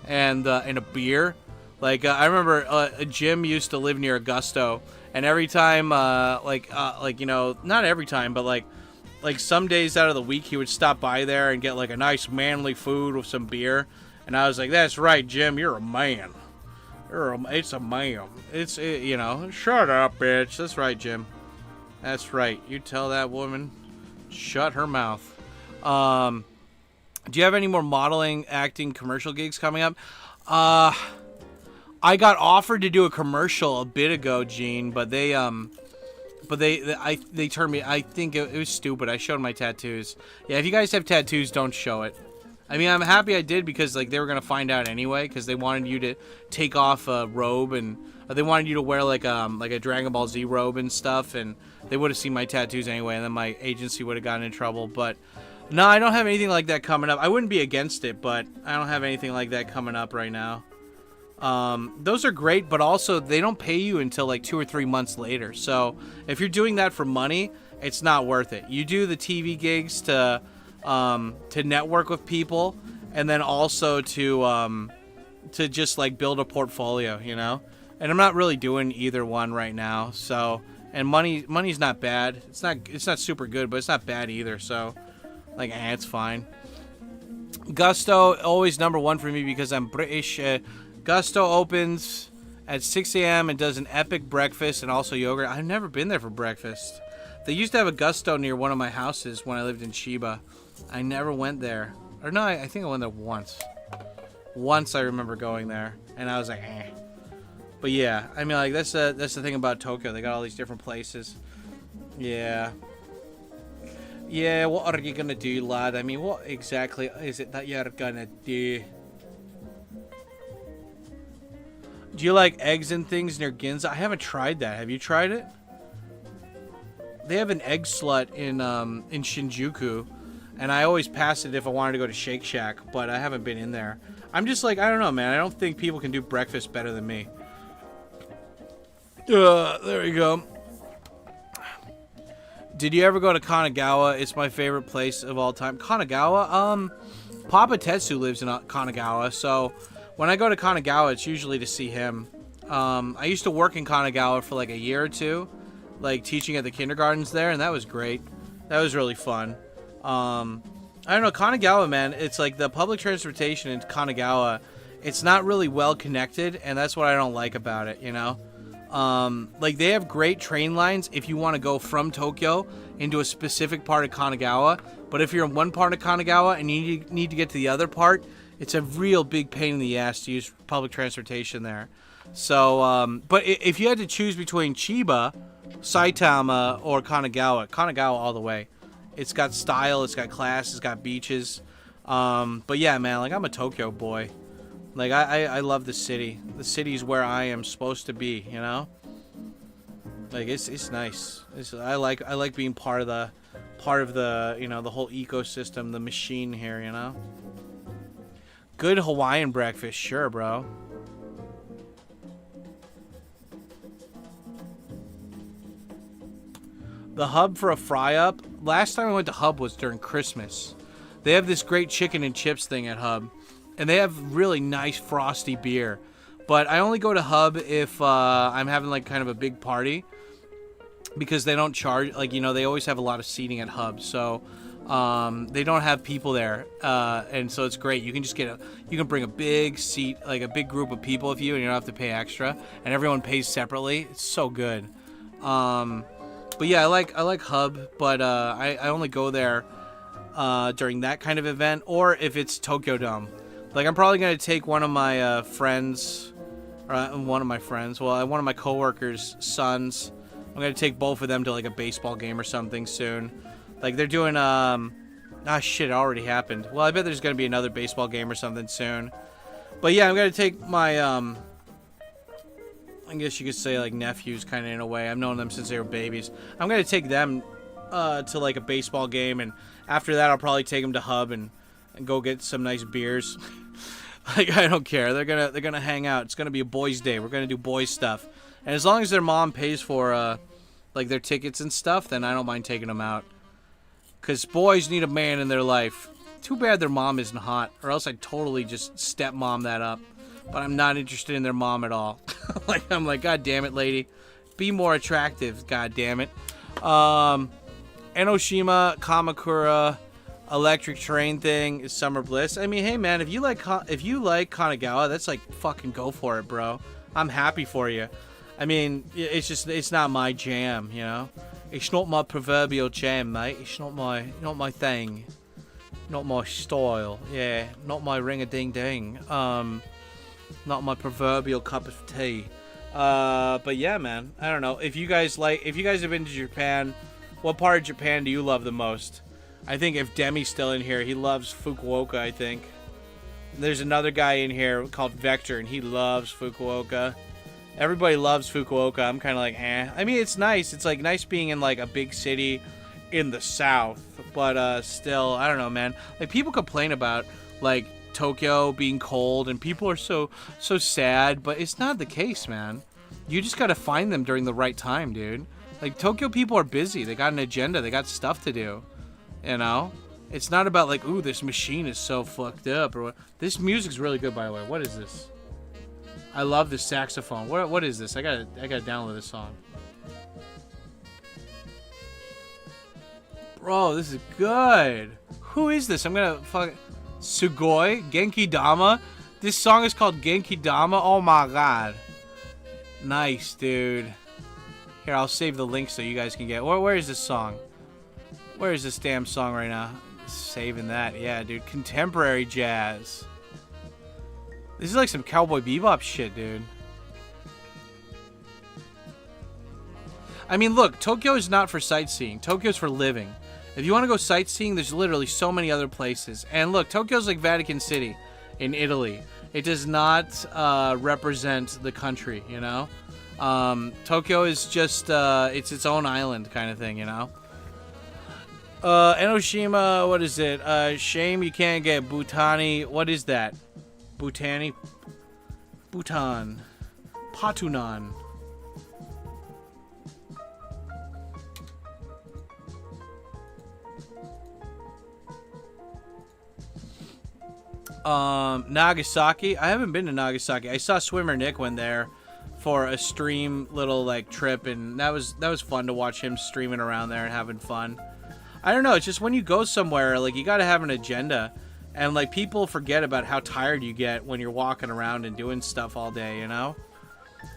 and a beer. Like, I remember Jim used to live near a Gusto, and every time, you know, not every time, but, like some days out of the week he would stop by there and get like a nice manly food with some beer, and I was like, that's right, Jim, you're a man. It's a man. You know, shut up, bitch. That's right, Jim. That's right. You tell that woman, shut her mouth. Do you have any more modeling, acting, commercial gigs coming up? I got offered to do a commercial a bit ago, Gene, but they turned me. I think it was stupid. I showed my tattoos. Yeah, if you guys have tattoos, don't show it. I mean, I'm happy I did because like they were gonna find out anyway because they wanted you to take off a robe and they wanted you to wear like a Dragon Ball Z robe and stuff, and they would have seen my tattoos anyway, and then my agency would have gotten in trouble. But No, I don't have anything like that coming up. I wouldn't be against it, but I don't have anything like that coming up right now. Those are great, but also they don't pay you until like 2 or 3 months later. So if you're doing that for money, it's not worth it. You do the TV gigs to network with people, and then also to just like build a portfolio, you know. And I'm not really doing either one right now. So, and money's not bad. It's not super good, but it's not bad either. So, like, it's fine. Gusto always #1 for me because I'm British. Gusto opens at 6 a.m. and does an epic breakfast and also yogurt. I've never been there for breakfast. They used to have a Gusto near one of my houses when I lived in Chiba. I never went there. Or no, I think I went there once. Once I remember going there, and I was like, eh. But yeah, I mean, like, that's the thing about Tokyo. They got all these different places. Yeah. Yeah, what are you gonna do, lad? I mean, what exactly is it that you're gonna do? Do you like eggs and things near Ginza? I haven't tried that. Have you tried it? They have an egg slut in Shinjuku, and I always pass it if I wanted to go to Shake Shack, but I haven't been in there. I'm just like, I don't know, man. I don't think people can do breakfast better than me. There you go. Did you ever go to Kanagawa? It's my favorite place of all time. Kanagawa? Papa Tetsu lives in Kanagawa, so when I go to Kanagawa, it's usually to see him. I used to work in Kanagawa for like a year or two, like teaching at the kindergartens there, and that was great. That was really fun. I don't know, Kanagawa, man, it's like the public transportation in Kanagawa, it's not really well connected, and that's what I don't like about it, you know? Like, they have great train lines if you want to go from Tokyo into a specific part of Kanagawa, but if you're in one part of Kanagawa and you need to get to the other part, it's a real big pain in the ass to use public transportation there. So, but if you had to choose between Chiba, Saitama, or Kanagawa, Kanagawa all the way. It's got style, it's got class, it's got beaches. But yeah, man, like, I'm a Tokyo boy. Like, I love the city. The city's where I am supposed to be, you know? Like, it's nice. I like being part of the, you know, the whole ecosystem, the machine here, you know? Good Hawaiian breakfast, sure, bro. The Hub for a fry-up. Last time I went to Hub was during Christmas. They have this great chicken and chips thing at Hub. And they have really nice frosty beer. But I only go to Hub if I'm having, like, kind of a big party. Because they don't charge, like, you know, they always have a lot of seating at Hub. So they don't have people there. And so it's great. You can just you can bring a big seat, like a big group of people with you, and you don't have to pay extra. And everyone pays separately. It's so good. But yeah, I like Hub, but I only go there during that kind of event, or if it's Tokyo Dome. Like, I'm probably gonna take one of my friends, one of my coworkers' sons. I'm gonna take both of them to like a baseball game or something soon. Like, they're doing shit, it already happened. Well, I bet there's gonna be another baseball game or something soon. But yeah, I'm gonna take my I guess you could say, like, nephews, kind of, in a way. I've known them since they were babies. I'm going to take them to, like, a baseball game, and after that, I'll probably take them to Hub and go get some nice beers. Like, I don't care. They're gonna hang out. It's going to be a boys' day. We're going to do boys' stuff. And as long as their mom pays for, like, their tickets and stuff, then I don't mind taking them out. Because boys need a man in their life. Too bad their mom isn't hot, or else I'd totally just stepmom that up. But I'm not interested in their mom at all. I'm like, God damn it, lady. Be more attractive, god damn it. Enoshima, Kamakura, electric train thing is summer bliss. I mean, hey man, if you like Kanagawa, that's like, fucking go for it, bro. I'm happy for you. I mean, it's not my jam, you know? It's not my proverbial jam, mate. It's not my thing. Not my style. Yeah, not my ring-a-ding-ding. Not my proverbial cup of tea. But yeah, man, I don't know. If you guys have been to Japan, what part of Japan do you love the most? I think if Demi's still in here, he loves Fukuoka, I think. There's another guy in here called Vector, and he loves Fukuoka. Everybody loves Fukuoka. I'm kind of like, eh. I mean, it's nice. It's like nice being in like a big city. in the South. But still, I don't know, man. Like, people complain about, like, Tokyo being cold, and people are so sad, but it's not the case, man. You just gotta find them during the right time, dude. Like, Tokyo people are busy. They got an agenda. They got stuff to do, you know? It's not about, like, ooh, this machine is so fucked up, or what. This music's really good, by the way. What is this? I love this saxophone. What is this? I gotta download this song. Bro, this is good. Who is this? I'm gonna fuck. Sugoi? Genki Dama? This song is called Genki Dama? Oh my god. Nice, dude. Here, I'll save the link so you guys can get. Where is this song? Where is this damn song right now? Saving that. Yeah, dude. Contemporary jazz. This is like some Cowboy Bebop shit, dude. I mean, look, Tokyo is not for sightseeing. Tokyo's for living. If you want to go sightseeing, there's literally so many other places. And look, Tokyo's like Vatican City in Italy. It does not represent the country, you know? Tokyo is just, it's its own island kind of thing, you know? Enoshima, what is it? Shame you can't get Bhutani. What is that? Bhutani? Bhutan. Patunan. Nagasaki. I haven't been to Nagasaki. I saw Swimmer Nick went there for a stream little like trip, and that was fun to watch him streaming around there and having fun. I don't know, it's just when you go somewhere, like, you gotta have an agenda, and like people forget about how tired you get when you're walking around and doing stuff all day, you know?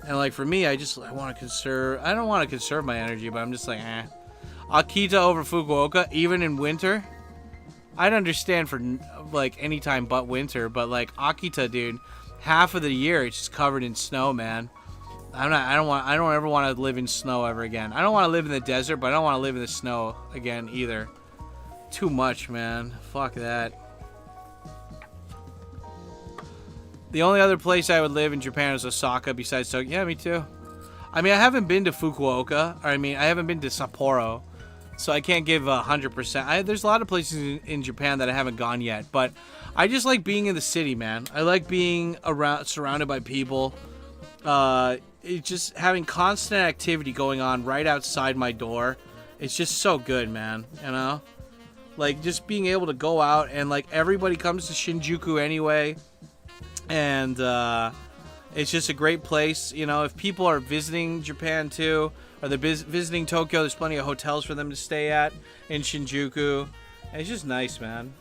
And like for me, I don't want to conserve my energy, but I'm just like, eh. Akita over Fukuoka, even in winter. I'd understand for like any time but winter, but like Akita, dude, half of the year it's just covered in snow, man. I don't ever want to live in snow ever again. I don't want to live in the desert, but I don't want to live in the snow again either. Too much, man. Fuck that. The only other place I would live in Japan is Osaka besides Tokyo. Yeah, me too. I mean, I haven't been to Fukuoka. Or, I mean, I haven't been to Sapporo. So I can't give 100%. There's a lot of places in Japan that I haven't gone yet, but I just like being in the city, man. I like being surrounded by people. It's just having constant activity going on right outside my door. It's just so good, man. You know, like just being able to go out and like everybody comes to Shinjuku anyway, and it's just a great place. You know, if people are visiting Japan too. Or they're visiting Tokyo, there's plenty of hotels for them to stay at in Shinjuku. And it's just nice, man.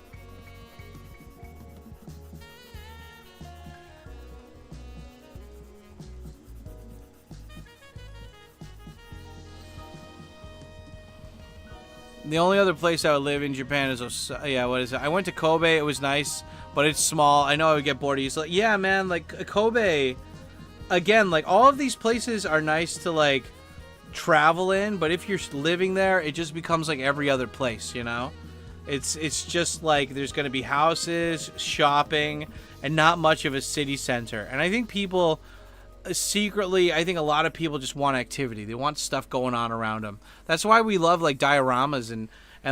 The only other place I would live in Japan is what is it? I went to Kobe, it was nice, but it's small. I know I would get bored easily. Yeah, man, like Kobe, again, like all of these places are nice to like travel in, but if you're living there, it just becomes like every other place, you know? It's just like there's going to be houses, shopping, and not much of a city center. And I think people secretly, I think a lot of people just want activity. They want stuff going on around them. That's why we love like dioramas and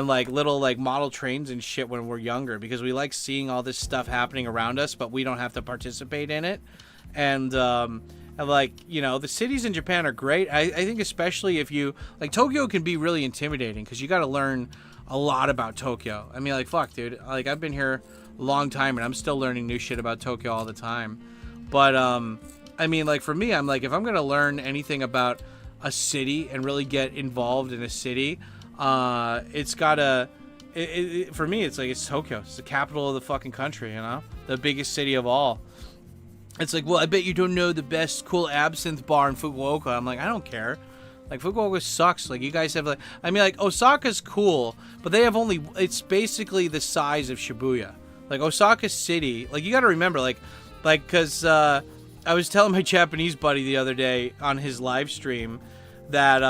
like little like model trains and shit when we're younger, because we like seeing all this stuff happening around us, but we don't have to participate in it. And like, you know, the cities in Japan are great. I think especially if you, like, Tokyo can be really intimidating because you got to learn a lot about Tokyo. I mean, like, fuck, dude. Like, I've been here a long time and I'm still learning new shit about Tokyo all the time. But, I mean, like, for me, I'm like, if I'm going to learn anything about a city and really get involved in a city, it's got to, for me, it's like, it's Tokyo. It's the capital of the fucking country, you know? The biggest city of all. It's like, well, I bet you don't know the best cool absinthe bar in Fukuoka. I'm like, I don't care. Like, Fukuoka sucks. Like, you guys have, like, I mean, like, Osaka's cool, but they have only, it's basically the size of Shibuya. Like, Osaka City, like, you gotta remember, like, because, I was telling my Japanese buddy the other day on his live stream that,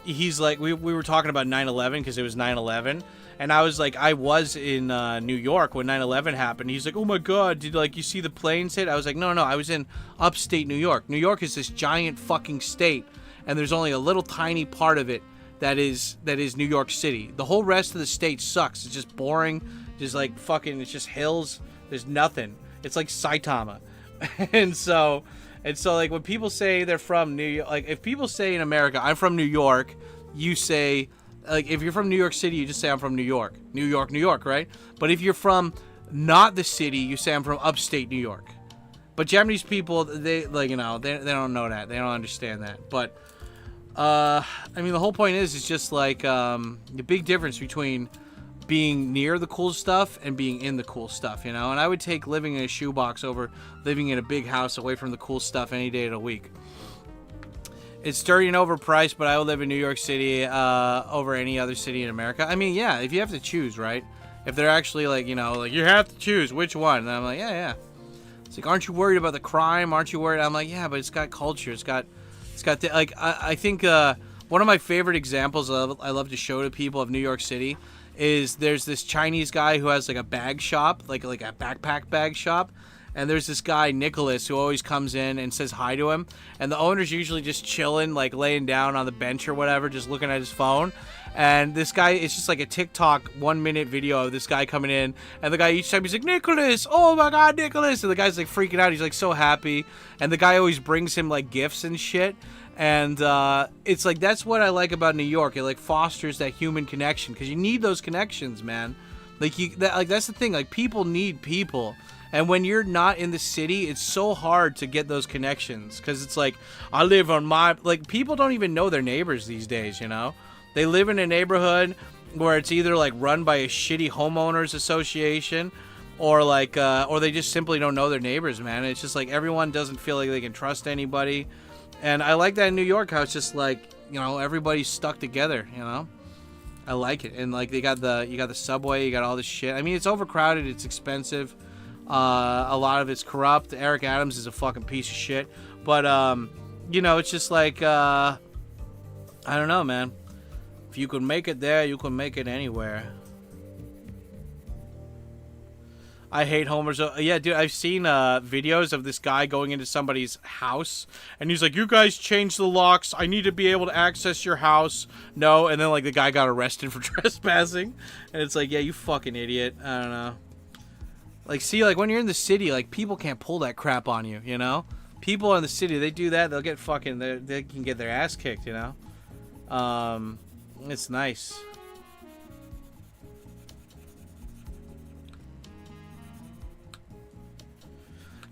he's like, we were talking about 9/11 because it was 9/11. And I was like, I was in New York when 9/11 happened. He's like, oh my God, did like you see the planes hit? I was like, no, I was in upstate New York. New York is this giant fucking state, and there's only a little tiny part of it that is New York City. The whole rest of the state sucks. It's just boring. Just like fucking, it's just hills. There's nothing. It's like Saitama. and so like when people say they're from New York, like if people say in America, I'm from New York, you say, like if you're from New York City, you just say I'm from New York. New York, right? But if you're from not the city, you say I'm from upstate New York. But Japanese people, they like, you know, they don't know that. They don't understand that. But I mean, the whole point is just like the big difference between being near the cool stuff and being in the cool stuff, you know. And I would take living in a shoebox over living in a big house away from the cool stuff any day of the week. It's dirty and overpriced, but I would live in New York City over any other city in America. I mean, yeah, if you have to choose, right? If they're actually like, you know, like you have to choose which one. And I'm like, yeah. It's like, aren't you worried about the crime? Aren't you worried? I'm like, yeah, but it's got culture. It's got like, I think one of my favorite examples I love to show to people of New York City is there's this Chinese guy who has like a bag shop, like a backpack bag shop. And there's this guy, Nicholas, who always comes in and says hi to him. And the owner's usually just chilling, like laying down on the bench or whatever, just looking at his phone. And this guy, it's just like a TikTok 1-minute video of this guy coming in. And the guy, each time he's like, Nicholas, oh my God, Nicholas. And the guy's like freaking out. He's like so happy. And the guy always brings him like gifts and shit. And it's like, that's what I like about New York. It like fosters that human connection. Because you need those connections, man. Like, that's the thing. Like, people need people. And when you're not in the city, it's so hard to get those connections. Because it's like, I live on my... Like, people don't even know their neighbors these days, you know? They live in a neighborhood where it's either, like, run by a shitty homeowners association or, like, or they just simply don't know their neighbors, man. It's just, like, everyone doesn't feel like they can trust anybody. And I like that in New York, how it's just, like, you know, everybody's stuck together, you know? I like it. And, like, you got the subway, you got all this shit. I mean, it's overcrowded, it's expensive. A lot of it's corrupt. Eric Adams is a fucking piece of shit. But, you know, it's just like, I don't know, man. If you could make it there, you can make it anywhere. I hate homers. Yeah, dude, I've seen videos of this guy going into somebody's house. And he's like, you guys changed the locks. I need to be able to access your house. No. And then, like, the guy got arrested for trespassing. And it's like, yeah, you fucking idiot. I don't know. Like, see, like, when you're in the city, like, people can't pull that crap on you, you know? People in the city, they do that, they'll get fucking, they can get their ass kicked, you know? It's nice.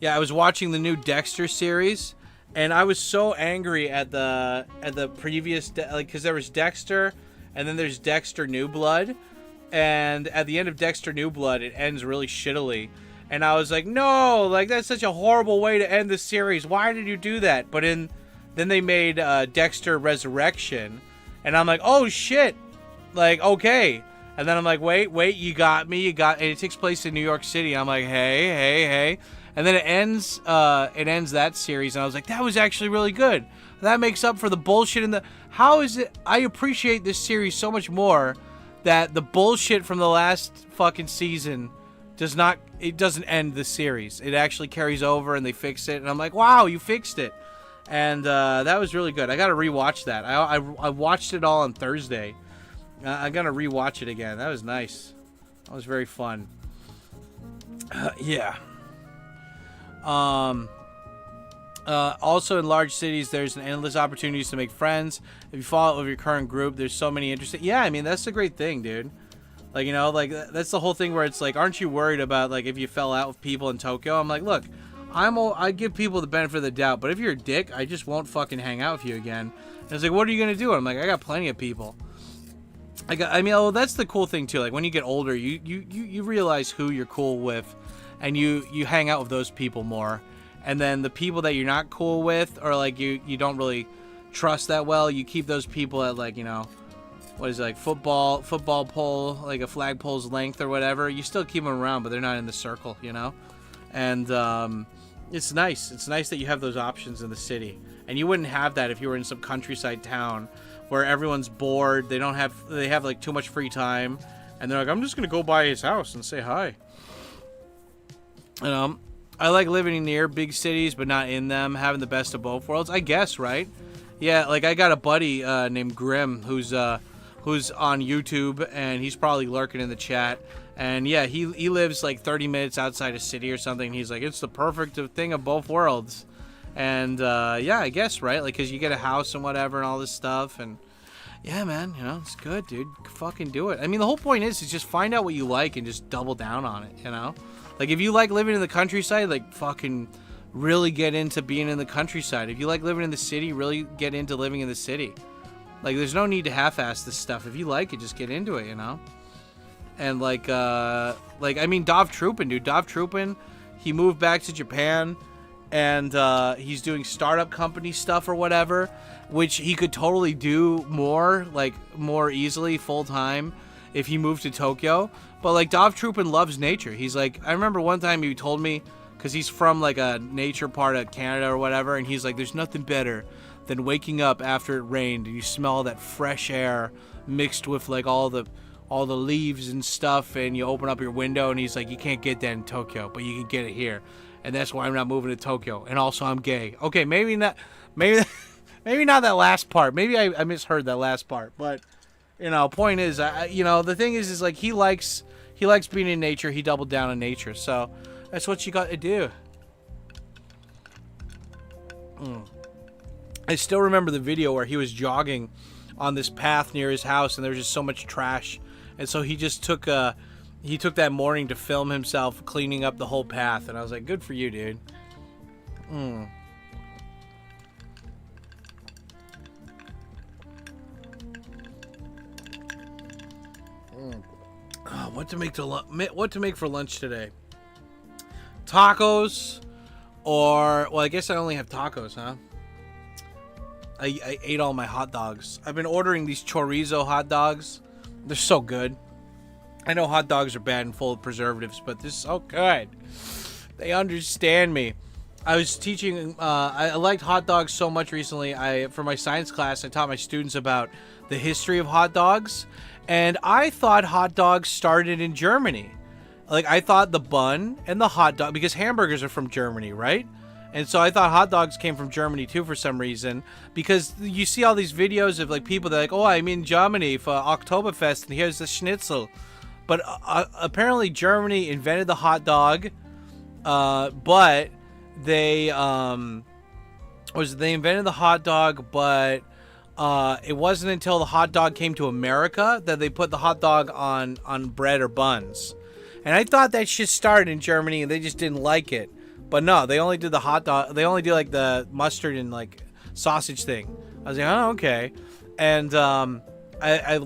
Yeah, I was watching the new Dexter series, and I was so angry at the previous, like, because there was Dexter, and then there's Dexter New Blood. And at the end of Dexter New Blood, it ends really shittily. And I was like, no, like, that's such a horrible way to end the series. Why did you do that? But then they made Dexter Resurrection. And I'm like, oh, shit. Like, okay. And then I'm like, wait, you got me. And it takes place in New York City. I'm like, hey. And then it ends that series. And I was like, that was actually really good. That makes up for the bullshit in the... How is it... I appreciate this series so much more... that the bullshit from the last fucking season doesn't end the series. It actually carries over and they fix it. And I'm like, wow, you fixed it. And that was really good. I got to rewatch that. I watched it all on Thursday. I got to rewatch it again. That was nice. That was very fun. Yeah. Also in large cities, there's an endless opportunities to make friends. If you fall out with your current group, there's so many interesting... Yeah, I mean, that's the great thing, dude. Like, you know, like, that's the whole thing where it's like, aren't you worried about, like, if you fell out with people in Tokyo? I'm like, look, I give people the benefit of the doubt, but if you're a dick, I just won't fucking hang out with you again. And it's like, what are you going to do? I'm like, I got plenty of people. I mean, oh, that's the cool thing, too. Like, when you get older, you realize who you're cool with, and you hang out with those people more. And then the people that you're not cool with, or like you don't really trust that well, you keep those people at, like, you know, what is it, like football pole, like a flagpole's length or whatever. You still keep them around, but they're not in the circle, you know. And it's nice. It's nice that you have those options in the city, and you wouldn't have that if you were in some countryside town where everyone's bored. They have like too much free time, and they're like, I'm just gonna go by his house and say hi. I like living near big cities, but not in them, having the best of both worlds, I guess, right? Yeah, like I got a buddy named Grim who's on YouTube, and he's probably lurking in the chat. And yeah, he lives like 30 minutes outside a city or something. He's like, it's the perfect thing of both worlds. And yeah, I guess, right? Like, because you get a house and whatever and all this stuff. And yeah, man, you know, it's good, dude. Fucking do it. I mean, the whole point is just find out what you like and just double down on it, you know? Like, if you like living in the countryside, like, fucking really get into being in the countryside. If you like living in the city, really get into living in the city. Like, there's no need to half-ass this stuff. If you like it, just get into it, you know? And, like, I mean, Dov Troopin, dude. Dov Troopin, he moved back to Japan, and he's doing startup company stuff or whatever, which he could totally do more easily, full-time, if he moved to Tokyo. But, like, Dov Troopin loves nature. He's like, I remember one time he told me, because he's from, like, a nature part of Canada or whatever, and he's like, there's nothing better than waking up after it rained and you smell that fresh air mixed with, like, all the leaves and stuff, and you open up your window, and he's like, you can't get that in Tokyo, but you can get it here. And that's why I'm not moving to Tokyo. And also, I'm gay. Okay, maybe not that last part. Maybe I misheard that last part. But, you know, point is, you know, the thing is like, he likes being in nature. He doubled down on nature. So that's what you got to do. I still remember the video where he was jogging on this path near his house, and there was just so much trash. And so he just took that morning to film himself cleaning up the whole path. And I was like, good for you, dude. What to make for lunch today? Tacos, or, well, I guess I only have tacos, huh? I ate all my hot dogs. I've been ordering these chorizo hot dogs. They're so good. I know hot dogs are bad and full of preservatives, but this is so good. They understand me. I was teaching, I liked hot dogs so much recently. For my science class, I taught my students about the history of hot dogs. And I thought hot dogs started in Germany. Like, I thought the bun and the hot dog, because hamburgers are from Germany, right? And so I thought hot dogs came from Germany too for some reason, because you see all these videos of like people that are like, oh, I'm in Germany for Oktoberfest and here's the schnitzel. But apparently Germany invented the hot dog, but they invented the hot dog, but it wasn't until the hot dog came to America that they put the hot dog on bread or buns. And I thought that shit started in Germany and they just didn't like it. But no, they only did the hot dog. They only did like the mustard and like sausage thing. I was like, oh, okay. And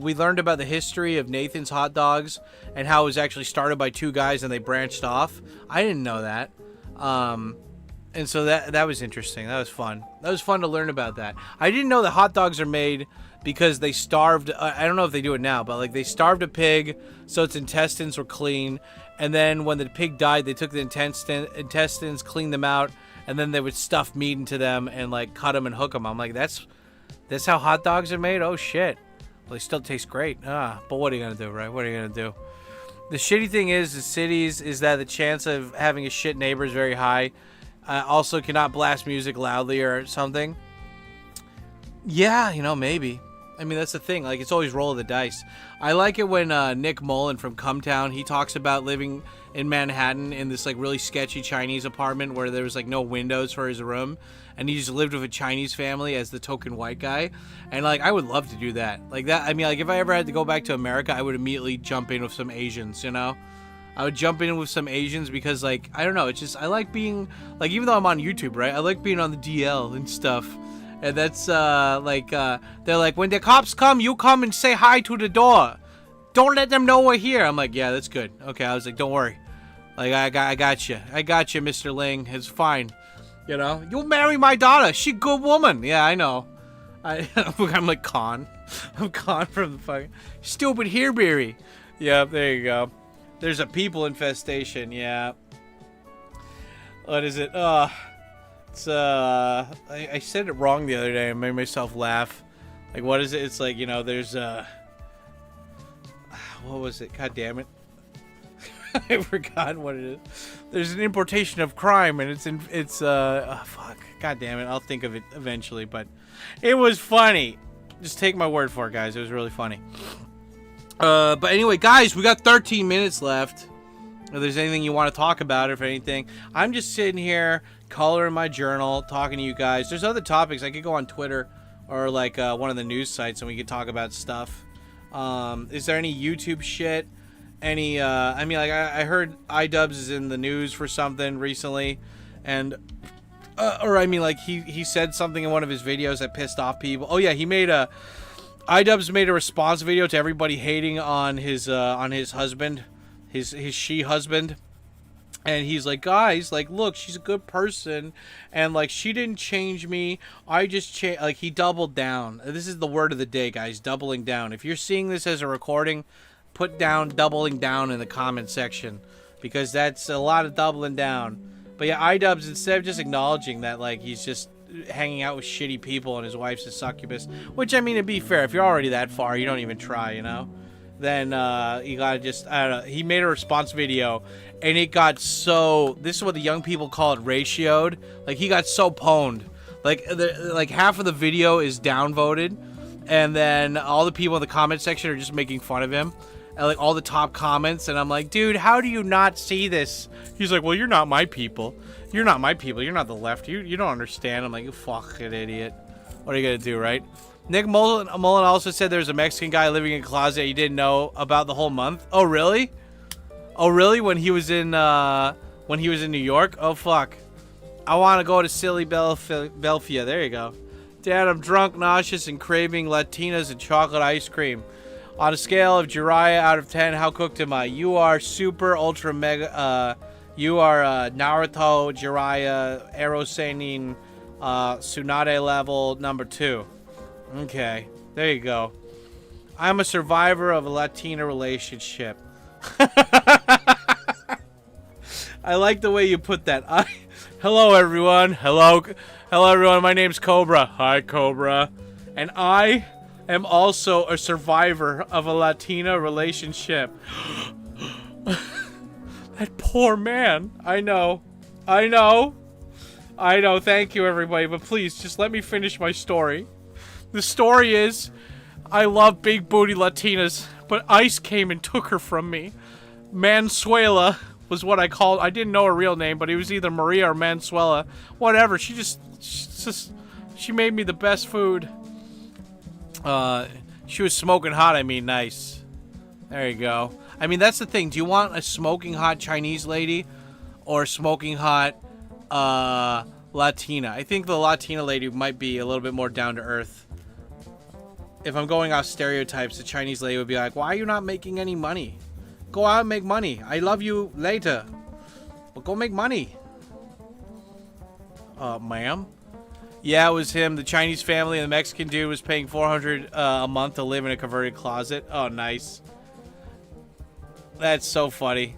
we learned about the history of Nathan's hot dogs and how it was actually started by two guys and they branched off. I didn't know that. And so that was interesting. That was fun. That was fun to learn about that. I didn't know that hot dogs are made because they starved. I don't know if they do it now, but like they starved a pig so its intestines were clean. And then when the pig died, they took the intestines, cleaned them out, and then they would stuff meat into them and like cut them and hook them. I'm like, that's how hot dogs are made? Oh shit. Well, they still taste great. But what are you gonna do, right? What are you gonna do? The shitty thing is, the cities is that the chance of having a shit neighbor is very high. Also cannot blast music loudly or something. Yeah, you know, maybe. I mean, that's the thing. Like, it's always roll of the dice. I like it when Nick Mullen from Cumtown, he talks about living in Manhattan in this, like, really sketchy Chinese apartment where there was, like, no windows for his room. And he just lived with a Chinese family as the token white guy. And, like, I would love to do that. Like, that, I mean, like, if I ever had to go back to America, I would immediately jump in with some Asians, you know? I would jump in with some Asians because, like, I don't know. It's just, I like being, like, even though I'm on YouTube, right? I like being on the DL and stuff. And that's, they're like, when the cops come, you come and say hi to the door. Don't let them know we're here. I'm like, yeah, that's good. Okay, I was like, don't worry. Like, I got you. I got you, Mr. Ling. It's fine. You know? You'll marry my daughter. She good woman. Yeah, I know. I'm like Khan. I'm Khan from the fucking stupid Hairberry. Yep, there you go. There's a people infestation. Yeah. What is it? It's I said it wrong the other day. I made myself laugh. Like, what is it? It's like, you know, there's what was it? God damn it. I forgot what it is. There's an importation of crime, and fuck. God damn it. I'll think of it eventually, but it was funny. Just take my word for it, guys. It was really funny. But anyway, guys, we got 13 minutes left. If there's anything you want to talk about, or if anything, I'm just sitting here coloring my journal, talking to you guys. There's other topics. I could go on Twitter or like one of the news sites, and we could talk about stuff. Is there any YouTube shit? Any? I mean, like I heard iDubbbz is in the news for something recently, and or I mean, like he said something in one of his videos that pissed off people. Oh yeah, iDubbbz made a response video to everybody hating on his husband. His she husband, and he's like, guys, like, look, she's a good person, and like she didn't change me. I just changed. Like, he doubled down. This is the word of the day, guys. Doubling down. If you're seeing this as a recording, put down doubling down in the comment section, because that's a lot of doubling down. But yeah, iDubbbz, instead of just acknowledging that, like, he's just hanging out with shitty people and his wife's a succubus, which, I mean, to be fair, if you're already that far, you don't even try, you know. Then you gotta just, I don't know. He made a response video, and it got so, this is what the young people call it, ratioed. Like, he got so pwned. Like half of the video is downvoted, and then all the people in the comment section are just making fun of him. And like all the top comments, and I'm like, dude, how do you not see this? He's like, well, you're not my people. You're not my people. You're not the left. You don't understand. I'm like, you fucking idiot. What are you gonna do, right? Nick Mullen also said there's a Mexican guy living in a closet you didn't know about the whole month. Oh, really? Oh, really? When he was in New York? Oh, fuck. I want to go to silly Belfia. There you go. Dad, I'm drunk, nauseous, and craving Latinas and chocolate ice cream. On a scale of Jiraiya out of 10, how cooked am I? You are super, ultra, mega, you are Naruto, Jiraiya, Ero Senin, Tsunade level number 2. Okay, there you go. I'm a survivor of a Latina relationship. I like the way you put that. Hello, everyone. Hello, everyone. My name's Cobra. Hi, Cobra. And I am also a survivor of a Latina relationship. That poor man. I know. Thank you, everybody. But please, just let me finish my story. The story is, I love big booty Latinas, but ICE came and took her from me. Mansuela was what I called. I didn't know her real name, but it was either Maria or Mansuela. Whatever. She made me the best food. She was smoking hot. I mean, nice. There you go. I mean, that's the thing. Do you want a smoking hot Chinese lady or smoking hot Latina? I think the Latina lady might be a little bit more down to earth. If I'm going off stereotypes, the Chinese lady would be like, why are you not making any money? Go out and make money. I love you later. But go make money. Ma'am? Yeah, it was him. The Chinese family and the Mexican dude was paying $400 a month to live in a converted closet. Oh, nice. That's so funny.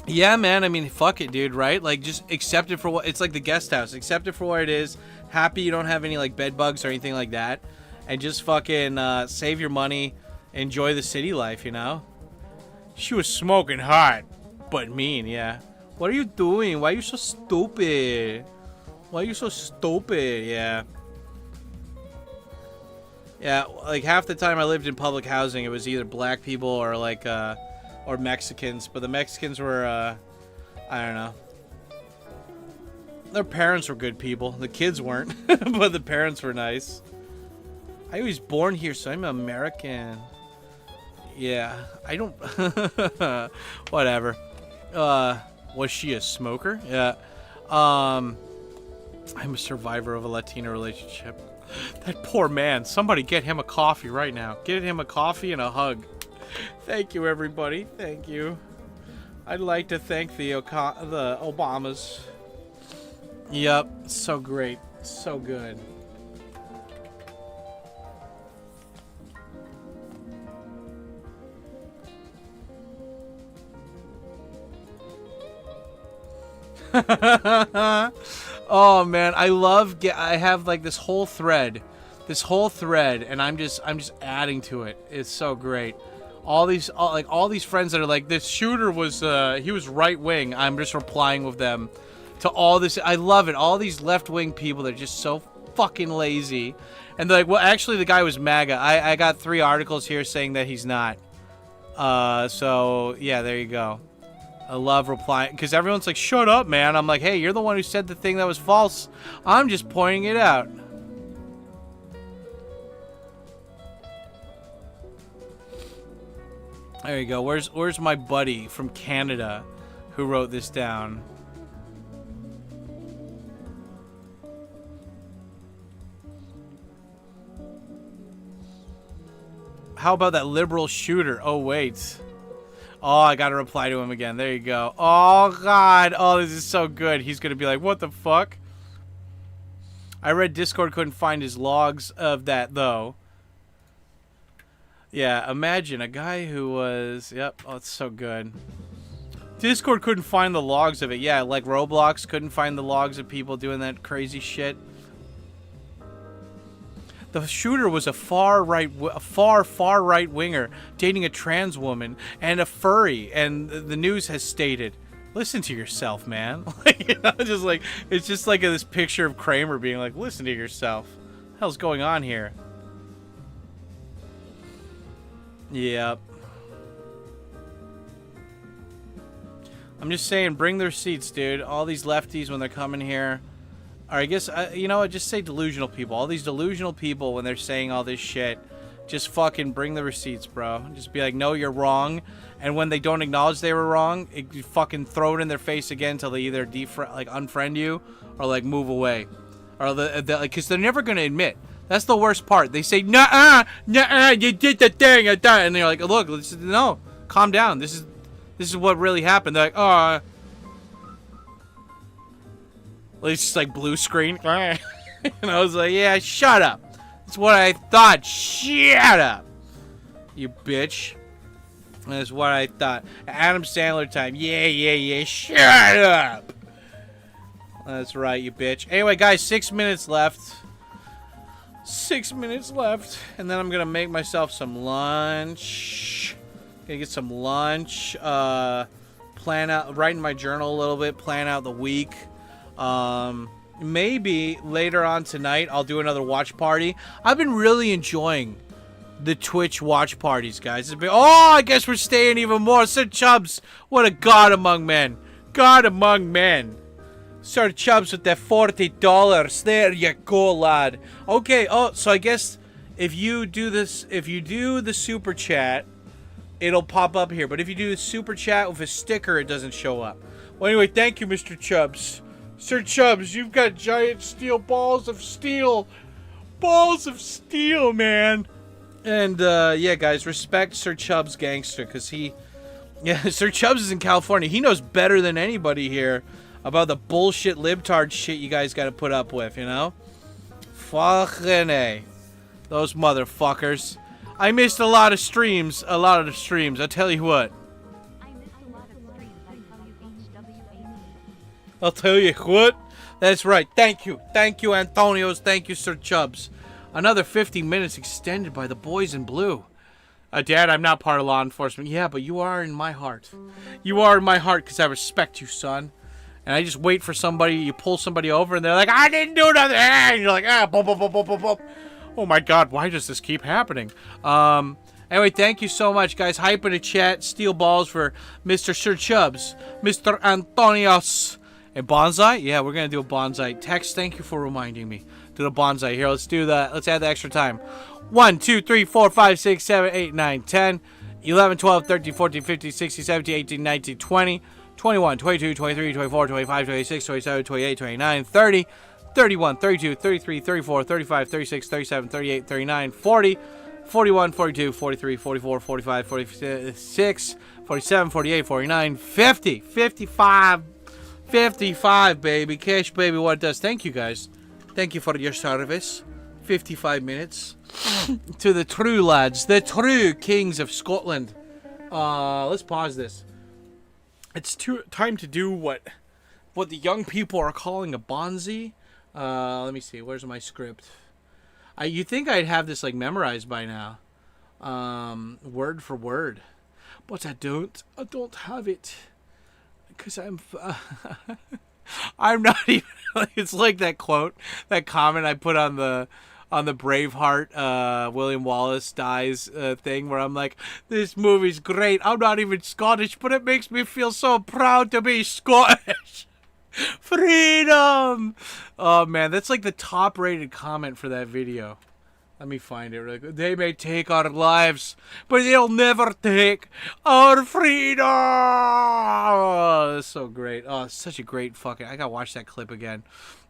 Yeah, man. I mean, fuck it, dude, right? Like, just accept it for what... It's like the guest house. Accept it for what it is. Happy you don't have any, like, bed bugs or anything like that. And just fucking save your money. Enjoy the city life, you know? She was smoking hot. But mean, yeah. What are you doing? Why are you so stupid? Why are you so stupid? Yeah. Yeah, like half the time I lived in public housing, it was either black people or like, or Mexicans. But the Mexicans were, I don't know. Their parents were good people. The kids weren't, but the parents were nice. I was born here, so I'm American. Yeah, I don't... Whatever. Was she a smoker? Yeah. I'm a survivor of a Latina relationship. That poor man. Somebody get him a coffee right now. Get him a coffee and a hug. Thank you, everybody. Thank you. I'd like to thank the Obamas. Yep. So great. So good. Oh man, I have like this whole thread, and I'm just adding to it. It's so great. All these friends that are like, this shooter was he was right wing. I'm just replying with them to all this. I love it. All these left wing people, they're just so fucking lazy. And they're like, well, actually, the guy was MAGA. I got 3 articles here saying that he's not. So yeah, there you go. I love replying because everyone's like, shut up, man. I'm like, hey, you're the one who said the thing that was false. I'm just pointing it out. There you go. Where's my buddy from Canada who wrote this down? How about that liberal shooter? Oh, wait. Oh, I gotta reply to him again. There you go. Oh, God. Oh, this is so good. He's gonna be like, what the fuck? I read Discord couldn't find his logs of that, though. Yeah, imagine a guy who was... Yep. Oh, it's so good. Discord couldn't find the logs of it. Yeah, like Roblox couldn't find the logs of people doing that crazy shit. The shooter was a far right winger dating a trans woman and a furry, and the news has stated, "Listen to yourself, man." Like, you know, just like it's just like this picture of Kramer being like, "Listen to yourself." What the hell's going on here? Yep. I'm just saying, bring their seats, dude. All these lefties when they're coming here. Or I guess, you know what, just say delusional people. All these delusional people, when they're saying all this shit, just fucking bring the receipts, bro. Just be like, no, you're wrong. And when they don't acknowledge they were wrong, you fucking throw it in their face again until they either unfriend you or, like, move away. Or, because they're never going to admit. That's the worst part. They say, nuh-uh, you did the thing. And they're like, look, no, calm down. This is what really happened. They're like, oh, it's just like blue screen. And I was like, yeah, shut up. That's what I thought. Shut up, you bitch. That's what I thought. Adam Sandler time. Yeah. Shut up. That's right, you bitch. Anyway, guys, 6 minutes left. 6 minutes left. And then I'm going to make myself some lunch. Gonna get some lunch. Plan out, write in my journal a little bit. Plan out the week. Maybe later on tonight I'll do another watch party. I've been really enjoying the Twitch watch parties, guys. It's been, oh, I guess we're staying even more. Sir Chubbs, what a god among men. God among men. Sir Chubbs with that $40. There you go, lad. Okay, oh, so I guess if you do this, if you do the super chat, it'll pop up here. But if you do the super chat with a sticker, it doesn't show up. Well, anyway, thank you, Mr. Chubbs. Sir Chubbs, you've got giant steel balls of steel. Balls of steel, man. And, yeah, guys, respect Sir Chubbs gangster, because Sir Chubbs is in California. He knows better than anybody here about the bullshit libtard shit you guys got to put up with, you know? Fucking A. Those motherfuckers. I missed a lot of streams. I tell you what. I'll tell you what. That's right. Thank you. Thank you, Antonios. Thank you, Sir Chubbs. Another 50 minutes extended by the boys in blue. Dad, I'm not part of law enforcement. Yeah, but you are in my heart. You are in my heart because I respect you, son. And I just wait for somebody, you pull somebody over, and they're like, I didn't do nothing. And you're like, boom, boom, boom, boom, boom, boom. Oh, my God. Why does this keep happening? Anyway, thank you so much, guys. Hype in the chat. Steel balls for Mr. Sir Chubbs. Mr. Antonios. A bonsai? Yeah, we're going to do a bonsai. Tex, thank you for reminding me. Do the bonsai. Here, let's do that. Let's add the extra time. 1, 2, 3, 4, 5, 6, 7, 8, 9, 10, 11, 12, 13, 14, 15, 16, 17, 18, 19, 20, 21, 22, 23, 24, 25, 26, 27, 28, 29, 30, 31, 32, 33, 34, 35, 36, 37, 38, 39, 40, 41, 42, 43, 44, 45, 46, 47, 48, 49, 50, 55, 55, baby. Cash, baby, what it does. Thank you, guys. Thank you for your service. 55 minutes. To the true lads. The true kings of Scotland. Let's pause this. It's time to do what the young people are calling a bonsai. Let me see. Where's my script? You think I'd have this, like, memorized by now. word for word. But I don't have it. Because I'm not even, it's like that quote, that comment I put on the Braveheart, William Wallace dies thing, where I'm like, this movie's great. I'm not even Scottish, but it makes me feel so proud to be Scottish. Freedom! Oh man, that's like the top rated comment for that video. Let me find it really quick. They may take our lives, but they'll never take our freedom! Oh, that's so great. Oh, it's such a great fucking... I gotta watch that clip again.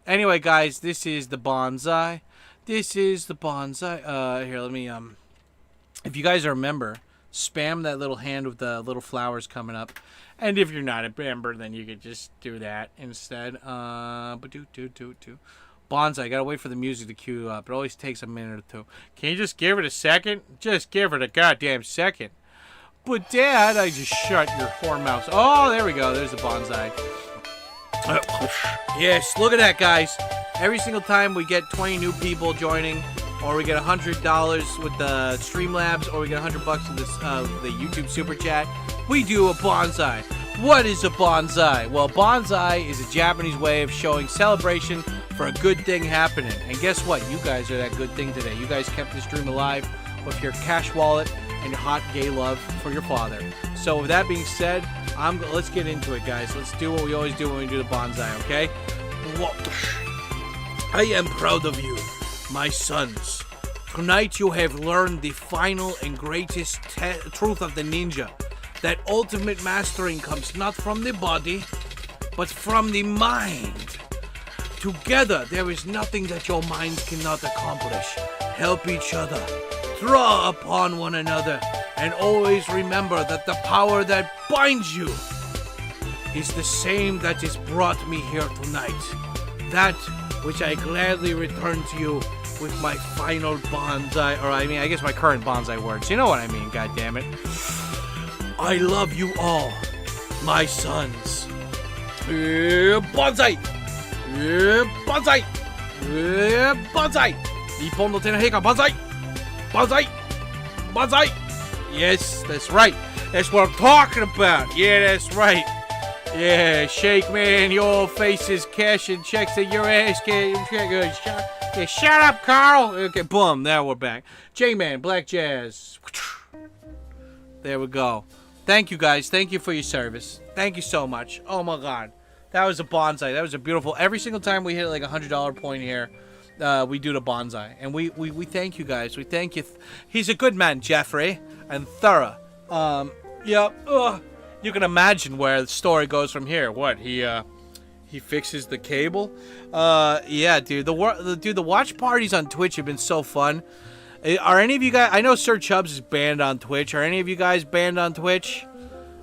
Anyway, guys, this is the bonsai. This is the bonsai. Here, let me... If you guys remember, spam that little hand with the little flowers coming up. And if you're not a member, then you could just do that instead. Bonsai, gotta wait for the music to cue up. It always takes a minute or two. Can you just give it a second? Just give it a goddamn second. But Dad, I just shut your whore mouth. Oh, there we go. There's the bonsai. Yes, look at that, guys. Every single time we get 20 new people joining, or we get $100 with the Streamlabs, or we get $100 with the YouTube Super Chat, we do a bonsai. What is a bonsai? Well, bonsai is a Japanese way of showing celebration for a good thing happening. And guess what? You guys are that good thing today. You guys kept this dream alive with your cash wallet and your hot gay love for your father. So with that being said, let's get into it, guys. Let's do what we always do when we do the bonsai, okay? I am proud of you, my sons. Tonight you have learned the final and greatest truth of the ninja. That ultimate mastering comes not from the body, but from the mind. Together, there is nothing that your minds cannot accomplish. Help each other, draw upon one another, and always remember that the power that binds you is the same that has brought me here tonight. That which I gladly return to you with my final bonsai, or I guess my current bonsai words. You know what I mean, goddammit. I love you all, my sons. Bonsai! Bonsai! Bonsai! Nippon no te no heika, bonsai! Bonsai! Bonsai! Yes, that's right. That's what I'm talking about. Yeah, that's right. Yeah, Shake Man, your face is cashing checks at your ass. Yeah, shut up, Carl. Okay, boom. Now we're back. J-Man, Black Jazz. There we go. Thank you, guys. Thank you for your service. Thank you so much. Oh, my God. That was a bonsai. That was a beautiful... Every single time we hit like a $100 point here, we do the bonsai. And we thank you, guys. We thank you. He's a good man, Jeffrey. And thorough. Yep. You can imagine where the story goes from here. What? He fixes the cable? Yeah, dude. The watch parties on Twitch have been so fun. Are any of you guys... I know Sir Chubbs is banned on Twitch. Are any of you guys banned on Twitch?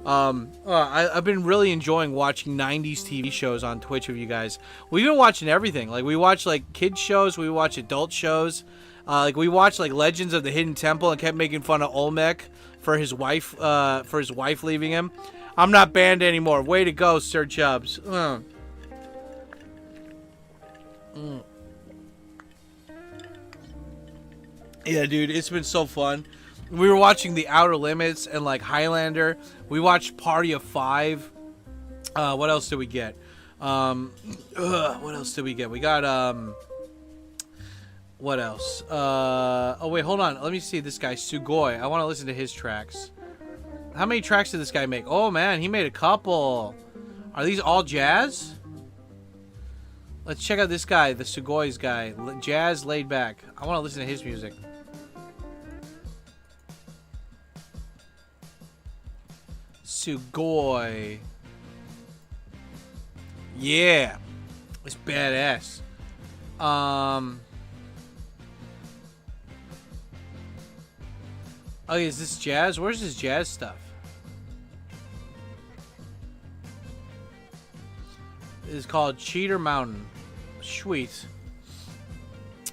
I've been really enjoying watching 90s TV shows on Twitch with you guys. We've been watching everything. Like, we watch, like, kids shows. We watch adult shows. Like, we watched, like, Legends of the Hidden Temple and kept making fun of Olmec for his wife leaving him. I'm not banned anymore. Way to go, Sir Chubbs. Yeah, dude, it's been so fun. We were watching The Outer Limits and, like, Highlander. We watched Party of Five. What else did we get? What else did we get? We got, what else? Oh, wait, hold on. Let me see this guy, Sugoi. I want to listen to his tracks. How many tracks did this guy make? Oh, man, he made a couple. Are these all jazz? Let's check out this guy, the Sugoi's guy. Jazz laid back. I want to listen to his music. Sugoi. Yeah. It's badass. Oh, is this jazz? Where's his jazz stuff? It's called Cheater Mountain. Sweet.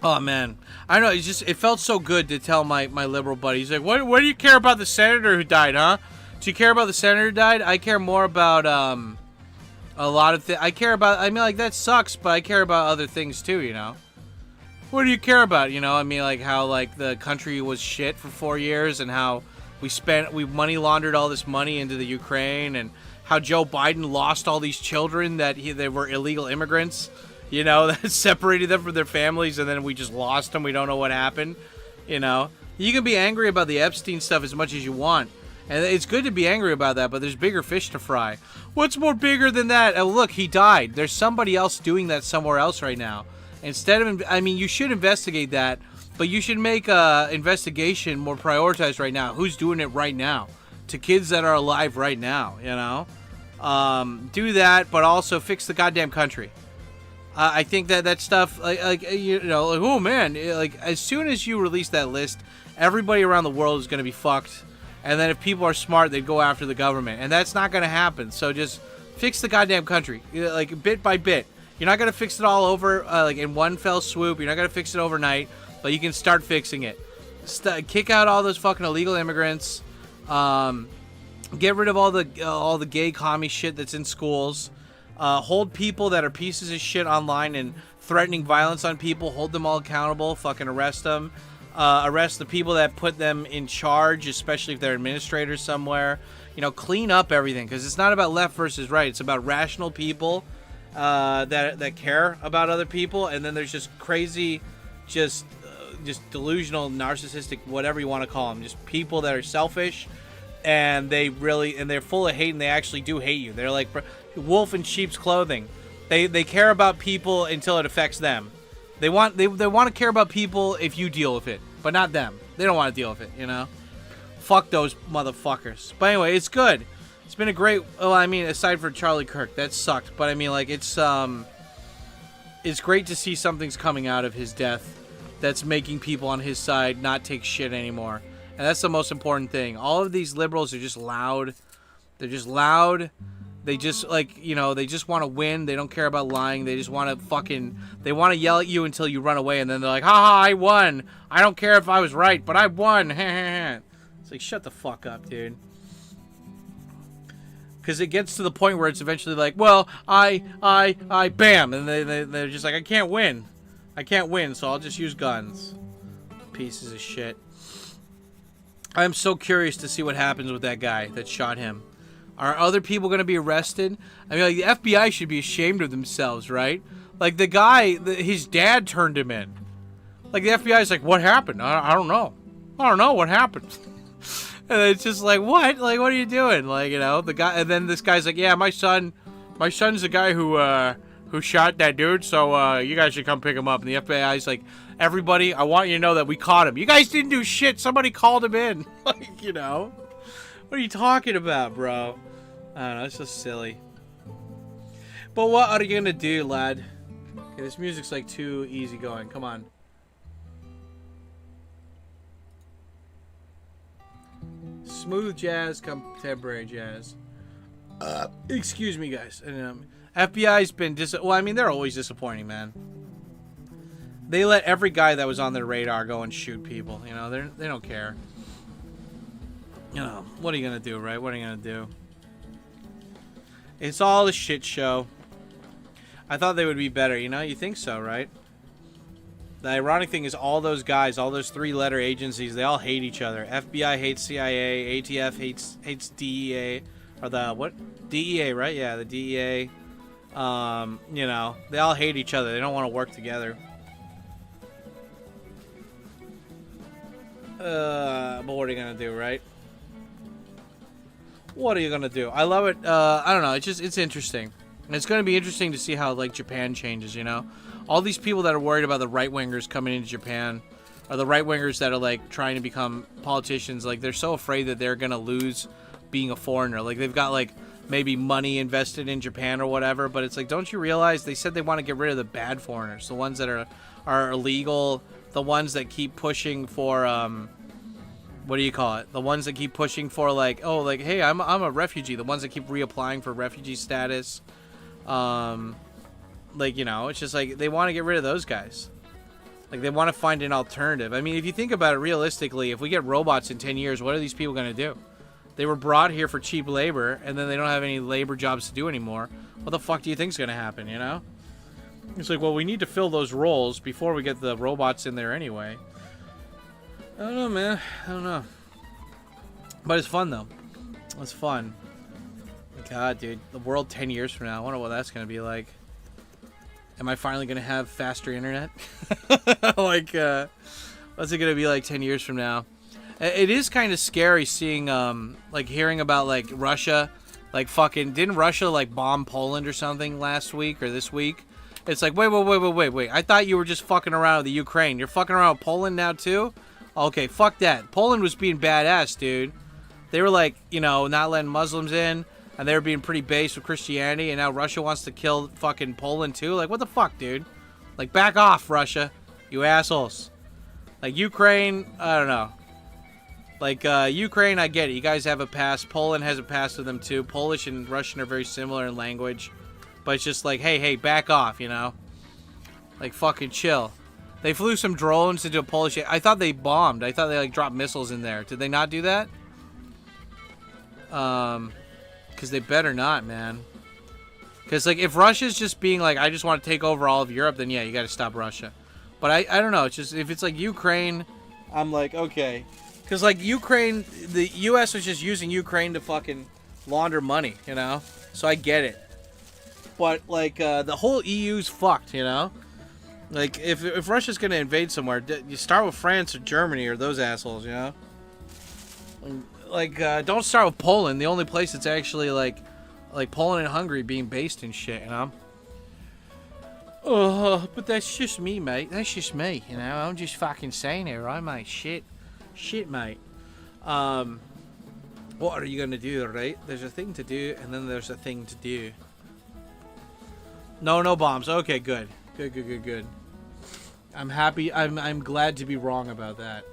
Oh, man. I don't know. It felt so good to tell my liberal buddy. He's like, what do you care about the senator who died, huh? Do you care about the senator who died? I care more about, a lot of things. I care about, I mean, like, that sucks, but I care about other things, too, you know? What do you care about? You know, I mean, like how like the country was shit for 4 years, and how we money laundered all this money into the Ukraine, and how Joe Biden lost all these children that they were illegal immigrants, you know, that separated them from their families, and then we just lost them. We don't know what happened, you know. You can be angry about the Epstein stuff as much as you want, and it's good to be angry about that, but there's bigger fish to fry. What's more bigger than that? Oh, look, he died. There's somebody else doing that somewhere else right now. Instead of, I mean, you should investigate that, but you should make a investigation more prioritized right now. Who's doing it right now? To kids that are alive right now, you know? Do that, but also fix the goddamn country. I think that stuff, like you know, like, oh man, like as soon as you release that list, everybody around the world is going to be fucked. And then if people are smart, they'd go after the government. And that's not going to happen. So just fix the goddamn country, like bit by bit. You're not going to fix it all over, like in one fell swoop. You're not going to fix it overnight, but you can start fixing it. Kick out all those fucking illegal immigrants. Get rid of all the gay commie shit that's in schools. Hold people that are pieces of shit online and threatening violence on people. Hold them all accountable. Fucking arrest them. Arrest the people that put them in charge, especially if they're administrators somewhere. You know, clean up everything, because it's not about left versus right. It's about rational people that care about other people, and then there's just crazy, just delusional, narcissistic, whatever you want to call them, just people that are selfish, and they're full of hate, and they actually do hate you. They're like wolf in sheep's clothing. They care about people until it affects them. They want to care about people if you deal with it, but not them. They don't want to deal with it, you know? Fuck those motherfuckers. But anyway, it's good. It's been a great, well, I mean, aside for Charlie Kirk, that sucked. But I mean, like, it's great to see something's coming out of his death that's making people on his side not take shit anymore. And that's the most important thing. All of these liberals are just loud. They're just loud. They just, like, you know, they just want to win. They don't care about lying. They just want to they want to yell at you until you run away. And then they're like, haha, I won. I don't care if I was right, but I won. It's like, shut the fuck up, dude. Because it gets to the point where it's eventually like, well, I, bam. And they're just like, I can't win. I can't win, so I'll just use guns. Pieces of shit. I'm so curious to see what happens with that guy that shot him. Are other people going to be arrested? I mean, like, the FBI should be ashamed of themselves, right? Like, the guy, his dad turned him in. Like, the FBI is like, what happened? I don't know. I don't know what happened. And it's just like, what? Like, what are you doing? Like, you know, the guy, and then this guy's like, yeah, my son's the guy who shot that dude, so you guys should come pick him up. And the FBI's like, everybody, I want you to know that we caught him. You guys didn't do shit. Somebody called him in. Like, you know. What are you talking about, bro? I don't know, it's just silly. But what are you gonna do, lad? Okay, this music's like too easy going. Come on. Smooth jazz, contemporary jazz. Excuse me, guys. And, FBI's been well, I mean, they're always disappointing, man. They let every guy that was on their radar go and shoot people. You know, they don't care. You know, what are you gonna do, right? What are you gonna do? It's all a shit show. I thought they would be better, you know? You think so, right? The ironic thing is all those guys, all those three-letter agencies, they all hate each other. FBI hates CIA, ATF hates DEA, or the, what? DEA, right? Yeah, the DEA. You know, they all hate each other. They don't want to work together. But what are you gonna do, right? What are you gonna do? I love it. I don't know. It's interesting. And it's gonna be interesting to see how, like, Japan changes, you know? All these people that are worried about the right-wingers coming into Japan, or the right-wingers that are, like, trying to become politicians, like, they're so afraid that they're gonna lose being a foreigner. Like, they've got, like, maybe money invested in Japan or whatever, but it's like, don't you realize they said they want to get rid of the bad foreigners, the ones that are illegal, the ones that keep pushing for, what do you call it? The ones that keep pushing for, like, oh, like, hey, I'm a refugee. The ones that keep reapplying for refugee status. Like, you know, it's just like they want to get rid of those guys. Like, they want to find an alternative. I mean, if you think about it realistically, if we get robots in 10 years, what are these people going to do? They were brought here for cheap labor, and then they don't have any labor jobs to do anymore. What the fuck do you think's going to happen, you know? It's like, well, we need to fill those roles before we get the robots in there anyway. I don't know, man. I don't know. But it's fun, though. It's fun. God, dude. The world 10 years from now. I wonder what that's going to be like. Am I finally going to have faster internet? Like, what's it going to be like 10 years from now? It is kind of scary seeing, like, hearing about, like, Russia. Like, fucking, didn't Russia, like, bomb Poland or something last week or this week? It's like, wait. I thought you were just fucking around with the Ukraine. You're fucking around with Poland now, too? Okay, fuck that. Poland was being badass, dude. They were, like, you know, not letting Muslims in. And they were being pretty base with Christianity. And now Russia wants to kill fucking Poland, too? Like, what the fuck, dude? Like, back off, Russia. You assholes. Like, Ukraine, I don't know. Like, Ukraine, I get it. You guys have a past. Poland has a past with them, too. Polish and Russian are very similar in language. But it's just like, hey, back off, you know? Like, fucking chill. They flew some drones into a Polish... I thought they bombed. I thought they, like, dropped missiles in there. Did they not do that? Because they better not, man. Because, like, if Russia's just being like, I just want to take over all of Europe, then, yeah, you got to stop Russia. But I don't know. It's just, if it's, like, Ukraine, I'm like, okay. Because, like, Ukraine, the U.S. was just using Ukraine to fucking launder money, you know? So I get it. But, like, the whole EU's fucked, you know? Like, if Russia's going to invade somewhere, you start with France or Germany or those assholes, you know? Like, don't start with Poland, the only place that's actually, like Poland and Hungary being based in shit, you know? Oh, but that's just me, mate. That's just me, you know? I'm just fucking saying it, right, mate? Shit, mate. What are you going to do, right? There's a thing to do, and then there's a thing to do. No bombs. Okay, good. Good. I'm happy. I'm glad to be wrong about that.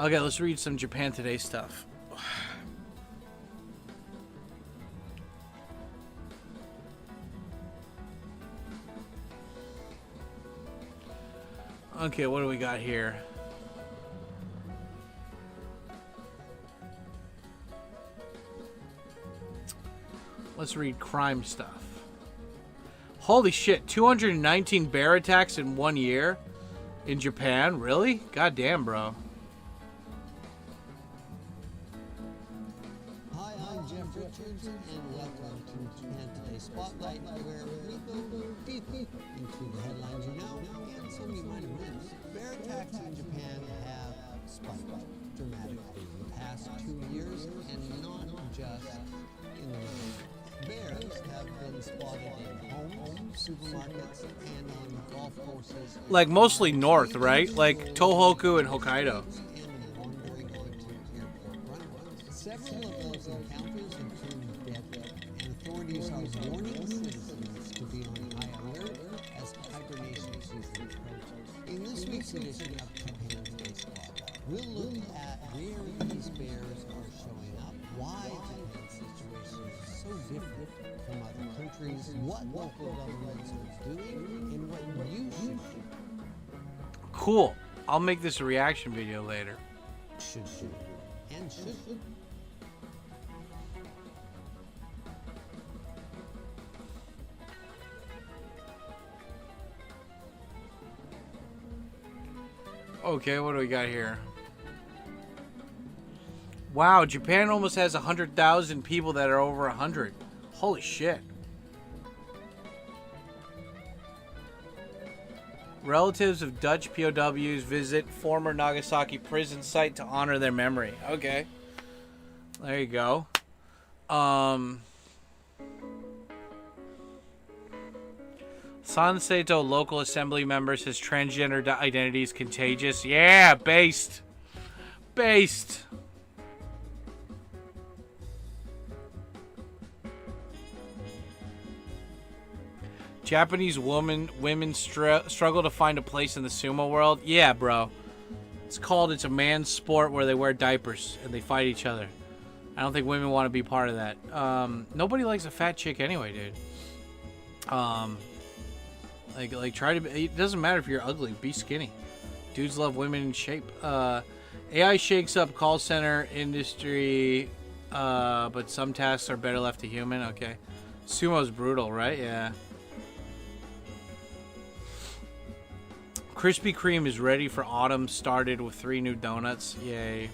Okay, let's read some Japan Today stuff. Okay, what do we got here? Let's read crime stuff. Holy shit, 219 bear attacks in 1 year in Japan? Really? God damn, bro. Hi, I'm Jeff Richards, and welcome to Japan Today Spotlight, where we go deep into the headlines you know, and some you might have missed. Bear attacks in Japan have spiked dramatically in the past 2 years, and not just in the rain. Bears have been spotted in homes, supermarkets, and on golf courses. Like mostly north, right? Like Tohoku and Hokkaido. Several of those encounters have turned deadly, and authorities are warning citizens to be on high alert as hibernation season approaches. In this week's edition of Japan Today Spotlight, we'll look at where these bears are showing up, why Japan's situation is so different from other countries, what local governments are doing, and what you should do. Cool. I'll make this a reaction video later. Should do. And should do. Okay, what do we got here? Wow, Japan almost has 100,000 people that are over 100. Holy shit. Relatives of Dutch POWs visit former Nagasaki prison site to honor their memory. Okay. There you go. Sanseto local assembly member says transgender identity is contagious. Yeah, based. Japanese women struggle to find a place in the sumo world. Yeah, bro. It's a man's sport where they wear diapers and they fight each other. I don't think women want to be part of that. Nobody likes a fat chick anyway, dude. Like try to be, it doesn't matter if you're ugly, be skinny. Dudes love women in shape. AI shakes up call center industry, but some tasks are better left to human. Okay. Sumo's brutal, right? Yeah. Krispy Kreme is ready for autumn, started with 3 new donuts. Yay.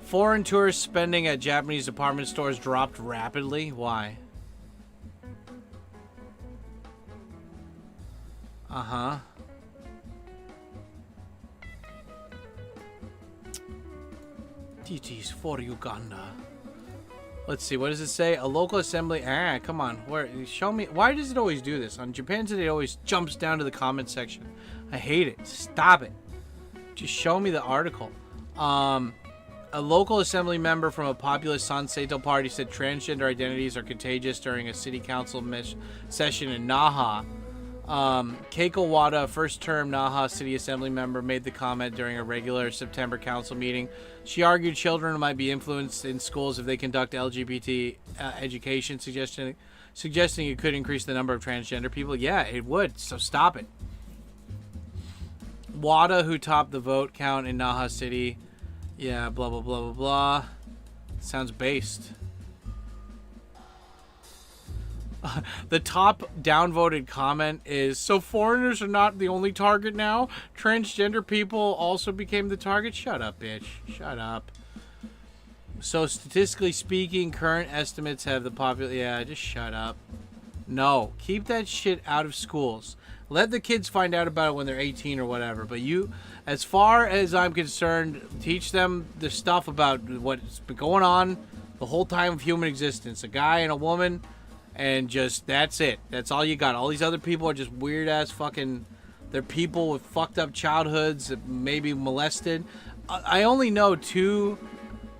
Foreign tourist spending at Japanese department stores dropped rapidly. Why? Uh-huh. DTs for Uganda. Let's see, what does it say? A local assembly. Come on. Where? Show me. Why does it always do this? On Japan Today, it always jumps down to the comment section. I hate it. Stop it. Just show me the article. A local assembly member from a populist Sanseito party said transgender identities are contagious during a city council session in Naha. Keiko Wada, first-term Naha City Assembly member, made the comment during a regular September council meeting. She argued children might be influenced in schools if they conduct LGBT education, suggesting it could increase the number of transgender people. Yeah, it would, so stop it. Wada, who topped the vote count in Naha City. Yeah, blah, blah, blah, blah, blah. Sounds based. The top downvoted comment is, so foreigners are not the only target now? Transgender people also became the target? Shut up, bitch. Shut up. So statistically speaking, current estimates have the yeah, just shut up. No, keep that shit out of schools. Let the kids find out about it when they're 18 or whatever. But you, as far as I'm concerned, teach them the stuff about what's been going on the whole time of human existence. A guy and a woman. And just, that's it. That's all you got. All these other people are just weird-ass fucking... They're people with fucked up childhoods, maybe molested. I only know 2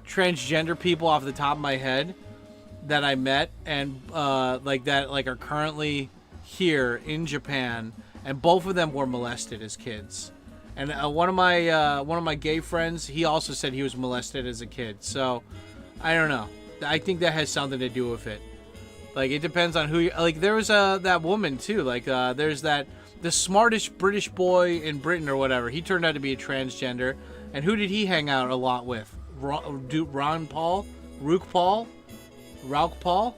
transgender people off the top of my head that I met and, are currently here in Japan. And both of them were molested as kids. And one of my gay friends, he also said he was molested as a kid. So, I don't know. I think that has something to do with it. Like, it depends on who you... Like, there was that woman, too. Like, there's the smartest British boy in Britain or whatever. He turned out to be a transgender. And who did he hang out a lot with? Ron Paul? Rook Paul? Rauk Paul?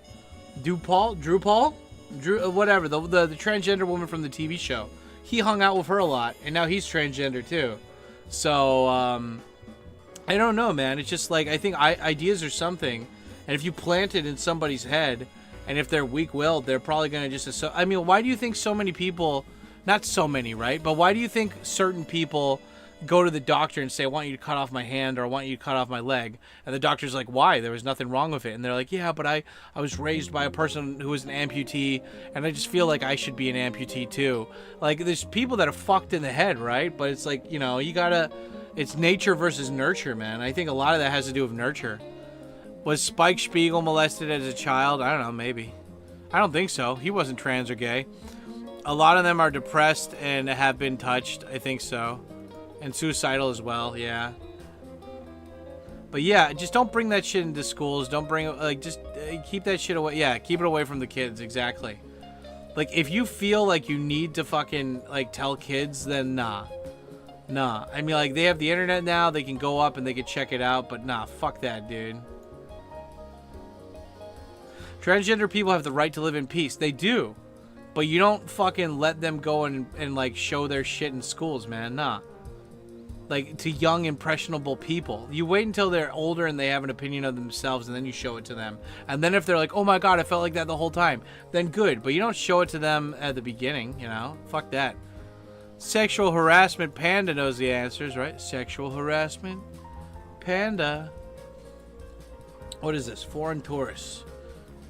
Drew Paul? Whatever. The transgender woman from the TV show. He hung out with her a lot. And now he's transgender, too. So, I don't know, man. It's just, like, I think ideas are something. And if you plant it in somebody's head... And if they're weak-willed, they're probably going to just... I mean, why do you think so many people... Not so many, right? But why do you think certain people go to the doctor and say, I want you to cut off my hand or I want you to cut off my leg? And the doctor's like, why? There was nothing wrong with it. And they're like, yeah, but I was raised by a person who was an amputee, and I just feel like I should be an amputee too. Like, there's people that are fucked in the head, right? But it's like, you know, you gotta... It's nature versus nurture, man. I think a lot of that has to do with nurture. Was Spike Spiegel molested as a child? I don't know, maybe. I don't think so. He wasn't trans or gay. A lot of them are depressed and have been touched. I think so. And suicidal as well, yeah. But yeah, just don't bring that shit into schools. Don't bring it, like, just keep that shit away. Yeah, keep it away from the kids, exactly. Like, if you feel like you need to fucking, like, tell kids, then nah. Nah. I mean, like, they have the internet now. They can go up and they can check it out. But nah, fuck that, dude. Transgender people have the right to live in peace. They do. But you don't fucking let them go and like, show their shit in schools, man. Nah. Like, to young, impressionable people. You wait until they're older and they have an opinion of themselves, and then you show it to them. And then if they're like, oh my god, I felt like that the whole time, then good. But you don't show it to them at the beginning, you know? Fuck that. Sexual harassment. Panda knows the answers, right? Sexual harassment. Panda. What is this? Foreign tourists.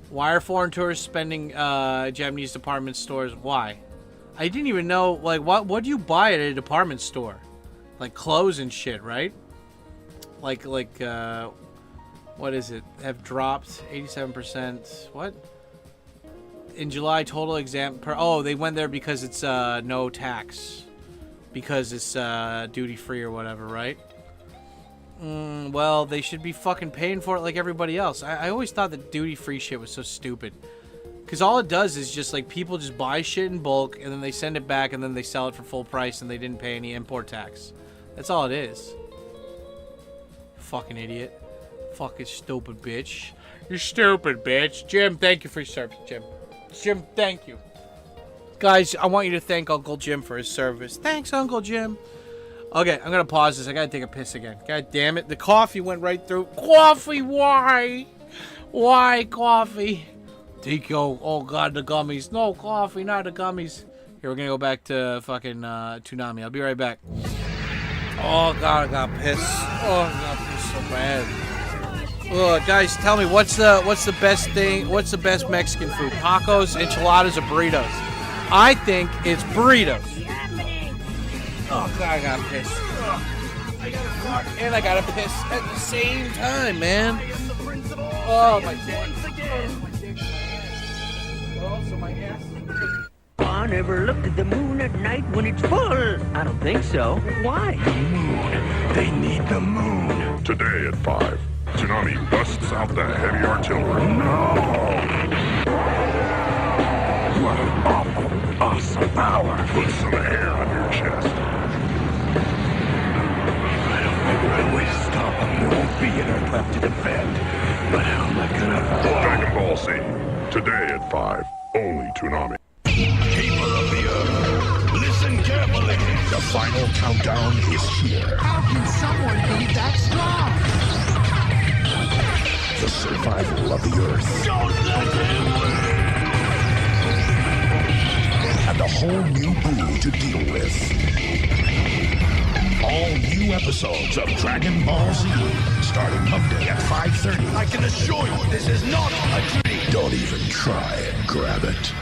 Why are foreign tourists spending Japanese department stores? Why? I didn't even know, like, what do you buy at a department store? Like clothes and shit, right? Like what is it? Have dropped 87%. What? In July, total exam per... Oh, they went there because it's no tax. Because it's duty free or whatever, right? Well, they should be fucking paying for it like everybody else. I always thought that duty-free shit was so stupid. Because all it does is just like people just buy shit in bulk and then they send it back and then they sell it for full price and they didn't pay any import tax. That's all it is. Fucking idiot. Fucking stupid bitch. You stupid bitch. Jim, thank you for your service, Jim. Jim, thank you. Guys, I want you to thank Uncle Jim for his service. Thanks, Uncle Jim. Okay, I'm gonna pause this. I gotta take a piss again. God damn it. The coffee went right through. Coffee, why? Why coffee? Tikyo, oh god, the gummies. No, coffee, not the gummies. Here, we're gonna go back to fucking Toonami. I'll be right back. Oh god, I got pissed. Oh, I got pissed so bad. Oh, guys, tell me, what's the best thing? What's the best Mexican food? Tacos, enchiladas, or burritos? I think it's burritos. Oh god, I got pissed. Oh, I gotta fart and I gotta piss at the same time, man. Oh my god. Also, my ass. Bon ever looked at the moon at night when it's full? I don't think so. Why? The moon. They need the moon. Today at 5, Toonami busts out the heavy artillery. No! What an awful, awesome power. Put some hair on your chest. I don't think I will stop them. There won't be an Earth left to defend. But how am I gonna... Dragon Ball Z. Today at 5, only Toonami. People of the Earth, listen carefully. The final countdown is here. How can someone be that strong? The survival of the Earth. Don't let him win! And a whole new brew to deal with. All new episodes of Dragon Ball Z, starting Monday at 5:30. I can assure you, this is not a dream. Don't even try and grab it.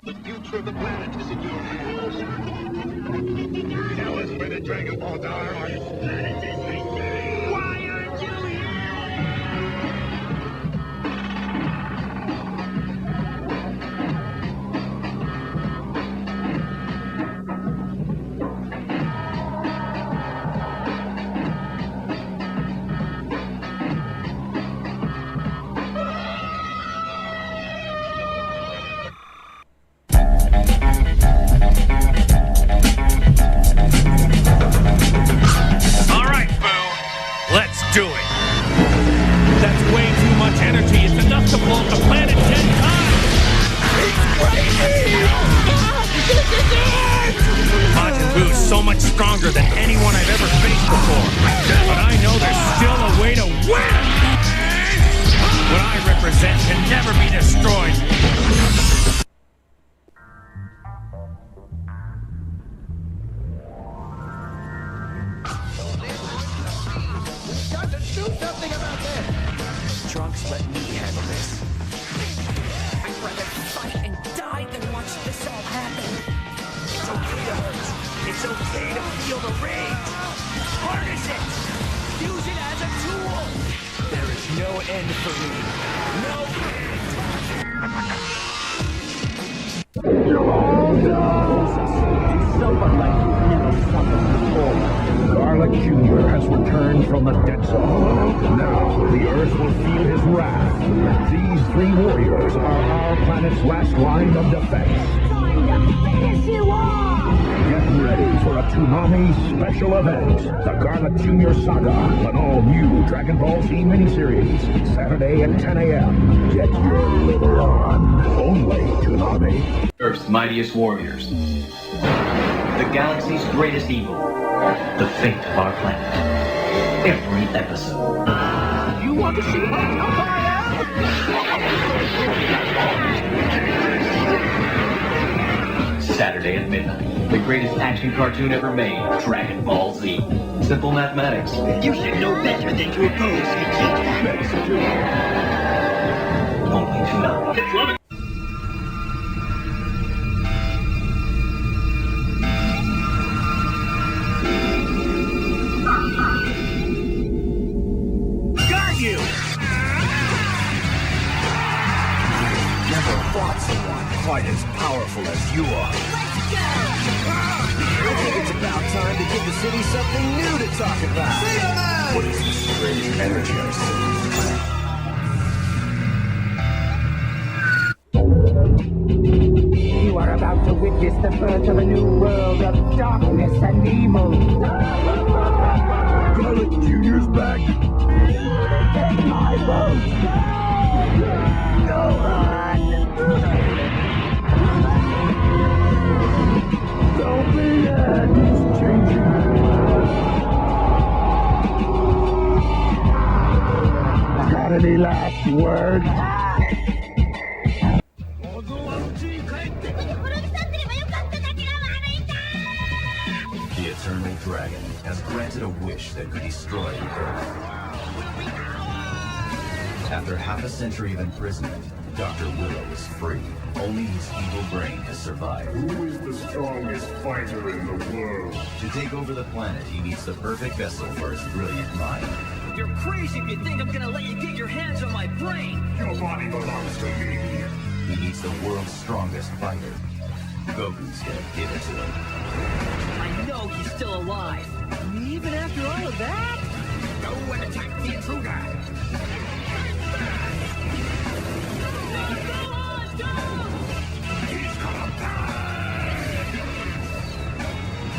The future of the planet is in your hands. Tell us where the Dragon Balls are. Why aren't you here? All right, Boo. Let's do it. That's way too much energy. It's enough to blow up the planet 10 times. Majin Buu's so much stronger than anyone I've ever faced before. But I know there's still a way to win. What I represent can never be destroyed. We've got to do something about this! Trunks, let me handle this. I'd rather fight and die than watch this all happen. It's okay to hurt. It's okay to feel the rage. Harness it. Use it as a tool. There is no end for me. No Someone like you never fought them before. Garlic Jr. has returned from the dead zone. Now the Earth will feel his wrath. These three warriors are our planet's last line of defense. Time to finish you off! Get ready for a Toonami special event. The Garlic Jr. Saga, an all-new Dragon Ball Z miniseries. Saturday at 10 a.m. Get your liver on. Only Toonami. Earth's mightiest warriors. The galaxy's greatest evil. The fate of our planet. Every episode. You want to see my empire? Saturday at midnight. The greatest action cartoon ever made. Dragon Ball Z. Simple mathematics. You should know better than to oppose me. Only Toonami. Got you! Never fought quite as powerful as you are. I think it's about time to give the city something new to talk about. What is this strange energy I You are about to witness the birth of a new world of darkness and evil. Garlic Jr.'s back. Take my vote. Go on. Don't be dead. He's changing. Got any last words? The Eternal Dragon has granted a wish that could destroy the Earth. After half a century of imprisonment, Dr. Willow is free. Only his evil brain has survived. Who is the strongest fighter in the world? To take over the planet, he needs the perfect vessel for his brilliant mind. You're crazy if you think I'm gonna let you get your hands on my brain. Your body belongs to me. He needs the world's strongest fighter. Goku's gonna give it to him. I know he's still alive. Even after all of that? Go and attack the intruder.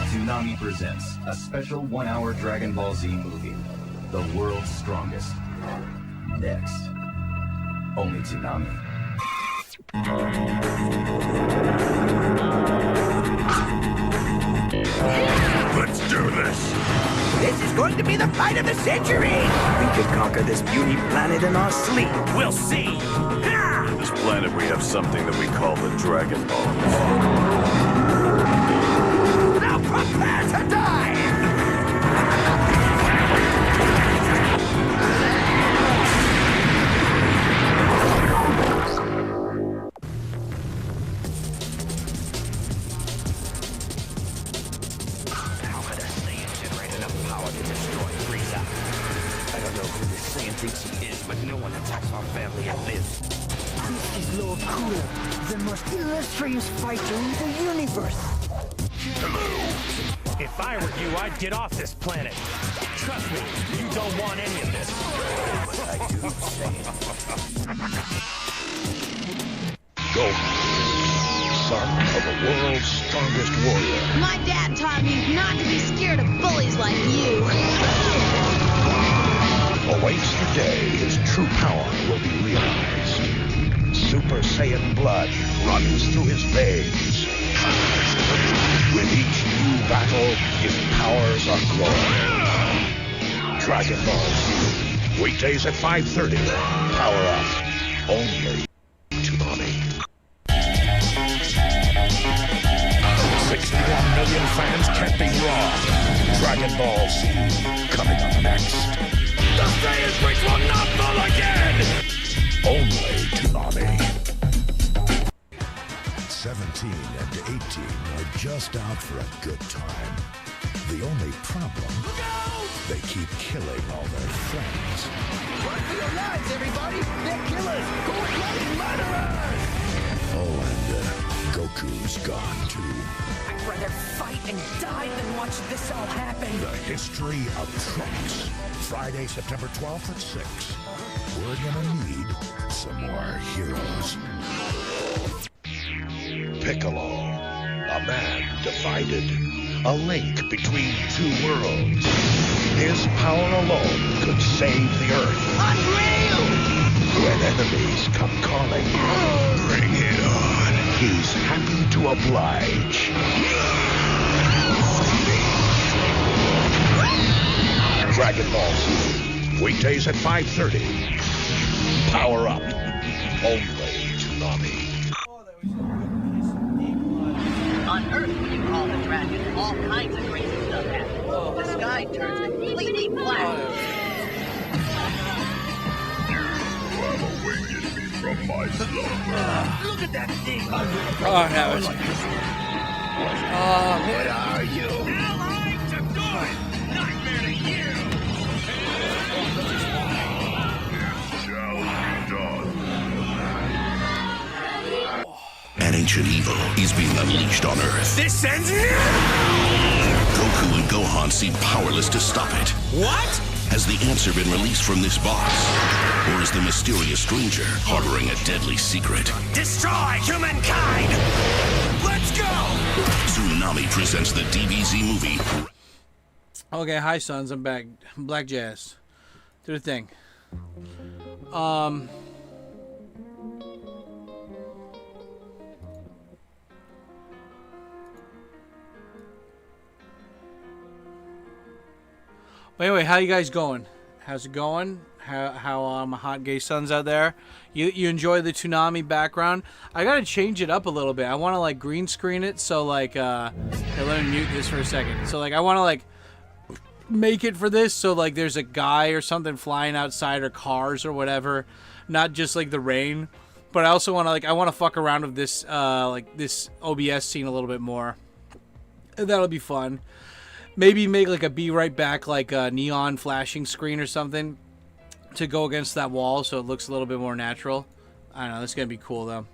Toonami presents a special 1-hour Dragon Ball Z movie, The World's Strongest. Next, only Toonami. Let's do this. This is going to be the fight of the century! We could conquer this beauty planet in our sleep. We'll see! This planet, we have something that we call the Dragon Balls. Now prepare to die! How could a Saiyan generate enough power to destroy Frieza? I don't know who this Saiyan thinks he is, but no one attacks our family and lives. This is Lord Cooler, the most illustrious fighter in the universe. If I were you, I'd get off this planet. Trust me, you don't want any of this. But I do say it. Goku, son of the world's strongest warrior. My dad taught me not to be scared of bullies like you. Awaits the day his true power will be realized. Super Saiyan blood runs through his veins. With each new battle, his powers are growing. Dragon Ball Z, weekdays at 5:30. Power up. Only Toonami. 61 million fans can't be wrong. Dragon Ball Z, coming up next. The Saiyan Prince will not fall again! Only Toonami. 17 and 18 are just out for a good time. The only problem, they keep killing all their friends. Run for your lives, everybody! They're killers! Cold-blooded murderers! Oh, and Goku's gone too. I'd rather fight and die than watch this all happen. The history of Trunks. Friday, September 12th at 6. We're gonna need some more heroes. Piccolo, a man divided, a link between two worlds. His power alone could save the Earth. Unreal! When enemies come calling, bring it on. He's happy to oblige. Dragon Ball Z, weekdays at 5:30. Power up. Only Toonami. On Earth, when you call the dragon, all kinds of crazy stuff happens. The sky turns completely black. I'm awakening me from my slumber. Look at that thing! Oh, that was... What are you? Allied to good! Nightmare to you! Shall be done. An ancient evil is being unleashed on Earth. This ends now! Goku and Gohan seem powerless to stop it. What? Has the answer been released from this box? Or is the mysterious stranger harboring a deadly secret? Destroy humankind! Let's go! Tsunami presents the DBZ movie. Okay, hi sons, I'm back. Black Jazz. Do the thing. But anyway, how you guys going? How's it going? How my hot gay sons out there? You enjoy the Toonami background? I gotta change it up a little bit. I want to like green screen it, so like here, let me mute this for a second. So like I want to like make it for this, so like there's a guy or something flying outside, or cars or whatever, not just like the rain. But I also want to like I want to fuck around with this like this OBS scene a little bit more. That'll be fun. Maybe make like a be right back like a neon flashing screen or something to go against that wall so it looks a little bit more natural. I don't know, that's gonna be cool though.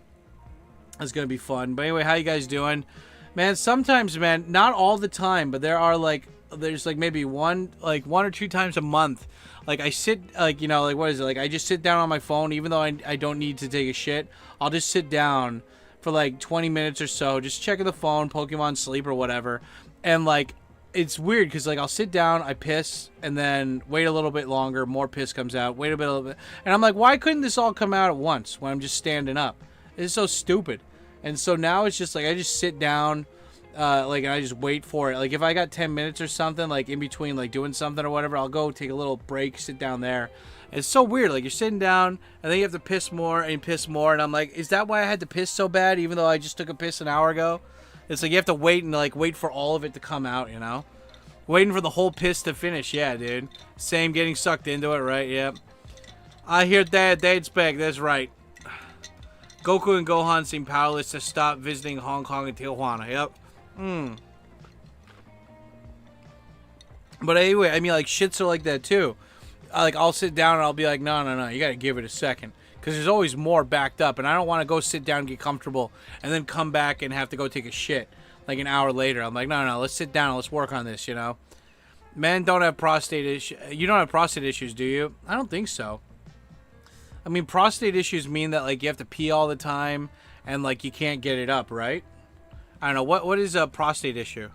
That's gonna be fun. But anyway, how you guys doing? Man, sometimes, man, not all the time, but there's like maybe one or two times a month, like I sit like, you know, like what is it, like I just sit down on my phone even though I don't need to take a shit. I'll just sit down for like 20 minutes or so just checking the phone, Pokemon Sleep or whatever. And like it's weird because like I'll sit down, I piss, and then wait a little bit longer, more piss comes out, wait a little bit, and I'm like, why couldn't this all come out at once when I'm just standing up? It's so stupid. And so now it's just like I just sit down, like, and I just wait for it. Like if I got 10 minutes or something, like in between like doing something or whatever, I'll go take a little break, sit down there. It's so weird. Like you're sitting down and then you have to piss more and piss more, and I'm like, is that why I had to piss so bad even though I just took a piss an hour ago? It's like you have to wait and like wait for all of it to come out, you know? Waiting for the whole piss to finish. Yeah, dude. Same getting sucked into it, right? Yep. I hear that. That's back. That's right. Goku and Gohan seem powerless to stop visiting Hong Kong and Tijuana. Yep. But anyway, I mean, like, shits are like that, too. Like, I'll sit down and I'll be like, no. You gotta give it a second. Because there's always more backed up. And I don't want to go sit down and get comfortable and then come back and have to go take a shit. Like an hour later, I'm like, no, let's sit down, let's work on this, you know. Men don't have prostate issues. You don't have prostate issues, do you? I don't think so. I mean, prostate issues mean that like you have to pee all the time and like you can't get it up, right? I don't know. What is a prostate issue?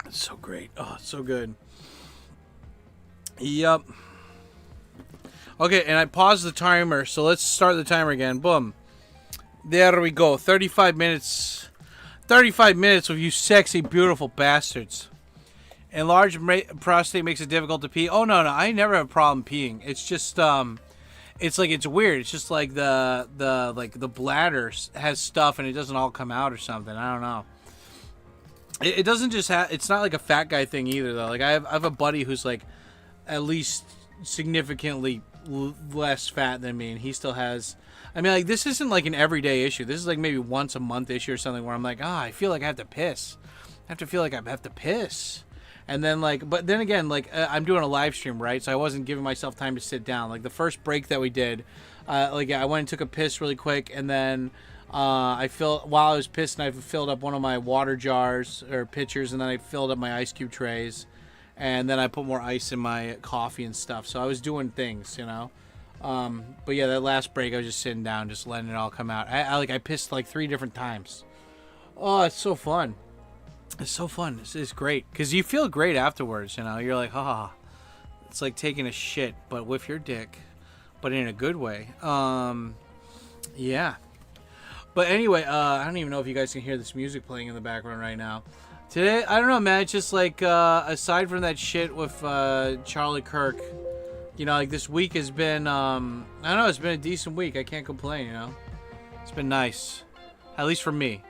It's so great. Oh, it's so good. Yep. Okay, and I paused the timer, so let's start the timer again. Boom. There we go. 35 minutes. 35 minutes with you sexy, beautiful bastards. Enlarged prostate makes it difficult to pee. Oh, no. I never have a problem peeing. It's just, it's like, it's weird. It's just like the bladder has stuff and it doesn't all come out or something. I don't know. It doesn't just have, it's not like a fat guy thing either, though. Like, I have a buddy who's, like, at least significantly less fat than me, and he still has, I mean, like, this isn't, like, an everyday issue. This is, like, maybe once a month issue or something where I'm like, I feel like I have to piss. I have to feel like I have to piss. And then, like, but then again, like, I'm doing a live stream, right? So I wasn't giving myself time to sit down. Like, the first break that we did, like, I went and took a piss really quick, and then while I was pissing, I filled up one of my water jars or pitchers, and then I filled up my ice cube trays, and then I put more ice in my coffee and stuff. So I was doing things, you know. But yeah, that last break, I was just sitting down, just letting it all come out. I pissed like 3 different times. Oh, it's so fun. It's so fun. This is great because you feel great afterwards. You know, you're like, it's like taking a shit, but with your dick, but in a good way. Yeah. But anyway, I don't even know if you guys can hear this music playing in the background right now. Today, I don't know, man. It's just like, aside from that shit with Charlie Kirk, you know, like this week has been, I don't know, it's been a decent week. I can't complain, you know. It's been nice. At least for me.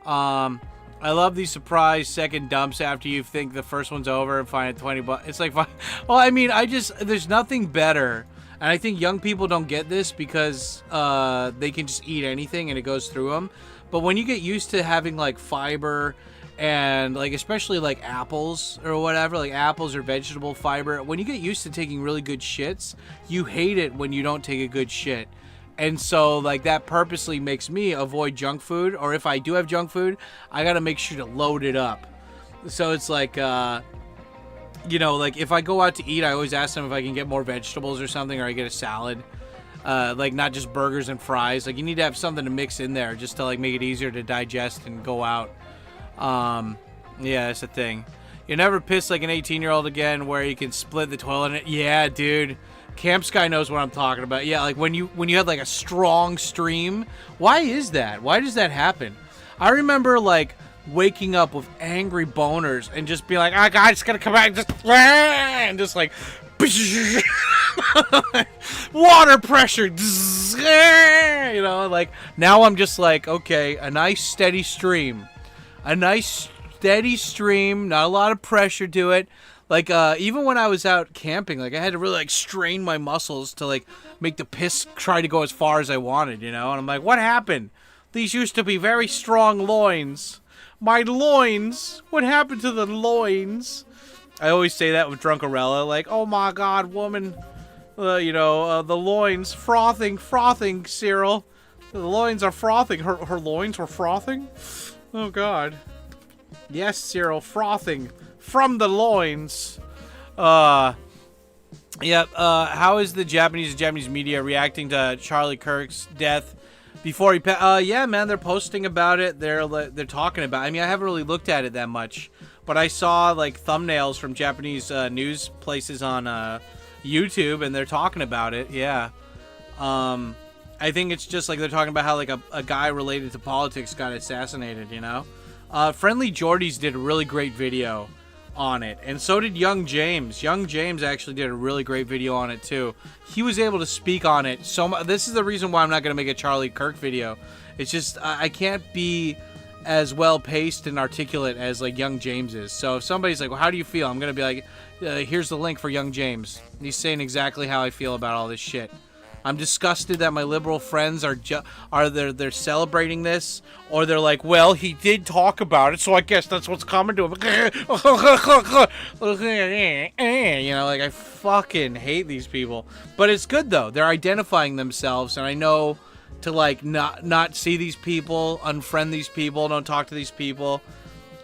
I love these surprise second dumps after you think the first one's over and find it $20. It's like, well, I mean, there's nothing better. And I think young people don't get this because they can just eat anything and it goes through them. But when you get used to having like fiber And like especially like apples or whatever, like apples or vegetable fiber, when you get used to taking really good shits, you hate it when you don't take a good shit. And so like that purposely makes me avoid junk food, or if I do have junk food, I gotta make sure to load it up. So it's like you know, like if I go out to eat, I always ask them if I can get more vegetables or something, or I get a salad. Like not just burgers and fries. Like you need to have something to mix in there just to like make it easier to digest and go out. Yeah, that's the thing. You never piss like an 18-year-old again where you can split the toilet. Yeah, dude. Camp Sky knows what I'm talking about. Yeah, like when you have like a strong stream. Why is that? Why does that happen? I remember like waking up with angry boners and just be like, "Ah, God, it's gonna come back," and just like water pressure. You know, like now I'm just like, okay, a nice steady stream. A nice steady stream, not a lot of pressure to it. Like even when I was out camping, like I had to really like strain my muscles to like make the piss try to go as far as I wanted, you know? And I'm like, what happened? These used to be very strong loins. My loins. What happened to the loins? I always say that with Drunkarella, like, oh my God, woman. You know, the loins frothing, Cyril. The loins are frothing. Her loins were frothing? Oh, God. Yes, Cyril, frothing from the loins. How is the Japanese media reacting to Charlie Kirk's death before he yeah, man, they're posting about it. They're talking about it. I mean, I haven't really looked at it that much, but I saw, like, thumbnails from Japanese news places on YouTube, and they're talking about it, yeah. I think it's just like they're talking about how like a guy related to politics got assassinated, you know? Friendly Jordies did a really great video on it, and so did Young James. Young James actually did a really great video on it too. He was able to speak on it so much. This is the reason why I'm not going to make a Charlie Kirk video. It's just I can't be as well paced and articulate as like Young James is. So if somebody's like, well, how do you feel? I'm going to be like, here's the link for Young James. He's saying exactly how I feel about all this shit. I'm disgusted that my liberal friends are they're celebrating this, or they're like, well, he did talk about it, so I guess that's what's coming to him. You know, like I fucking hate these people. But it's good though. They're identifying themselves, and I know to like not see these people, unfriend these people, don't talk to these people,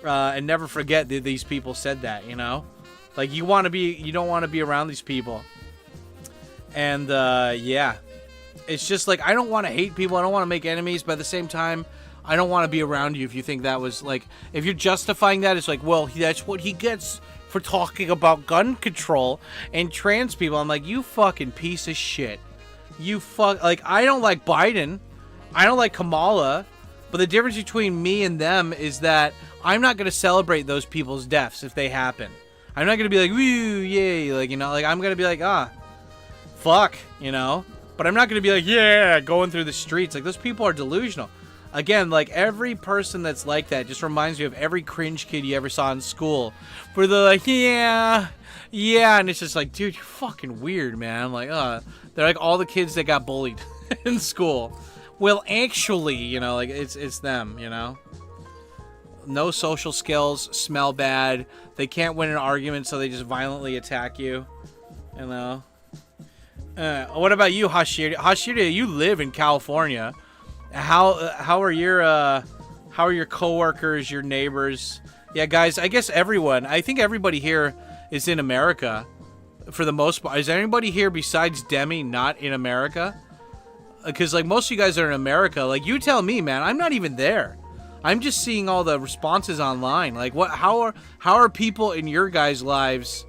and never forget that these people said that. You know, like you don't want to be around these people. And, yeah, it's just like, I don't want to hate people. I don't want to make enemies. But at the same time, I don't want to be around you if you think that was like, if you're justifying that, it's like, well, that's what he gets for talking about gun control and trans people. I'm like, you fucking piece of shit. Like, I don't like Biden. I don't like Kamala. But the difference between me and them is that I'm not going to celebrate those people's deaths if they happen. I'm not going to be like, woo, yay. Like, you know, like, I'm going to be like, fuck, you know, but I'm not going to be like, yeah, going through the streets. Like, those people are delusional. Again, like, every person that's like that just reminds me of every cringe kid you ever saw in school, where they're like, yeah, and it's just like, dude, you're fucking weird, man. Like, they're like all the kids that got bullied in school. Well, actually, you know, like, it's them, you know. No social skills, smell bad, they can't win an argument, so they just violently attack you, you know. What about you, Hashira? Hashira, you live in California. How are your coworkers, your neighbors? Yeah, guys, I guess I think everybody here is in America for the most part. Is anybody here besides Demi not in America? Because like most of you guys are in America. Like, you tell me, man. I'm not even there. I'm just seeing all the responses online. Like, how are people in your guys' lives?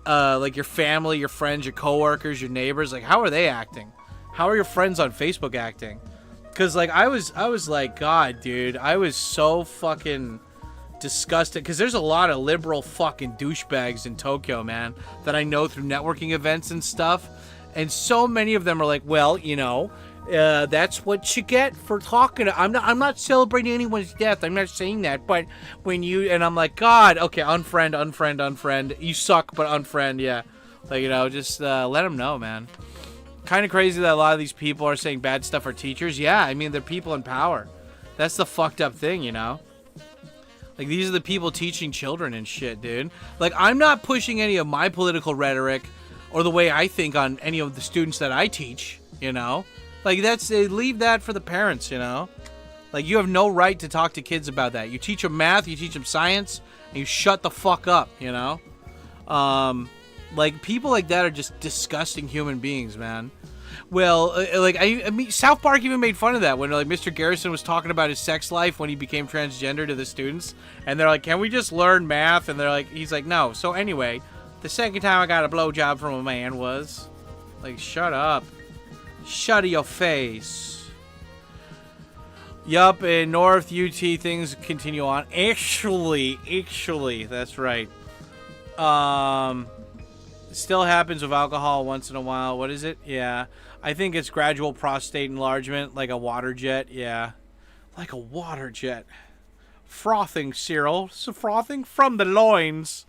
Like your family, your friends, your coworkers, your neighbors, like how are they acting? How are your friends on Facebook acting? Because like I was like, God, dude, I was so fucking disgusted. Because there's a lot of liberal fucking douchebags in Tokyo, man, that I know through networking events and stuff. And so many of them are like, well, you know, that's what you get for talking. I'm not celebrating anyone's death. I'm not saying that. But when you, and I'm like, God, okay, unfriend. You suck, but unfriend, yeah. Like, you know, just let them know, man. Kind of crazy that a lot of these people are saying bad stuff for teachers. Yeah, I mean, they're people in power. That's the fucked up thing, you know. Like, these are the people teaching children and shit, dude. Like, I'm not pushing any of my political rhetoric or the way I think on any of the students that I teach, you know? Like, leave that for the parents, you know? Like, you have no right to talk to kids about that. You teach them math, you teach them science, and you shut the fuck up, you know? Like, people like that are just disgusting human beings, man. Well, I mean, South Park even made fun of that when, like, Mr. Garrison was talking about his sex life when he became transgender to the students. And they're like, can we just learn math? And he's like, no. So anyway, the second time I got a blowjob from a man was... Like, shut up. Shut your face. Yup, in North UT, things continue on. Actually, that's right. It still happens with alcohol once in a while. What is it? Yeah. I think it's gradual prostate enlargement, like a water jet. Yeah. Like a water jet. Frothing, Cyril. So frothing from the loins.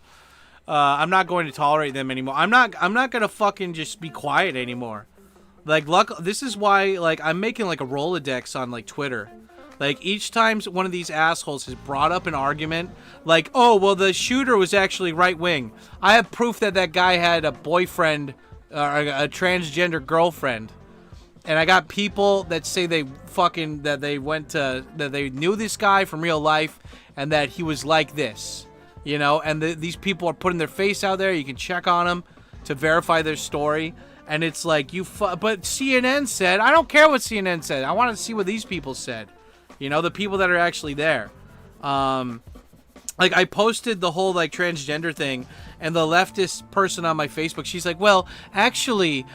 I'm not going to tolerate them anymore. I'm not going to fucking just be quiet anymore. Like, this is why, like, I'm making, like, a Rolodex on, like, Twitter. Like, each time one of these assholes has brought up an argument, like, oh, well, the shooter was actually right-wing. I have proof that that guy had a boyfriend, a transgender girlfriend. And I got people that say that they knew this guy from real life and that he was like this, you know? And these people are putting their face out there. You can check on them to verify their story. And it's like, but CNN said, I don't care what CNN said. I want to see what these people said. You know, the people that are actually there. Like, I posted the whole, like, transgender thing, and the leftist person on my Facebook, she's like, well, actually,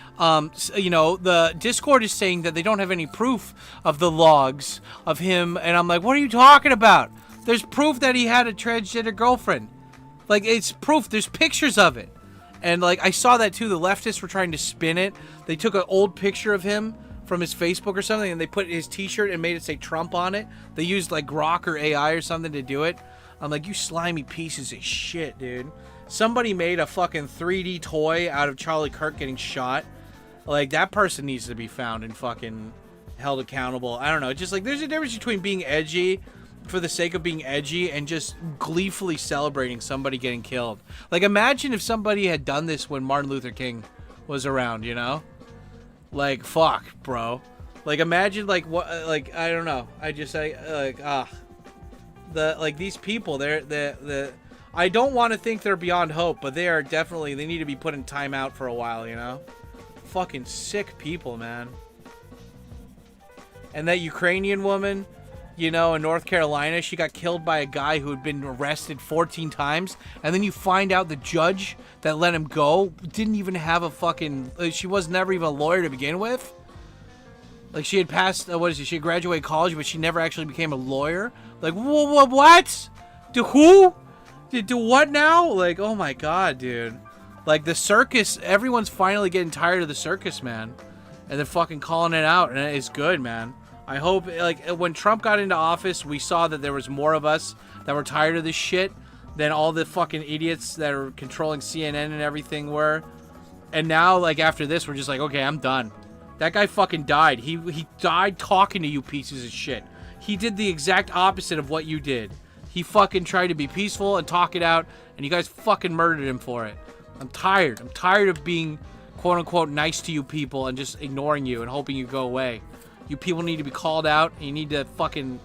you know, the Discord is saying that they don't have any proof of the logs of him. And I'm like, what are you talking about? There's proof that he had a transgender girlfriend. Like, it's proof. There's pictures of it. And, like, I saw that, too. The leftists were trying to spin it. They took an old picture of him from his Facebook or something, and they put his t-shirt and made it say Trump on it. They used, like, Grok or AI or something to do it. I'm like, you slimy pieces of shit, dude. Somebody made a fucking 3D toy out of Charlie Kirk getting shot. Like, that person needs to be found and fucking held accountable. I don't know. Just, like, there's a difference between being edgy for the sake of being edgy and just gleefully celebrating somebody getting killed. Like, imagine if somebody had done this when Martin Luther King was around, you know? Like, fuck, bro. Like, imagine, like, what, like, I don't know. These people, I don't want to think they're beyond hope, but they are definitely, they need to be put in timeout for a while, you know? Fucking sick people, man. And that Ukrainian woman, you know, in North Carolina, she got killed by a guy who had been arrested 14 times, and then you find out the judge that let him go didn't even have a fucking, she was never even a lawyer to begin with. Like, she had passed, she had graduated college, but she never actually became a lawyer. Like, what? To who? To what now? Like, oh my god, dude. Like, the circus, everyone's finally getting tired of the circus, man. And they're fucking calling it out, and it's good, man. I hope, like, when Trump got into office, we saw that there was more of us that were tired of this shit than all the fucking idiots that are controlling CNN and everything were. And now, like, after this, we're just like, okay, I'm done. That guy fucking died. He died talking to you pieces of shit. He did the exact opposite of what you did. He fucking tried to be peaceful and talk it out, and you guys fucking murdered him for it. I'm tired. I'm tired of being, quote-unquote, nice to you people and just ignoring you and hoping you go away. You people need to be called out. You need to fucking...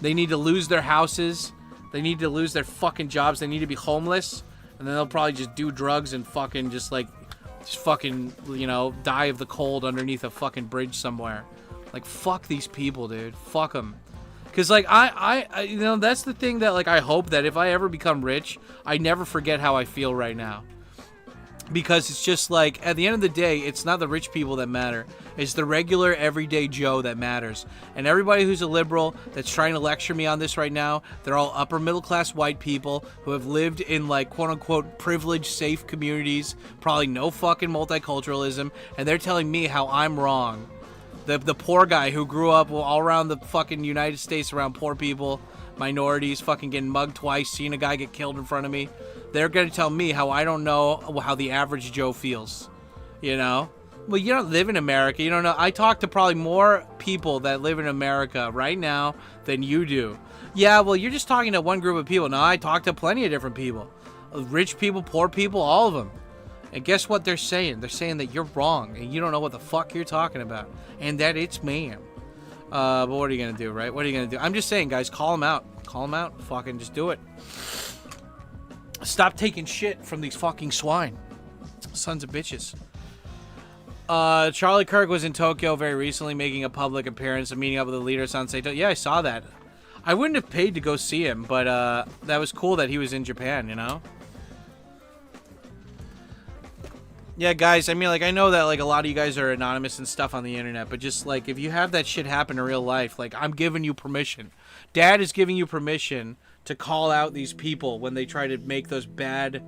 They need to lose their houses. They need to lose their fucking jobs. They need to be homeless. And then they'll probably just do drugs and fucking just, like... Just fucking, you know, die of the cold underneath a fucking bridge somewhere. Like, fuck these people, dude. Fuck them. Because, like, I you know, that's the thing that, like, I hope that if I ever become rich, I never forget how I feel right now. Because it's just like, at the end of the day, it's not the rich people that matter. It's the regular, everyday Joe that matters. And everybody who's a liberal that's trying to lecture me on this right now, they're all upper middle class white people who have lived in, like, quote unquote, privileged, safe communities, probably no fucking multiculturalism, and they're telling me how I'm wrong. The poor guy who grew up all around the fucking United States around poor people, minorities, fucking getting mugged twice, seeing a guy get killed in front of me. They're going to tell me how I don't know how the average Joe feels, you know? Well, you don't live in America. You don't know. I talk to probably more people that live in America right now than you do. Yeah, well, you're just talking to one group of people. No, I talk to plenty of different people. Rich people, poor people, all of them. And guess what they're saying? They're saying that you're wrong and you don't know what the fuck you're talking about. And that it's ma'am. But what are you going to do, right? What are you going to do? I'm just saying, guys, call them out. Call them out. Fucking just do it. Stop taking shit from these fucking swine. Sons of bitches. Charlie Kirk was in Tokyo very recently, making a public appearance and meeting up with the leader Saito. Yeah, I saw that. I wouldn't have paid to go see him, but that was cool that he was in Japan, you know? Yeah, guys, I mean, like, I know that, like, a lot of you guys are anonymous and stuff on the internet, but just, like, if you have that shit happen in real life, like, I'm giving you permission. Dad is giving you permission to call out these people when they try to make those bad,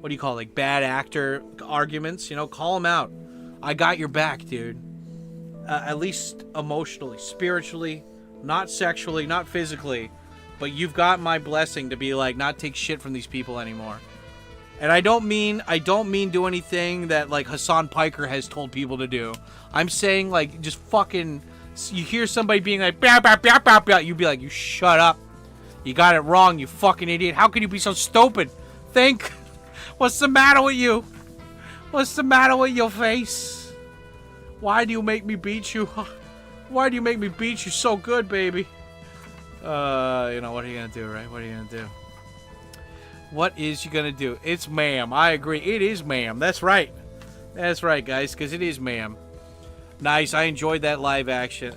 what do you call it, like, bad actor arguments, you know? Call them out. I got your back, dude. At least emotionally, spiritually, not sexually, not physically, but you've got my blessing to be, like, not take shit from these people anymore. And I don't mean do anything that, like, Hassan Piker has told people to do. I'm saying, like, just fucking, you hear somebody being like, bah, bah, bah, bah, bah, you'd be like, you shut up. You got it wrong, you fucking idiot. How can you be so stupid? Think. What's the matter with you? What's the matter with your face? Why do you make me beat you? Why do you make me beat you so good, baby? You know, what are you gonna do, right? What are you gonna do? What is you gonna do? It's ma'am. I agree. It is ma'am. That's right. That's right, guys, because it is ma'am. Nice. I enjoyed that live action.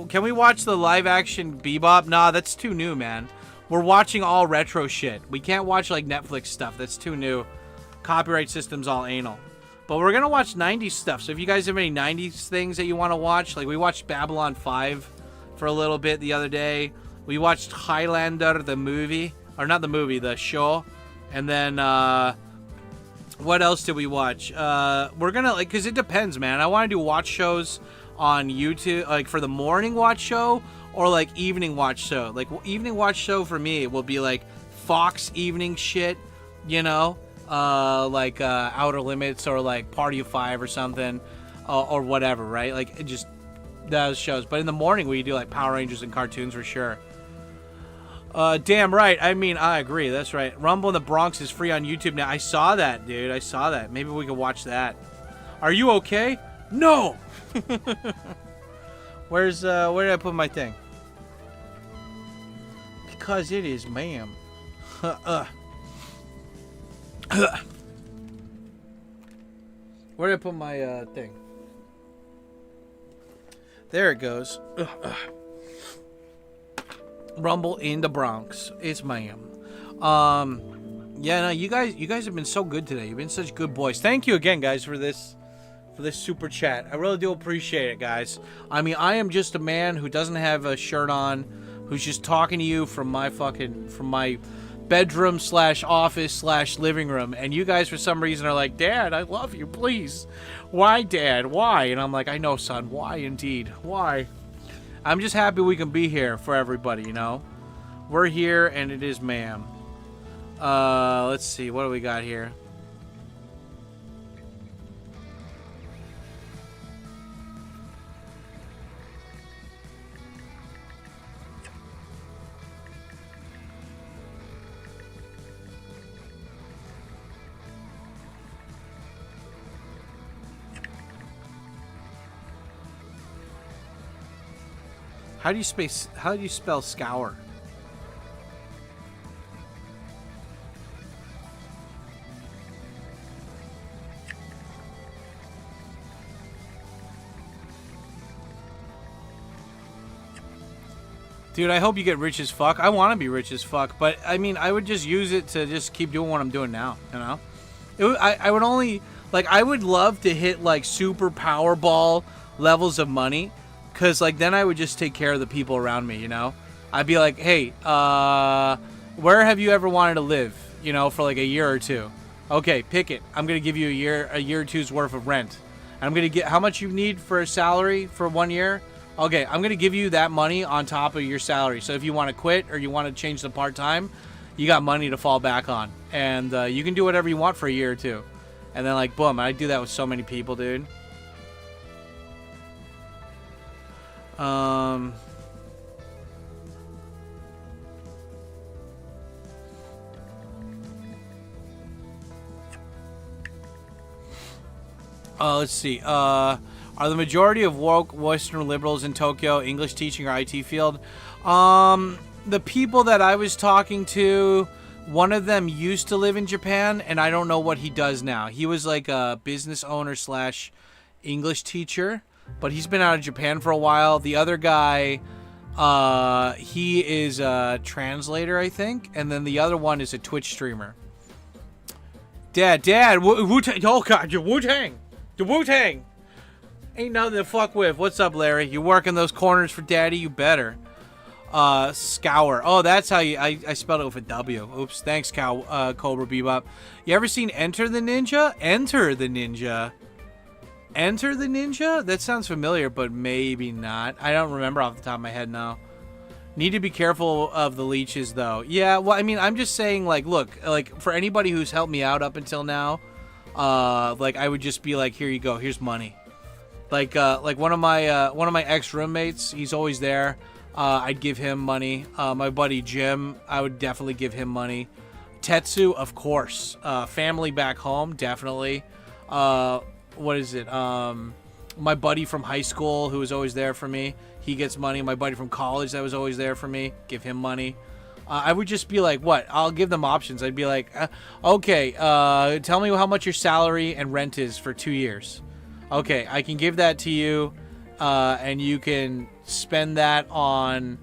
Can we watch the live action Bebop? Nah, that's too new, man. We're watching all retro shit. We can't watch, like, Netflix stuff. That's too new. Copyright system's all anal. But we're gonna watch 90s stuff. So if you guys have any 90s things that you want to watch, like we watched Babylon 5 for a little bit the other day. We watched Highlander, the movie. Or not the movie, the show. And then, what else did we watch? We're gonna, like, because it depends, man. I want to do watch shows on YouTube, like, for the morning watch show or, like, evening watch show. Like, evening watch show for me will be, like, Fox evening shit, you know? Like, Outer Limits or, like, Party of Five or something, or whatever, right? Like, it just, those shows. But in the morning, we do, like, Power Rangers and cartoons for sure. Damn right. I mean, I agree. That's right. Rumble in the Bronx is free on YouTube now. I saw that, dude. I saw that. Maybe we could watch that. Are you okay? No! Where did I put my thing? Because it is, ma'am. Where did I put my thing? There it goes. Rumble in the Bronx. It's ma'am. Yeah, no, you guys have been so good today. You've been such good boys. Thank you again, guys, for this super chat. I really do appreciate it, guys. I mean, I am just a man who doesn't have a shirt on, who's just talking to you from my bedroom / office / living room, and you guys for some reason are like, Dad, I love you, please. Why, Dad? Why? And I'm like, I know, son. Why indeed? Why? I'm just happy we can be here for everybody, you know? We're here, and it is ma'am. Let's see. What do we got here? How do you spell scour? Dude, I hope you get rich as fuck. I want to be rich as fuck, but I mean, I would just use it to just keep doing what I'm doing now, you know? I would only, like, I would love to hit, like, super Powerball levels of money. Because, like, then I would just take care of the people around me, you know? I'd be like, hey, where have you ever wanted to live, you know, for, like, a year or two? Okay, pick it. I'm going to give you a year or two's worth of rent. And I'm going to get, how much you need for a salary for 1 year? Okay, I'm going to give you that money on top of your salary. So if you want to quit or you want to change to part-time, you got money to fall back on. And you can do whatever you want for a year or two. And then, like, boom, I do that with so many people, dude. Let's see. Are the majority of woke Western liberals in Tokyo English teaching or IT field? The people that I was talking to, one of them used to live in Japan, and I don't know what he does now. He was like a business owner / English teacher, but he's been out of Japan for a while. The other guy, he is a translator, I think, and then the other one is a Twitch streamer. Dad, Wu-Tang, oh God, you're Wu-Tang. The Wu-Tang. Ain't nothing to fuck with. What's up, Larry? You working those corners for Daddy? You better. Scour. Oh, that's how you... I spelled it with a W. Oops. Thanks, Cobra Bebop. You ever seen Enter the Ninja? Enter the Ninja. Enter the Ninja? That sounds familiar, but maybe not. I don't remember off the top of my head now. Need to be careful of the leeches, though. Yeah, well, I mean, I'm just saying, like, look, like, for anybody who's helped me out up until now, like, I would just be like, here you go, here's money. Like one of my ex-roommates, he's always there. I'd give him money. My buddy Jim, I would definitely give him money. Tetsu, of course. Family back home, definitely. What is it? My buddy from high school, who was always there for me, he gets money. My buddy from college that was always there for me, give him money. I would just be like, what? I'll give them options. I'd be like, okay, tell me how much your salary and rent is for 2 years. Okay, I can give that to you, and you can spend that on,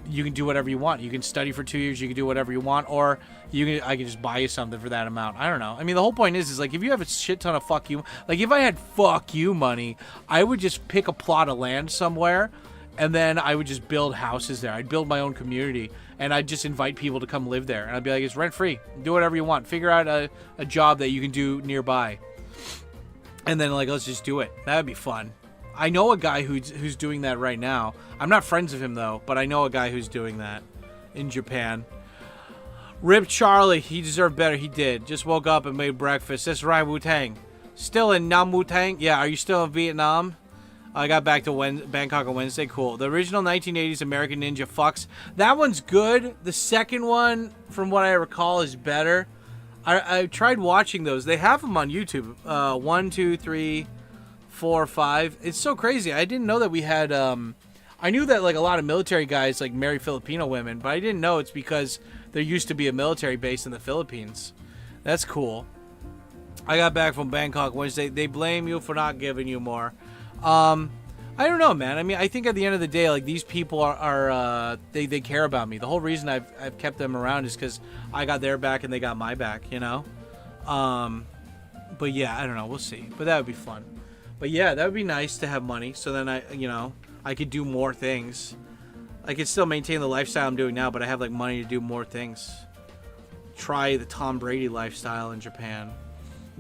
you can do whatever you want. You can study for 2 years, you can do whatever you want, or I can just buy you something for that amount. I don't know. I mean, the whole point is like, if you have a shit ton of fuck you, like if I had fuck you money, I would just pick a plot of land somewhere, and then I would just build houses there. I'd build my own community, and I'd just invite people to come live there. And I'd be like, it's rent-free. Do whatever you want. Figure out a job that you can do nearby. And then, like, let's just do it. That would be fun. I know a guy who's doing that right now. I'm not friends with him, though, but I know a guy who's doing that in Japan. Rip Charlie. He deserved better. He did. Just woke up and made breakfast. That's right, Wu-Tang. Still in Nam Wu-Tang? Yeah, are you still in Vietnam? I got back to Bangkok on Wednesday. Cool. The original 1980s American Ninja fucks. That one's good. The second one, from what I recall, is better. I tried watching those. They have them on YouTube. 1, 2, 3, 4, 5. It's so crazy. I didn't know that we had... I knew that like a lot of military guys like marry Filipino women, but I didn't know it's because there used to be a military base in the Philippines. That's cool. I got back from Bangkok Wednesday. They blame you for not giving you more. I don't know, man. I mean, I think at the end of the day, like, these people they care about me. The whole reason I've kept them around is because I got their back and they got my back, you know? But yeah, I don't know. We'll see. But that would be fun. But yeah, that would be nice to have money. So then I could do more things. I could still maintain the lifestyle I'm doing now, but I have, like, money to do more things. Try the Tom Brady lifestyle in Japan.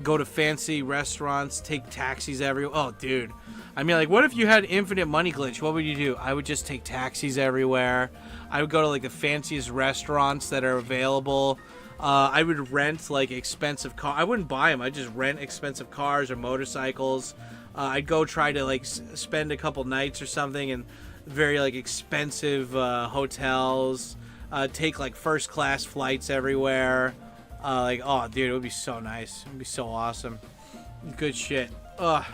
Go to fancy restaurants, take taxis everywhere. Oh, dude. I mean, like, what if you had infinite money glitch? What would you do? I would just take taxis everywhere. I would go to, like, the fanciest restaurants that are available. I would rent, like, expensive cars. I wouldn't buy them. I'd just rent expensive cars or motorcycles. I'd go try to, like, spend a couple nights or something in very, like, expensive hotels. Take, like, first-class flights everywhere. Like, oh, dude, it would be so nice. It would be so awesome. Good shit. Ugh.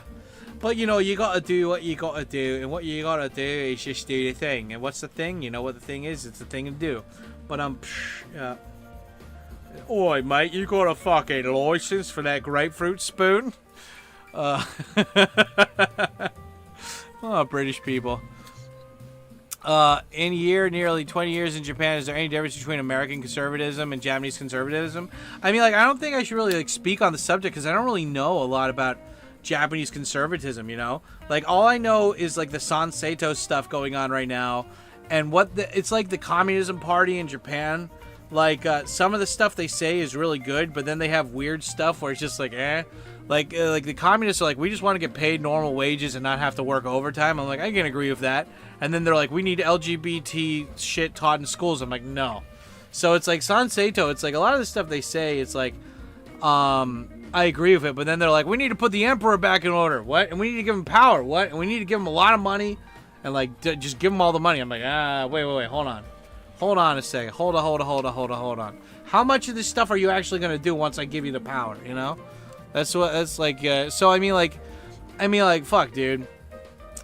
But, you know, you gotta do what you gotta do, and what you gotta do is just do the thing. And what's the thing? You know what the thing is? It's the thing to do. But, yeah. Oi, mate, you got a fucking license for that grapefruit spoon? Oh, British people. In nearly 20 years in Japan, is there any difference between American conservatism and Japanese conservatism? I mean, like, I don't think I should really, like, speak on the subject because I don't really know a lot about Japanese conservatism, you know? Like, all I know is, like, the Sanseito stuff going on right now, and it's like the Communism Party in Japan. Like, some of the stuff they say is really good, but then they have weird stuff where it's just like, eh. Like the communists are like, we just want to get paid normal wages and not have to work overtime. I'm like, I can agree with that. And then they're like, we need LGBT shit taught in schools. I'm like, no. So it's like Sanseito. It's like a lot of the stuff they say, it's like, I agree with it, but then they're like, we need to put the emperor back in order. What? And we need to give him power. What? And we need to give him a lot of money, and like just give him all the money. I'm like, wait, hold on. Hold on a second. Hold on. How much of this stuff are you actually gonna do once I give you the power? You know, that's like. So I mean, like, fuck, dude.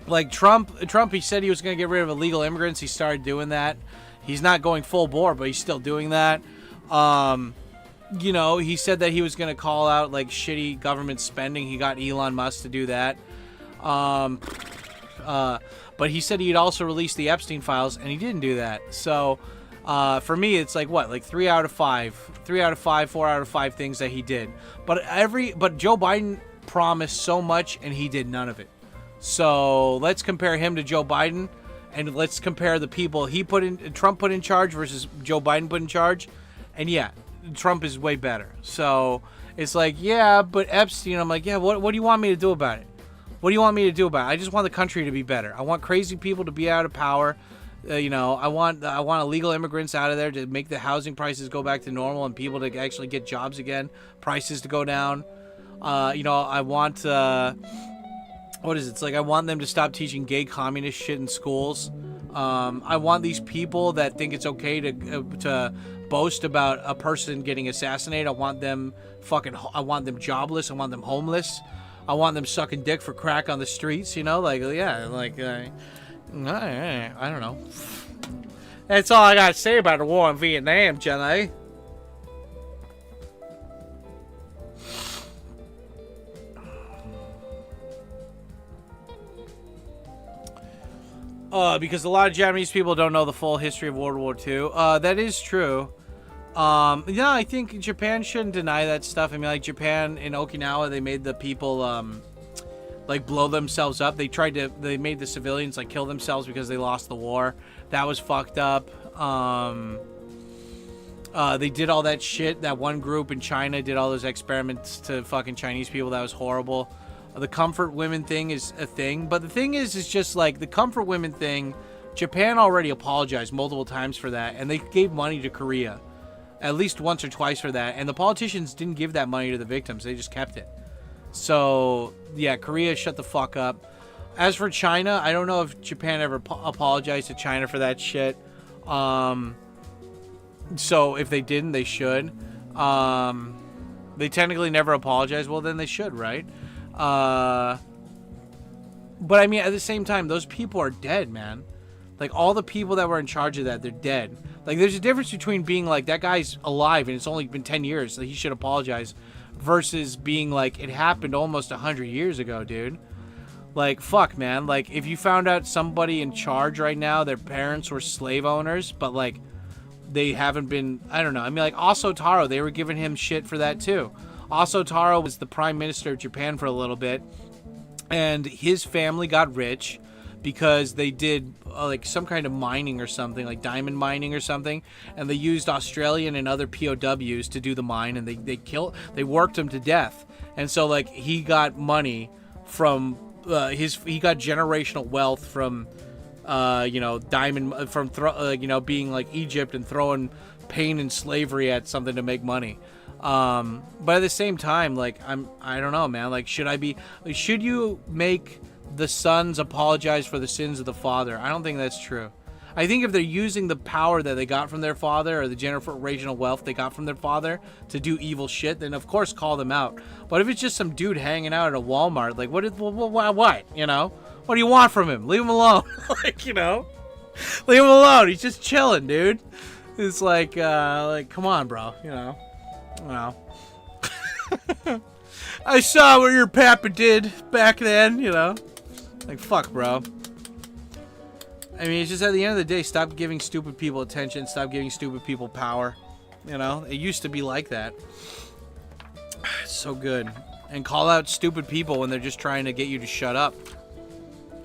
Like Trump, he said he was gonna get rid of illegal immigrants. He started doing that. He's not going full bore, but he's still doing that. You know, he said that he was going to call out, like, shitty government spending. He got Elon Musk to do that. But he said he'd also release the Epstein files, and he didn't do that. So, for me, it's like, what? Like 3 out of 5. 4 out of 5 things that he did. But Joe Biden promised so much, and he did none of it. So, let's compare him to Joe Biden, and let's compare the people Trump put in charge versus Joe Biden put in charge. And yeah, Trump is way better. So it's like, yeah, but Epstein, I'm like, yeah, what do you want me to do about it? What do you want me to do about it? I just want the country to be better. I want crazy people to be out of power. You know, I want illegal immigrants out of there to make the housing prices go back to normal and people to actually get jobs again, prices to go down. You know, I want what is it? It's like I want them to stop teaching gay communist shit in schools. I want these people that think it's okay to boast about a person getting assassinated. I want them jobless. I want them homeless. I want them sucking dick for crack on the streets. You know, like, yeah, like, I don't know. That's all I gotta say about the war in Vietnam, Jenny. Because a lot of Japanese people don't know the full history of World War II. That is true. Yeah, I think Japan shouldn't deny that stuff. I mean, like Japan in Okinawa, they made the people, like blow themselves up. They made the civilians like kill themselves because they lost the war. That was fucked up. They did all that shit. That one group in China did all those experiments to fucking Chinese people. That was horrible. The comfort women thing is a thing, but the thing is just like the comfort women thing, Japan already apologized multiple times for that, and they gave money to Korea at least once or twice for that, and the politicians didn't give that money to the victims. They just kept it. So yeah, Korea, shut the fuck up. As for China, I don't know if Japan ever apologized to China for that shit. So if they didn't, they should. They technically never apologized. Well, then they should, right? But I mean, at the same time, those people are dead, man. Like, all the people that were in charge of that, they're dead. Like, there's a difference between being like, that guy's alive and it's only been 10 years, so he should apologize, versus being like, it happened almost 100 years ago, dude. Like, fuck, man. Like, if you found out somebody in charge right now, their parents were slave owners, but, like, they haven't been, I don't know. I mean, like, Aso Taro, they were giving him shit for that, too. Aso Taro was the prime minister of Japan for a little bit, and his family got rich because they did like some kind of mining or something, like diamond mining or something, and they used Australian and other POWs to do the mine, and they worked them to death. And so like he got money from he got generational wealth from diamond from being like Egypt and throwing pain and slavery at something to make money. But at the same time, like I don't know, man. Like, should you make the sons apologize for the sins of the father? I don't think that's true. I think if they're using the power that they got from their father, or the generational wealth they got from their father, to do evil shit, then of course call them out. But if it's just some dude hanging out at a Walmart, like what, you know? What do you want from him? Leave him alone. Like, you know? Leave him alone. He's just chilling, dude. It's like come on, bro, you know? Well, I saw what your papa did back then, you know? Like, fuck, bro. I mean, it's just at the end of the day, stop giving stupid people attention, stop giving stupid people power. You know? It used to be like that. It's so good. And call out stupid people when they're just trying to get you to shut up.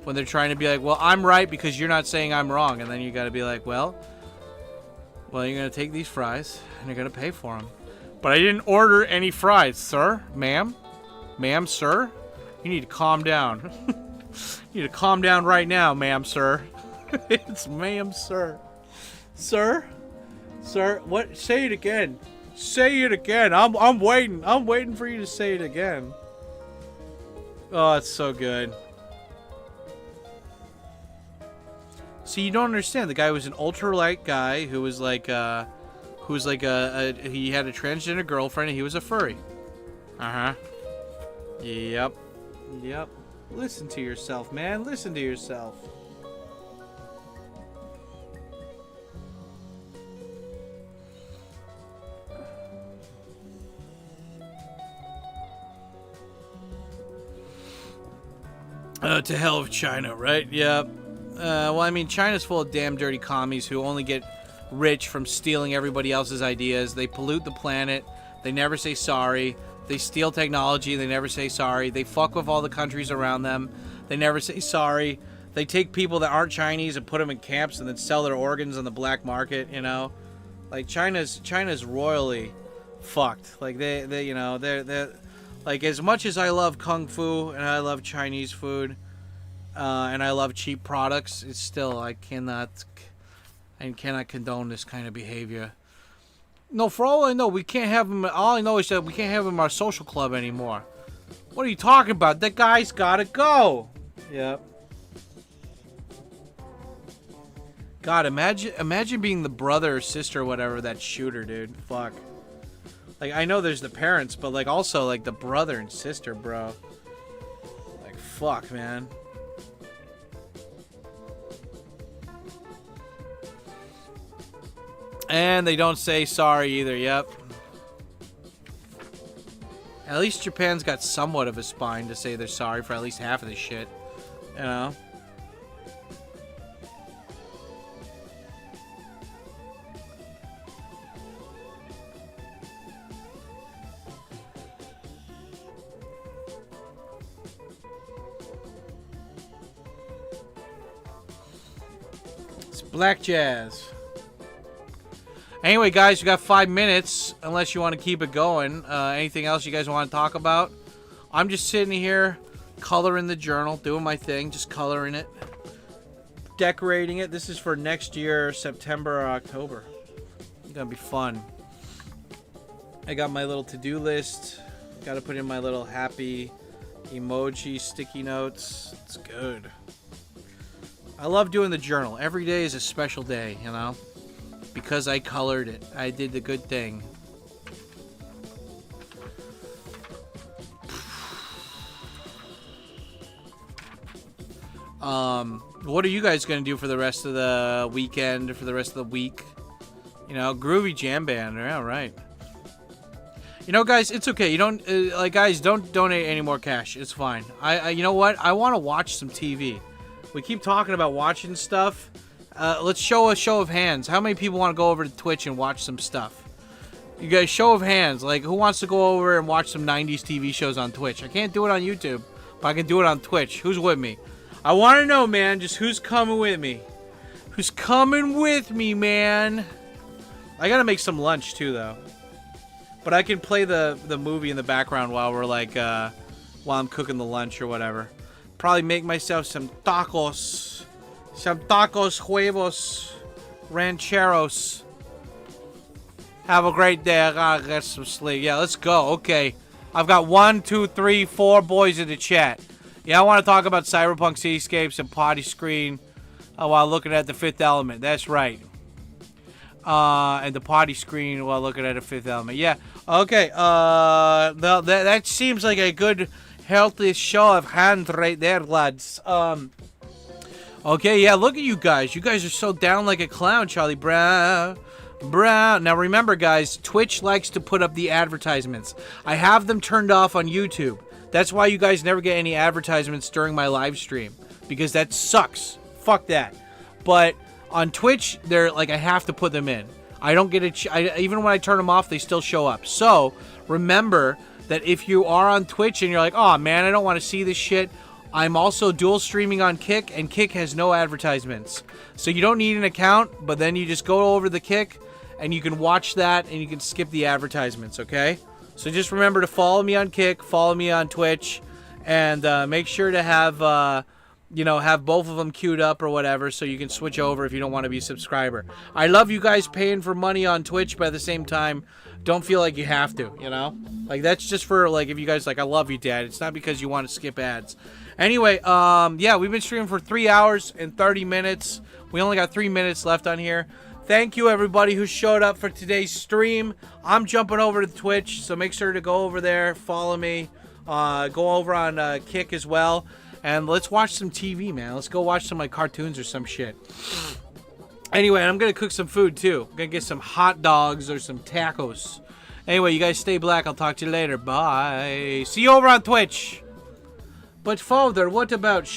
When they're trying to be like, well, I'm right because you're not saying I'm wrong. And then you gotta be like, well, you're gonna take these fries and you're gonna pay for them. But I didn't order any fries, sir. Ma'am, sir. You need to calm down. You need to calm down right now, ma'am, sir. It's ma'am, sir. Sir? Sir? What? Say it again. Say it again. I'm waiting. I'm waiting for you to say it again. Oh, it's so good. See, you don't understand. The guy was an ultralight guy who was like, he had a transgender girlfriend and he was a furry. Yep. Yep. Listen to yourself, man. Listen to yourself. To hell with China, right? Yep. Well, I mean, China's full of damn dirty commies who only get rich from stealing everybody else's ideas. They pollute the planet. They never say sorry. They steal technology. They never say sorry. They fuck with all the countries around them. They never say sorry. They take people that aren't Chinese and put them in camps and then sell their organs on the black market, you know? Like, China's royally fucked. Like, they're like, as much as I love Kung Fu and I love Chinese food, and I love cheap products, it's still, I cannot condone this kind of behavior. No, for all I know, we can't have him. All I know is that we can't have him in our social club anymore. What are you talking about? That guy's gotta go. Yep. God, imagine being the brother or sister or whatever of that shooter, dude. Fuck. Like, I know there's the parents, but like also like the brother and sister, bro. Like, fuck, man. And they don't say sorry either, yep. At least Japan's got somewhat of a spine to say they're sorry for at least half of this shit. You know? It's Black Jazz. Anyway, guys, we got 5 minutes, unless you want to keep it going. Anything else you guys want to talk about? I'm just sitting here, coloring the journal, doing my thing, just coloring it, decorating it. This is for next year, September or October. It's gonna be fun. I got my little to-do list. Got to put in my little happy emoji sticky notes. It's good. I love doing the journal. Every day is a special day, you know? Because I colored it. I did the good thing. What are you guys going to do for the rest of the weekend, for the rest of the week? You know, groovy jam band. Yeah, right. You know, guys, it's okay. You don't, guys, don't donate any more cash. It's fine. You know what? I want to watch some TV. We keep talking about watching stuff. Let's show a show of hands. How many people want to go over to Twitch and watch some stuff? You guys, show of hands. Like, who wants to go over and watch some 90s TV shows on Twitch? I can't do it on YouTube, but I can do it on Twitch. Who's with me? I want to know, man, just who's coming with me? Who's coming with me, man? I gotta make some lunch, too, though. But I can play the movie in the background while we're, like, while I'm cooking the lunch or whatever. Probably make myself some tacos. Some tacos, huevos, rancheros. Have a great day. I gotta get some sleep. Yeah, let's go. Okay. I've got 1, 2, 3, 4 boys in the chat. Yeah, I want to talk about Cyberpunk Cityscapes and Potty Screen while looking at the Fifth Element. That's right. And the Potty Screen while looking at the Fifth Element. Yeah. Okay. That seems like a good, healthy show of hands right there, lads. Okay, yeah, look at you guys. You guys are so down like a clown, Charlie Brown. Now remember, guys, Twitch likes to put up the advertisements. I have them turned off on YouTube. That's why you guys never get any advertisements during my live stream. Because that sucks. Fuck that. But on Twitch, they're like, I have to put them in. I don't get even when I turn them off, they still show up. So, remember that if you are on Twitch and you're like, oh man, I don't want to see this shit, I'm also dual streaming on Kick, and Kick has no advertisements. So you don't need an account, but then you just go over the Kick, and you can watch that, and you can skip the advertisements, okay? So just remember to follow me on Kick, follow me on Twitch, and make sure to have have both of them queued up or whatever, so you can switch over if you don't want to be a subscriber. I love you guys paying for money on Twitch, but at the same time, don't feel like you have to, Like, that's just for, like, if you guys, like, I love you, Dad. It's not because you want to skip ads. Anyway, yeah, we've been streaming for 3 hours and 30 minutes. We only got 3 minutes left on here. Thank you, everybody who showed up for today's stream. I'm jumping over to Twitch, so make sure to go over there, follow me. Go over on Kick as well. And let's watch some TV, man. Let's go watch some, like, cartoons or some shit. Anyway, I'm going to cook some food, too. I'm going to get some hot dogs or some tacos. Anyway, you guys stay black. I'll talk to you later. Bye. See you over on Twitch. But, Father, what about...